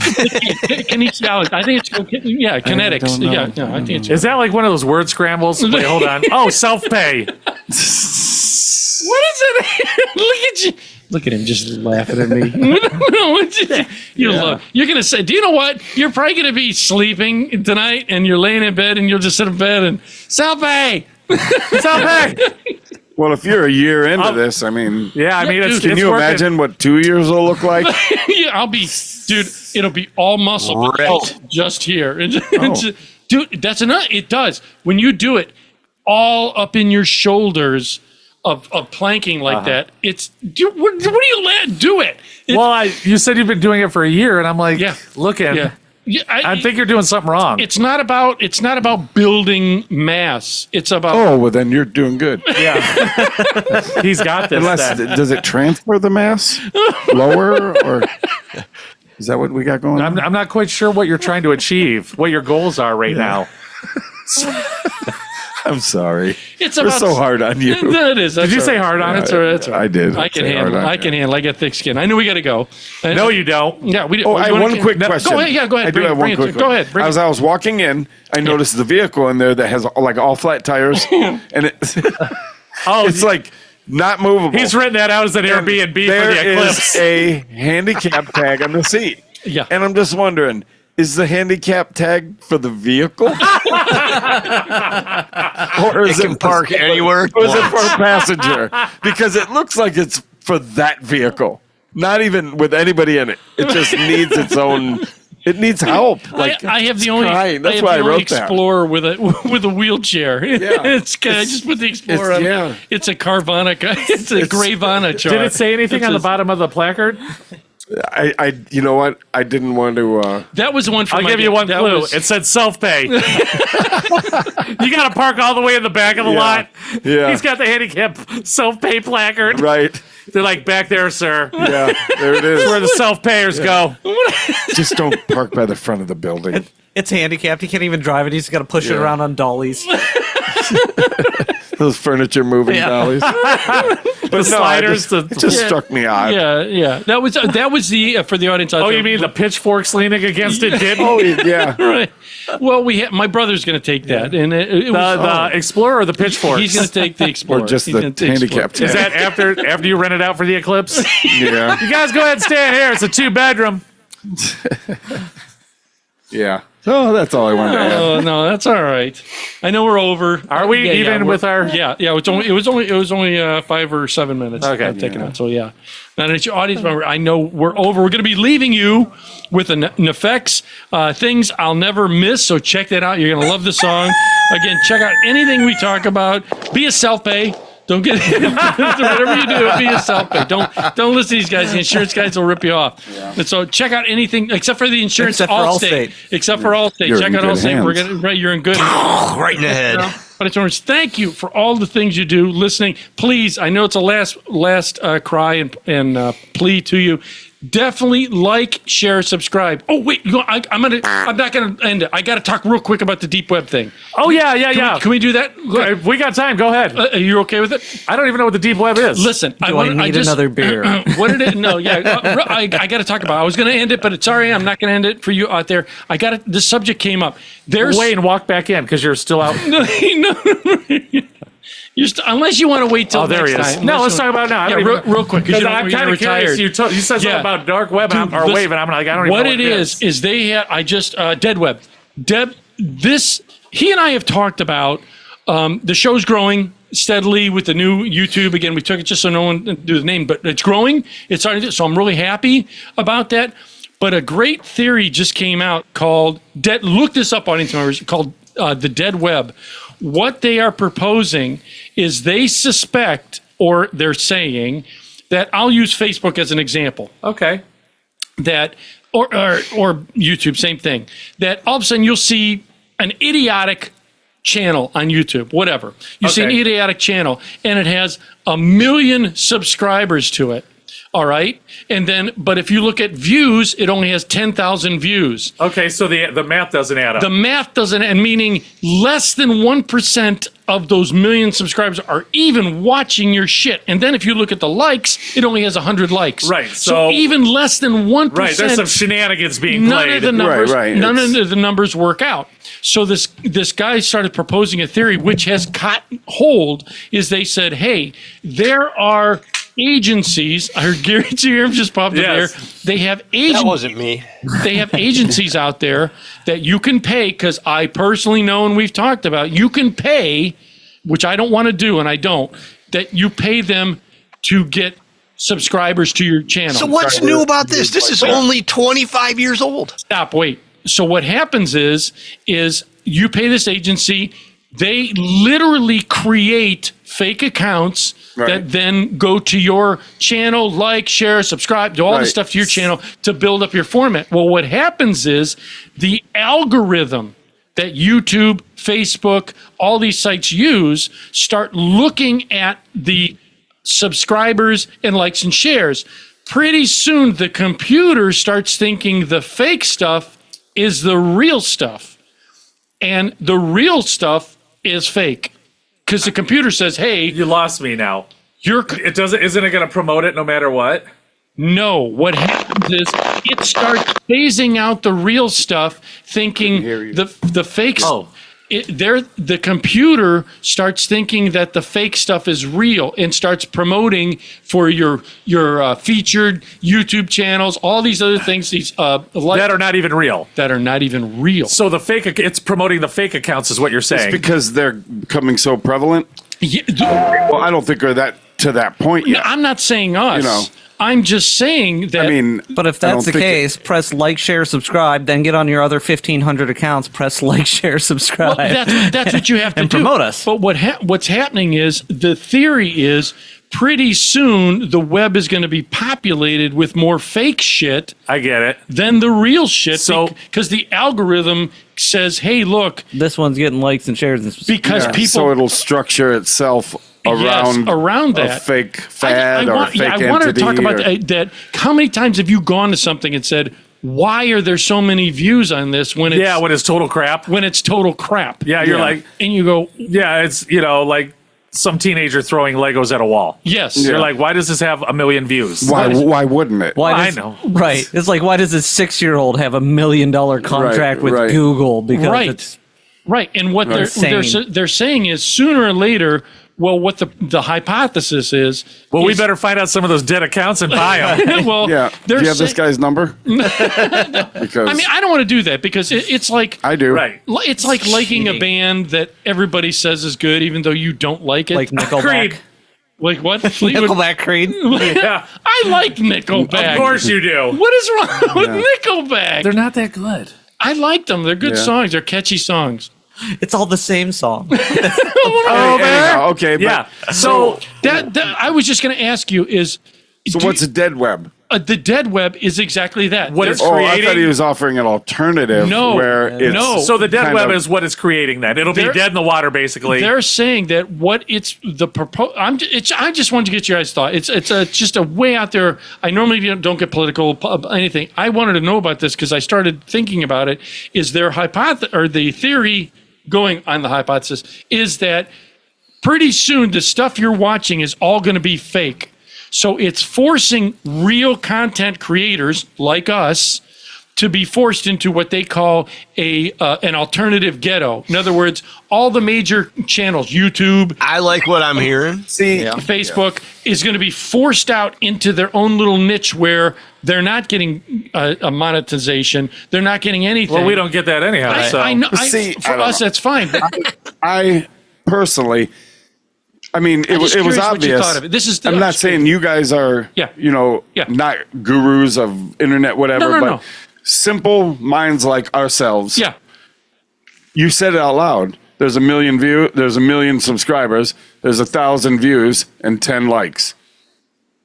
Speaker 1: kinesiology. I think it's called, kinetics.
Speaker 8: don't know.
Speaker 1: Yeah, I think it's.
Speaker 3: Is that like one of those word scrambles? Wait, hold on. Oh, self-pay.
Speaker 1: What is it? Look at you. Look at him just laughing at me. You're going to say, do you know what? You're probably going to be sleeping tonight and you're laying in bed and you'll just sit in bed and self-pay. Self-pay.
Speaker 8: Well, if you're a year into this, I mean,
Speaker 3: Yeah, I mean, it's,
Speaker 8: can
Speaker 3: it's
Speaker 8: you
Speaker 3: working.
Speaker 8: imagine what 2 years will look like?
Speaker 1: Yeah, dude, it'll be all muscle. Just here. Dude, that's enough. It does. When you do it all up in your shoulders of planking like that, it's, dude, what do you do it?
Speaker 3: Well, you said you've been doing it for a year, and I'm like, looking.
Speaker 1: Yeah. Yeah,
Speaker 3: I think you're doing something wrong.
Speaker 1: it's not about building mass. It's about
Speaker 8: Oh, well, then you're doing good.
Speaker 3: Yeah. He's got this.
Speaker 8: Unless,
Speaker 3: then.
Speaker 8: does it transfer the mass lower, or is that what we got going on?
Speaker 3: I'm not quite sure what you're trying to achieve, what your goals are right now.
Speaker 8: I'm sorry.
Speaker 1: it's
Speaker 8: We're
Speaker 1: about
Speaker 8: so hard on you.
Speaker 1: It is.
Speaker 3: Did you say hard on?
Speaker 1: That's all right. That's all right.
Speaker 8: I did.
Speaker 1: I can
Speaker 8: say
Speaker 1: handle.
Speaker 8: hard on
Speaker 1: I can handle. I got thick skin. I knew we got to go.
Speaker 3: No, you don't.
Speaker 1: Yeah, we did.
Speaker 8: Oh, I have one quick question.
Speaker 1: Go ahead. Yeah, go ahead.
Speaker 8: I do have one quick.
Speaker 1: Go ahead. Bring
Speaker 8: As I was walking in, I noticed the vehicle in there that has like all flat tires, and it's
Speaker 3: Oh,
Speaker 8: it's like not movable.
Speaker 3: he's written that out as an
Speaker 8: And
Speaker 3: Airbnb for
Speaker 8: there
Speaker 3: the Eclipse.
Speaker 8: is a handicap tag on the seat.
Speaker 1: Yeah.
Speaker 8: And I'm just wondering, is the handicap tag for the vehicle? Or is
Speaker 9: It can park anywhere.
Speaker 8: Or is it for a passenger? Because it looks like it's for that vehicle. Not even with anybody in it. It just needs its own. It needs help. Like
Speaker 1: I have
Speaker 8: it's
Speaker 1: the only.
Speaker 8: crying. That's
Speaker 1: I have
Speaker 8: why I
Speaker 1: the only
Speaker 8: wrote that.
Speaker 1: Explorer with a wheelchair.
Speaker 8: Yeah.
Speaker 1: I just put the Explorer on.
Speaker 8: yeah.
Speaker 1: It's a Carvana. It's a Gravana char.
Speaker 3: Did it say anything on the bottom of the placard?
Speaker 8: I you know what? I didn't want to.
Speaker 1: That was the one for
Speaker 3: I'll
Speaker 1: my
Speaker 3: give you one
Speaker 1: that
Speaker 3: clue.
Speaker 1: was-
Speaker 3: It said self-pay. You got to park all the way in the back of the
Speaker 8: Yeah.
Speaker 3: lot.
Speaker 8: Yeah.
Speaker 3: He's got the handicap self-pay placard.
Speaker 8: Right.
Speaker 3: They're like, back there, sir.
Speaker 8: Yeah. There it is.
Speaker 3: Where the self-payers go.
Speaker 8: Just don't park by the front of the building.
Speaker 7: It's handicapped. He can't even drive it. He's got to push it
Speaker 8: Yeah.
Speaker 7: around on dollies.
Speaker 8: Those furniture moving
Speaker 7: Yeah.
Speaker 8: dollies. But no,
Speaker 3: sliders,
Speaker 8: it just struck me odd.
Speaker 1: Yeah. That was the for the audience.
Speaker 3: Oh, you mean the pitchforks leaning against it didn't?
Speaker 8: Oh, yeah.
Speaker 1: Right. Well, my brother's going to take that, and it was.
Speaker 3: The Explorer or the pitchforks?
Speaker 1: He's going to take the Explorer.
Speaker 8: Or just
Speaker 1: He's
Speaker 8: the
Speaker 1: gonna take
Speaker 8: handicap
Speaker 1: Explorer.
Speaker 3: Is that after you rent it out for the Eclipse?
Speaker 8: Yeah.
Speaker 3: You guys go ahead and stay in here. It's a 2-bedroom.
Speaker 8: Yeah. Oh, that's all I wanted to add.
Speaker 1: Oh no, that's all right. I know we're over.
Speaker 3: Are we even with our?
Speaker 1: Yeah. It was only 5 or 7 minutes.
Speaker 3: Okay.
Speaker 1: I've taken out. So yeah. Now, it's your audience member. I know we're over. We're going to be leaving you with a Nefex things I'll never miss. So check that out. You're going to love the song. Again, check out anything we talk about. Be a self-pay. Don't get whatever you do, be a self-pay. Don't listen to these guys. The insurance guys will rip you off. And so check out anything except for the insurance.
Speaker 7: Except for
Speaker 1: Allstate. Except for Allstate.
Speaker 8: You're
Speaker 1: Check
Speaker 8: in
Speaker 1: out
Speaker 8: good
Speaker 1: Allstate.
Speaker 8: hands.
Speaker 1: You're in good.
Speaker 9: Right in the head.
Speaker 1: But it's orange. Thank you for all the things you do. Listening, please. I know it's a last cry and plea to you. Definitely like, share, subscribe. Oh wait, I'm not gonna end it. I got to talk real quick about the deep web thing.
Speaker 3: Oh yeah.
Speaker 1: Can we do that?
Speaker 3: If we got time. Go ahead.
Speaker 1: Are you okay with it?
Speaker 3: I don't even know what the deep web is.
Speaker 1: Listen,
Speaker 7: Do I need another beer?
Speaker 1: What did it? No, yeah, I got to talk about it. I was going to end it, but sorry, I'm not going to end it for you out there. The subject came up. There's
Speaker 3: Wayne, walk back in because you're still out.
Speaker 1: no. Unless you want to wait till
Speaker 3: Oh, there he
Speaker 1: next
Speaker 3: is.
Speaker 1: time.
Speaker 3: No,
Speaker 1: Unless
Speaker 3: let's
Speaker 1: you
Speaker 3: talk about it now. I
Speaker 1: Yeah,
Speaker 3: don't even-
Speaker 1: real quick, because
Speaker 3: I'm kind of curious. You said something about dark web
Speaker 1: Dude,
Speaker 3: or
Speaker 1: listen,
Speaker 3: wave, and I'm like, I don't even
Speaker 1: what
Speaker 3: know
Speaker 1: it is they had. I just dead web. He and I have talked about the show's growing steadily with the new YouTube. Again, we took it just so no one do the name, but it's growing. It's starting to, so I'm really happy about that. But a great theory just came out called look this up, audience members, called the dead web. What they are proposing is they suspect, or they're saying, that I'll use Facebook as an example.
Speaker 3: Okay.
Speaker 1: That or YouTube, same thing. That all of a sudden you'll see an idiotic channel on YouTube, whatever. You see an
Speaker 3: Okay.
Speaker 1: idiotic channel, and it has 1 million subscribers to it. All right, and then, but if you look at views, it only has 10,000 views.
Speaker 3: Okay, so the math doesn't add up.
Speaker 1: The math doesn't, and meaning less than 1% of those million subscribers are even watching your shit. And then if you look at the likes, it only has 100 likes.
Speaker 3: Right,
Speaker 1: So,
Speaker 3: so-
Speaker 1: even less than 1%.
Speaker 3: right, there's some shenanigans being
Speaker 1: None
Speaker 3: played.
Speaker 1: of the numbers,
Speaker 8: Right,
Speaker 1: none
Speaker 8: it's-
Speaker 1: of the numbers work out. So this guy started proposing a theory which has caught hold. Is they said, hey, there are agencies. I heard Gary Jerem just popped up
Speaker 3: Yes.
Speaker 1: there. They have
Speaker 9: That
Speaker 1: agencies.
Speaker 9: wasn't me.
Speaker 1: They have agencies out there that you can pay, because I personally know, and we've talked about, you can pay, which I don't want to do, and I don't, that you pay them to get subscribers to your channel.
Speaker 9: So what's new about this? This is only 25 years old.
Speaker 1: Stop, wait. So what happens is you pay this agency, they literally create fake accounts that then go to your channel, like, share, subscribe, do all the stuff to your channel to build up your format. Well, what happens is the algorithm that YouTube, Facebook, all these sites use start looking at the subscribers and likes and shares. Pretty soon, the computer starts thinking the fake stuff is the real stuff. And the real stuff is fake. Because the computer says, hey,
Speaker 3: You lost me now.
Speaker 1: you're...
Speaker 3: Isn't it going to promote it no matter what?
Speaker 1: No, what happens is it starts phasing out the real stuff, thinking the fake
Speaker 3: Oh.
Speaker 1: the computer starts thinking that the fake stuff is real and starts promoting for your featured YouTube channels, all these other things, these
Speaker 3: That are not even real.
Speaker 1: that are not even real.
Speaker 3: So it's promoting the fake accounts is what you're saying.
Speaker 8: Because they're becoming so prevalent.
Speaker 1: Yeah,
Speaker 8: Well, I don't think we're to that point yet.
Speaker 1: I'm not saying us.
Speaker 8: You know.
Speaker 1: I'm just saying that.
Speaker 8: I mean,
Speaker 7: But if
Speaker 8: I
Speaker 7: that's
Speaker 8: don't
Speaker 7: the
Speaker 8: think
Speaker 7: case, press like, share, subscribe, then get on your other 1,500 accounts, press like, share, subscribe.
Speaker 1: Well, that's what you have to
Speaker 7: And
Speaker 1: do.
Speaker 7: promote us.
Speaker 1: But what's happening is the theory is pretty soon the web is going to be populated with more fake shit
Speaker 3: I get it.
Speaker 1: than the real shit.
Speaker 3: So-
Speaker 1: because the algorithm says, hey, look,
Speaker 7: This one's getting likes and shares. And
Speaker 1: because people.
Speaker 8: so it'll structure itself around
Speaker 1: around
Speaker 8: a
Speaker 1: that.
Speaker 8: fake fad or a fake
Speaker 1: I want to
Speaker 8: entity.
Speaker 1: talk about
Speaker 8: or-
Speaker 1: that. How many times have you gone to something and said, why are there so many views on this when it's
Speaker 3: When it's total crap.
Speaker 1: when it's total crap?
Speaker 3: Yeah, you're like,
Speaker 1: and you go,
Speaker 3: yeah, it's, like some teenager throwing Legos at a wall.
Speaker 1: yes.
Speaker 3: You're like, why does this have 1 million views?
Speaker 8: Why wouldn't it?
Speaker 7: Why
Speaker 3: I
Speaker 7: does,
Speaker 3: know.
Speaker 7: Right. It's like, why does this 6-year-old have $1 million contract with
Speaker 8: right.
Speaker 7: Google? Because
Speaker 1: Right.
Speaker 7: it's
Speaker 1: Right, and what
Speaker 7: Insane.
Speaker 1: they're saying is sooner or later, well, what the hypothesis is.
Speaker 3: Well, we
Speaker 1: is-
Speaker 3: better find out some of those dead accounts and buy them.
Speaker 1: well,
Speaker 8: Yeah. Do
Speaker 1: they're
Speaker 8: you have this
Speaker 1: say-
Speaker 8: guy's number? Because
Speaker 1: I mean, I don't want to do that because it's like
Speaker 8: I do.
Speaker 3: Right.
Speaker 1: it's like liking a band that everybody says is good, even though you don't like it.
Speaker 7: like Nickelback.
Speaker 3: Creed.
Speaker 1: Like what? Fleetwood-
Speaker 7: Nickelback Creed.
Speaker 3: Yeah.
Speaker 1: I like Nickelback.
Speaker 3: Of course you do.
Speaker 1: What is wrong with Nickelback?
Speaker 3: They're not that good.
Speaker 1: I like them. They're good
Speaker 8: Yeah.
Speaker 1: songs. They're catchy songs.
Speaker 7: It's all the same song.
Speaker 8: Anyhow, okay,
Speaker 3: Yeah.
Speaker 8: but
Speaker 3: So
Speaker 1: That I was just going to ask you is.
Speaker 8: so
Speaker 1: do
Speaker 8: what's a dead web?
Speaker 1: the dead web is exactly that.
Speaker 3: What
Speaker 1: They're-
Speaker 3: is
Speaker 8: Oh, I thought
Speaker 3: creating-
Speaker 8: he was offering an alternative.
Speaker 1: No.
Speaker 8: where it's
Speaker 1: No.
Speaker 3: so the dead
Speaker 8: kind
Speaker 3: web
Speaker 8: of-
Speaker 3: is what is creating that. It'll be
Speaker 1: They're-
Speaker 3: dead in the water, basically.
Speaker 1: They're saying that what it's the I just wanted to get your guys' thought. It's just a way out there. I normally don't get political anything. I wanted to know about this because I started thinking about it. Is their the theory going on the hypothesis is that pretty soon the stuff you're watching is all going to be fake. So it's forcing real content creators like us to be forced into what they call an alternative ghetto. In other words, all the major channels, YouTube,
Speaker 9: I like what I'm hearing.
Speaker 8: See,
Speaker 1: Facebook, is going to be forced out into their own little niche where they're not getting a monetization. They're not getting anything.
Speaker 3: well, we don't get that anyhow.
Speaker 1: I,
Speaker 3: so
Speaker 1: I know.
Speaker 8: See,
Speaker 1: For
Speaker 8: I don't
Speaker 1: us,
Speaker 8: know.
Speaker 1: that's fine. But
Speaker 8: I personally, I mean, it was
Speaker 1: just curious what you
Speaker 8: obvious.
Speaker 1: thought of it. This is-
Speaker 8: I'm not saying you guys are,
Speaker 1: Yeah. Yeah.
Speaker 8: not gurus of internet, whatever,
Speaker 1: No, no,
Speaker 8: but
Speaker 1: no.
Speaker 8: simple minds like ourselves.
Speaker 1: yeah.
Speaker 8: You said it out loud. There's a million subscribers. There's 1,000 views and 10 likes.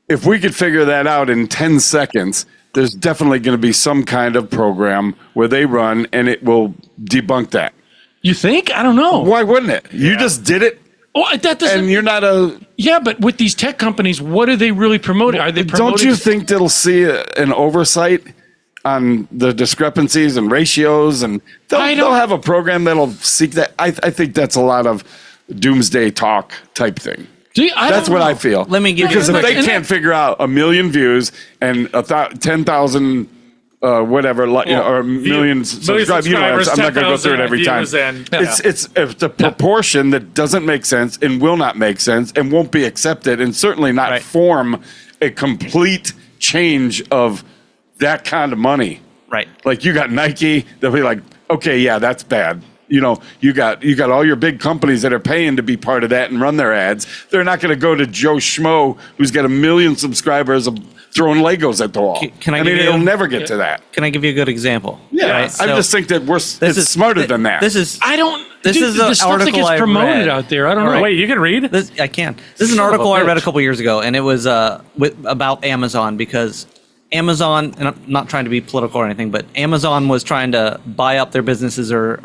Speaker 8: If we could figure that out in 10 seconds, there's definitely going to be some kind of program where they run and it will debunk that.
Speaker 1: You think? I don't know.
Speaker 8: Why wouldn't it? You just did it,
Speaker 1: Well, that doesn't.
Speaker 8: and you're not a.
Speaker 1: Yeah, but with these tech companies, what are they really promoting? Are they promoting?
Speaker 8: Don't you think they'll see an oversight on the discrepancies and ratios, and they'll have a program that'll seek that? I think that's a lot of doomsday talk type thing. That's what I feel.
Speaker 7: Let me give you
Speaker 8: because
Speaker 7: a
Speaker 8: if
Speaker 7: quick-
Speaker 8: they can't figure out 1 million views and 10,000 whatever, or a million subscribers, I'm not going to go through it every time.
Speaker 3: views and-
Speaker 8: It's a proportion that doesn't make sense and will not make sense and won't be accepted and certainly not
Speaker 7: Right.
Speaker 8: form a complete change of that kind of money.
Speaker 7: Right.
Speaker 8: Like you got Nike, they'll be like, okay, yeah, that's bad. You got all your big companies that are paying to be part of that and run their ads. They're not going to go to Joe Schmo, who's got 1 million subscribers, of throwing Legos at the wall.
Speaker 7: Can I
Speaker 8: mean,
Speaker 7: give you-
Speaker 8: it'll never get to that.
Speaker 7: Can I give you a good example?
Speaker 8: Yeah,
Speaker 7: Right?
Speaker 8: I
Speaker 7: So
Speaker 8: just think that it's smarter than that.
Speaker 7: This is
Speaker 1: I don't.
Speaker 7: This
Speaker 1: dude,
Speaker 7: is
Speaker 1: the
Speaker 7: an
Speaker 1: stuff that
Speaker 7: article
Speaker 1: gets
Speaker 7: I
Speaker 1: promoted
Speaker 7: read.
Speaker 1: out there. I don't
Speaker 7: All
Speaker 1: know.
Speaker 7: right.
Speaker 3: Wait, you can read?
Speaker 7: This, I can. This is an
Speaker 3: Son of a
Speaker 7: article I read a
Speaker 3: bitch.
Speaker 7: couple years ago, and it was about Amazon, because Amazon, and I'm not trying to be political or anything, but Amazon was trying to buy up their businesses or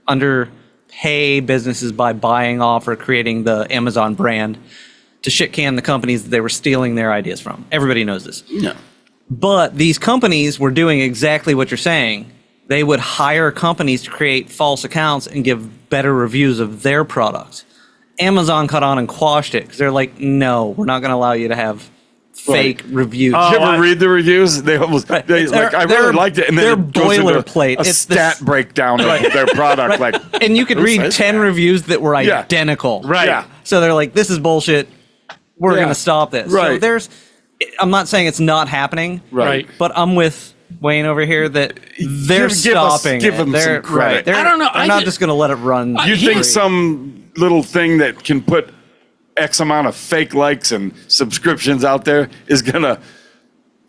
Speaker 7: underpay businesses by buying off or creating the Amazon brand to shit can the companies that they were stealing their ideas from. Everybody knows this.
Speaker 8: Yeah.
Speaker 7: But these companies were doing exactly what you're saying. They would hire companies to create false accounts and give better reviews of their products. Amazon caught on and quashed it because they're like, no, we're not going to allow you to have fake reviews.
Speaker 8: Did you ever
Speaker 3: I-
Speaker 8: read the reviews? They almost,
Speaker 7: Right.
Speaker 8: I
Speaker 7: They're-
Speaker 8: really liked it. And then
Speaker 7: they're
Speaker 8: it goes into
Speaker 7: boilerplate.
Speaker 8: a
Speaker 7: It's the
Speaker 8: stat breakdown of their product. Like,
Speaker 7: And you could
Speaker 8: who
Speaker 7: read
Speaker 8: says
Speaker 7: 10
Speaker 8: that?
Speaker 7: reviews that were
Speaker 8: Yeah.
Speaker 7: identical.
Speaker 3: Right.
Speaker 8: Yeah.
Speaker 7: So they're like, this is bullshit. We're
Speaker 8: Yeah.
Speaker 7: going to stop this. So
Speaker 8: Right.
Speaker 7: I'm not saying it's not happening.
Speaker 8: Right.
Speaker 7: But I'm with Wayne over here that they're stopping
Speaker 8: give
Speaker 7: it.
Speaker 8: them
Speaker 7: They're,
Speaker 8: some credit.
Speaker 7: Right. They're,
Speaker 1: I don't know.
Speaker 7: They're
Speaker 1: I
Speaker 7: not
Speaker 1: did-
Speaker 7: just going to let it run.
Speaker 8: You think
Speaker 7: free.
Speaker 8: some little thing that can put X amount of fake likes and subscriptions out there is gonna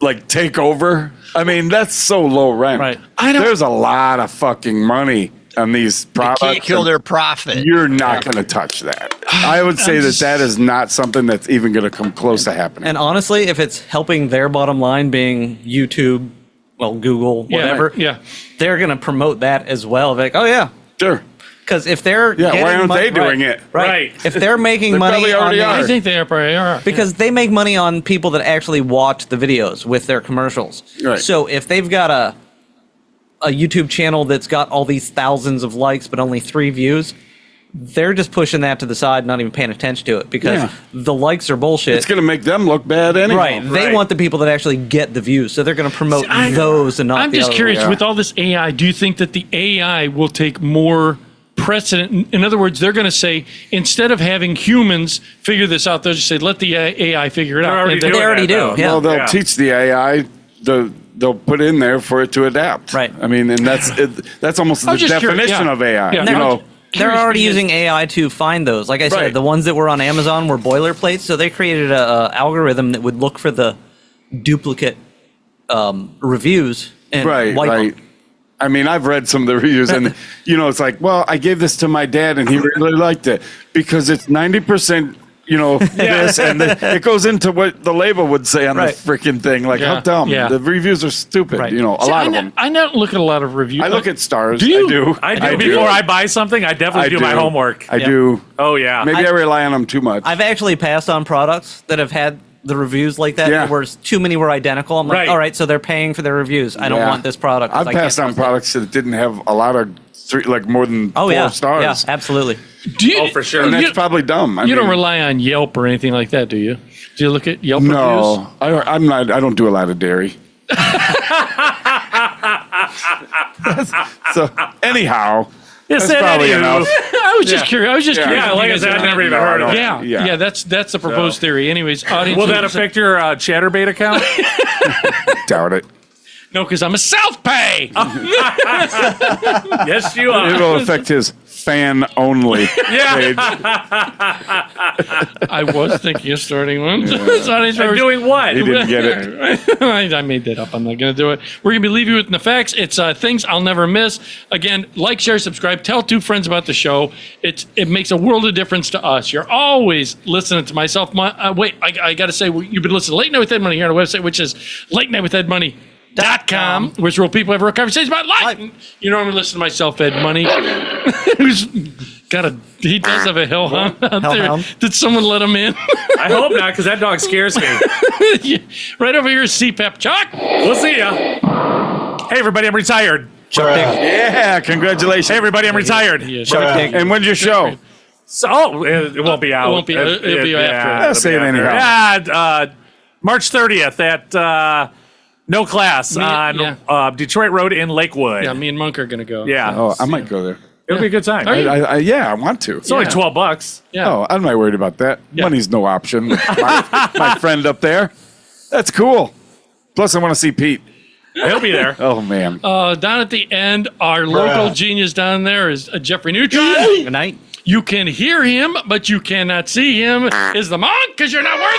Speaker 8: like take over? I mean, that's so low rent.
Speaker 7: Right.
Speaker 8: There's a lot of fucking money on these products.
Speaker 9: Can't kill
Speaker 8: and
Speaker 9: their profit.
Speaker 8: You're not going to touch that. I would say that is not something that's even going to come close to happening.
Speaker 7: And honestly, if it's helping their bottom line being YouTube, well, Google,
Speaker 1: Yeah,
Speaker 7: whatever,
Speaker 1: yeah.
Speaker 7: they're going to promote that as well. Like, oh, yeah.
Speaker 8: Sure.
Speaker 7: Because if they're
Speaker 8: Yeah, why
Speaker 7: getting
Speaker 8: aren't
Speaker 7: mon-
Speaker 8: they doing
Speaker 7: right,
Speaker 8: it?
Speaker 7: Right. If they're making
Speaker 8: They
Speaker 7: money
Speaker 8: probably
Speaker 7: on
Speaker 8: already
Speaker 7: the-
Speaker 8: are.
Speaker 1: I think they probably are.
Speaker 7: because they make money on people that actually watch the videos with their commercials.
Speaker 8: Right.
Speaker 7: So if they've got a YouTube channel that's got all these thousands of likes but only 3 views, they're just pushing that to the side, not even paying attention to it because
Speaker 8: Yeah.
Speaker 7: the likes are bullshit.
Speaker 8: It's going to make them look bad anyway.
Speaker 7: Right. They want the people that actually get the views, so they're going to promote those and not
Speaker 1: I'm
Speaker 7: the
Speaker 1: just
Speaker 7: other
Speaker 1: curious,
Speaker 7: ones.
Speaker 1: with all this AI, do you think that the AI will take more precedent? In other words, they're going to say, instead of having humans figure this out, they'll just say, let the AI figure it out.
Speaker 3: already
Speaker 1: And then-
Speaker 3: doing
Speaker 7: They already
Speaker 3: that,
Speaker 7: do,
Speaker 3: though.
Speaker 7: yeah.
Speaker 8: Well, they'll
Speaker 3: Yeah.
Speaker 8: teach the AI they'll put in there for it to adapt.
Speaker 7: Right.
Speaker 8: I mean, and that's almost
Speaker 1: I
Speaker 8: the
Speaker 1: was just curious,
Speaker 8: definition
Speaker 1: yeah.
Speaker 8: of AI.
Speaker 1: Yeah.
Speaker 8: You
Speaker 1: They're-
Speaker 8: know,
Speaker 7: They're already
Speaker 1: because-
Speaker 7: using AI to find those. Like I said,
Speaker 8: Right.
Speaker 7: the ones that were on Amazon were boilerplates, so they created a algorithm that would look for the duplicate reviews and
Speaker 8: right,
Speaker 7: wipe
Speaker 8: right.
Speaker 7: them.
Speaker 8: I mean, I've read some of the reviews, and it's like, well, I gave this to my dad, and he really liked it because it's 90%. This and it goes into what the label would say on the freaking thing. Like, how dumb.
Speaker 1: Yeah.
Speaker 8: The reviews are stupid.
Speaker 1: Right.
Speaker 8: A lot of them.
Speaker 1: I don't look at a lot of reviews.
Speaker 8: I look at stars.
Speaker 1: Do you?
Speaker 8: I do.
Speaker 3: I do. Before I buy something, I definitely do my homework.
Speaker 8: I do.
Speaker 3: Oh, yeah.
Speaker 8: Maybe I rely on them too much.
Speaker 7: I've actually passed on products that have had the reviews like that where too many were identical. I'm like, all right, so they're paying for their reviews. I don't want this product.
Speaker 8: I've passed on products that didn't have a lot of more than 4 stars.
Speaker 7: Yeah, absolutely.
Speaker 3: For sure.
Speaker 8: And that's probably dumb.
Speaker 1: You don't rely on Yelp or anything like that, do you? Do you look at Yelp reviews?
Speaker 8: No, I'm not. I don't do a lot of dairy. So anyhow, that's probably enough.
Speaker 1: I was just curious.
Speaker 3: Yeah, like I said, I've never even heard of it.
Speaker 1: Yeah, that's the proposed theory. Anyways, audience.
Speaker 3: Will that affect your ChatterBait account?
Speaker 8: Doubt it.
Speaker 1: No, because I'm a self-pay.
Speaker 3: Yes, you are.
Speaker 8: It will affect his fan only page.
Speaker 1: I was thinking of starting one.
Speaker 3: And doing what?
Speaker 8: He didn't get it.
Speaker 1: I made that up. I'm not going to do it. We're going to be leaving you with the facts. It's things I'll never miss. Again, like, share, subscribe. Tell 2 friends about the show. It makes a world of difference to us. You're always listening to myself. Wait, I got to say, you've been listening to Late Night with Ed Money here on our website, which is latenightwithedmoney.com, which where people have real conversations about life. You normally listen to myself, Ed Money, who's he does have a hellhound out there. Did someone let him in?
Speaker 3: I hope not, because that dog scares me.
Speaker 1: Right over here is CPAP. Chuck!
Speaker 3: We'll see ya. Hey, everybody, I'm retired.
Speaker 7: Chuck Dick.
Speaker 8: Yeah, congratulations.
Speaker 3: Hey, everybody, I'm retired.
Speaker 7: Chuck Dick.
Speaker 8: And when's your show?
Speaker 3: So, it won't be out.
Speaker 1: It won't be. It'll be after.
Speaker 8: I'll say it anyhow.
Speaker 3: Yeah, March 30th at No Class on Detroit Road in Lakewood.
Speaker 1: Yeah, me and Monk are going to go.
Speaker 3: Yeah.
Speaker 8: Oh, I might go there.
Speaker 3: It'll be a good time.
Speaker 8: I want to.
Speaker 3: It's only $12.
Speaker 1: Yeah.
Speaker 8: Oh, I'm not worried about that.
Speaker 1: Yeah.
Speaker 8: Money's no option. My friend up there. That's cool. Plus, I want to see Pete.
Speaker 3: He'll be there.
Speaker 8: Oh, man.
Speaker 1: Down at the end, our local genius down there is Jeffrey Neutron.
Speaker 7: Good night.
Speaker 1: You can hear him, but you cannot see him. Is the Monk, because you're not worthy.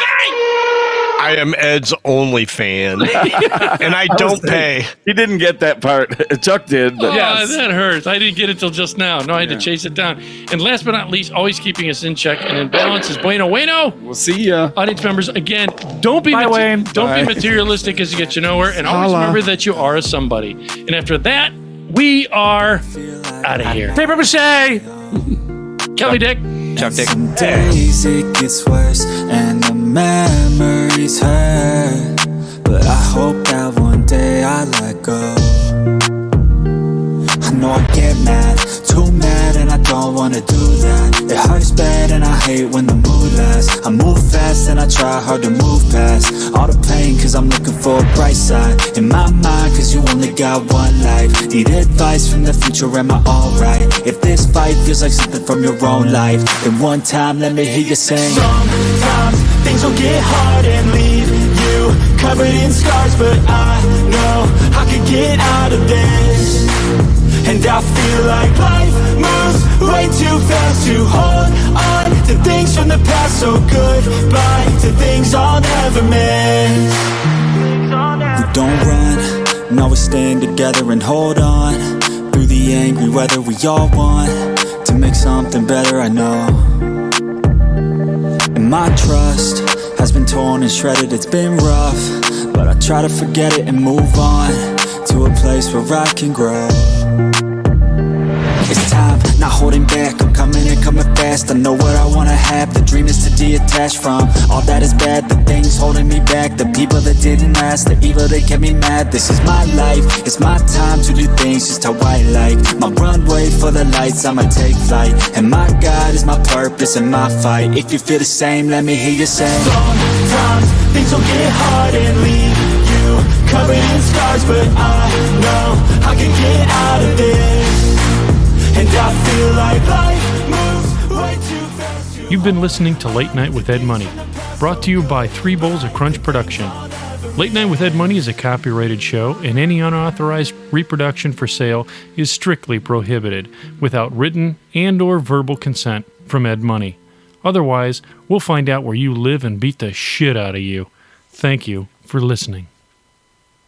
Speaker 9: I am Ed's only fan, and I don't pay.
Speaker 8: He didn't get that part. Chuck did. But
Speaker 1: That hurts. I didn't get it till just now. No, I had to chase it down. And last but not least, always keeping us in check and in balance is Bueno.
Speaker 8: We'll see ya.
Speaker 1: Audience members, again, don't be
Speaker 3: Wayne.
Speaker 1: Don't be materialistic as you get you nowhere, and always remember that you are a somebody. And after that, we are out of here.
Speaker 3: Paper mache.
Speaker 1: Kelly Dick.
Speaker 7: Chuck Dick.
Speaker 10: Some days it gets worse and the memories hurt, but I hope that one day I let go. I know I get mad, too mad, and I don't wanna do that. It hurts bad and I hate when the mood lasts. I move fast and I try hard to move past all the pain, cause I'm looking for a bright side in my mind, cause you only got one life. Need advice from the future, am I alright? If this fight feels like something from your own life, then one time let me hear you sing. Sometimes things will get hard and leave you covered in scars, but I know I can get out of this. And I feel like life moves way too fast to hold on to things from the past. So goodbye to things I'll never miss. We don't run, now we stand together and hold on through the angry weather. We all want to make something better, I know. And my trust has been torn and shredded, it's been rough, but I try to forget it and move on to a place where I can grow. It's time, not holding back, I'm coming and coming fast. I know what I wanna have, the dream is to detach from all that is bad, the things holding me back, the people that didn't last, the evil that kept me mad. This is my life, it's my time to do things just how I like. My runway for the lights, I'ma take flight, and my God is my purpose and my fight. If you feel the same, let me hear you say. Sometimes things will get hard and leave you covered in scars, but I know I can get out of this. And I feel like life moves way too fast.
Speaker 5: You've been listening to Late Night with Ed Money, brought to you by 3 Bowls of Crunch Production. Late Night with Ed Money is a copyrighted show, and any unauthorized reproduction for sale is strictly prohibited without written and or verbal consent from Ed Money. Otherwise, we'll find out where you live and beat the shit out of you. Thank you for listening.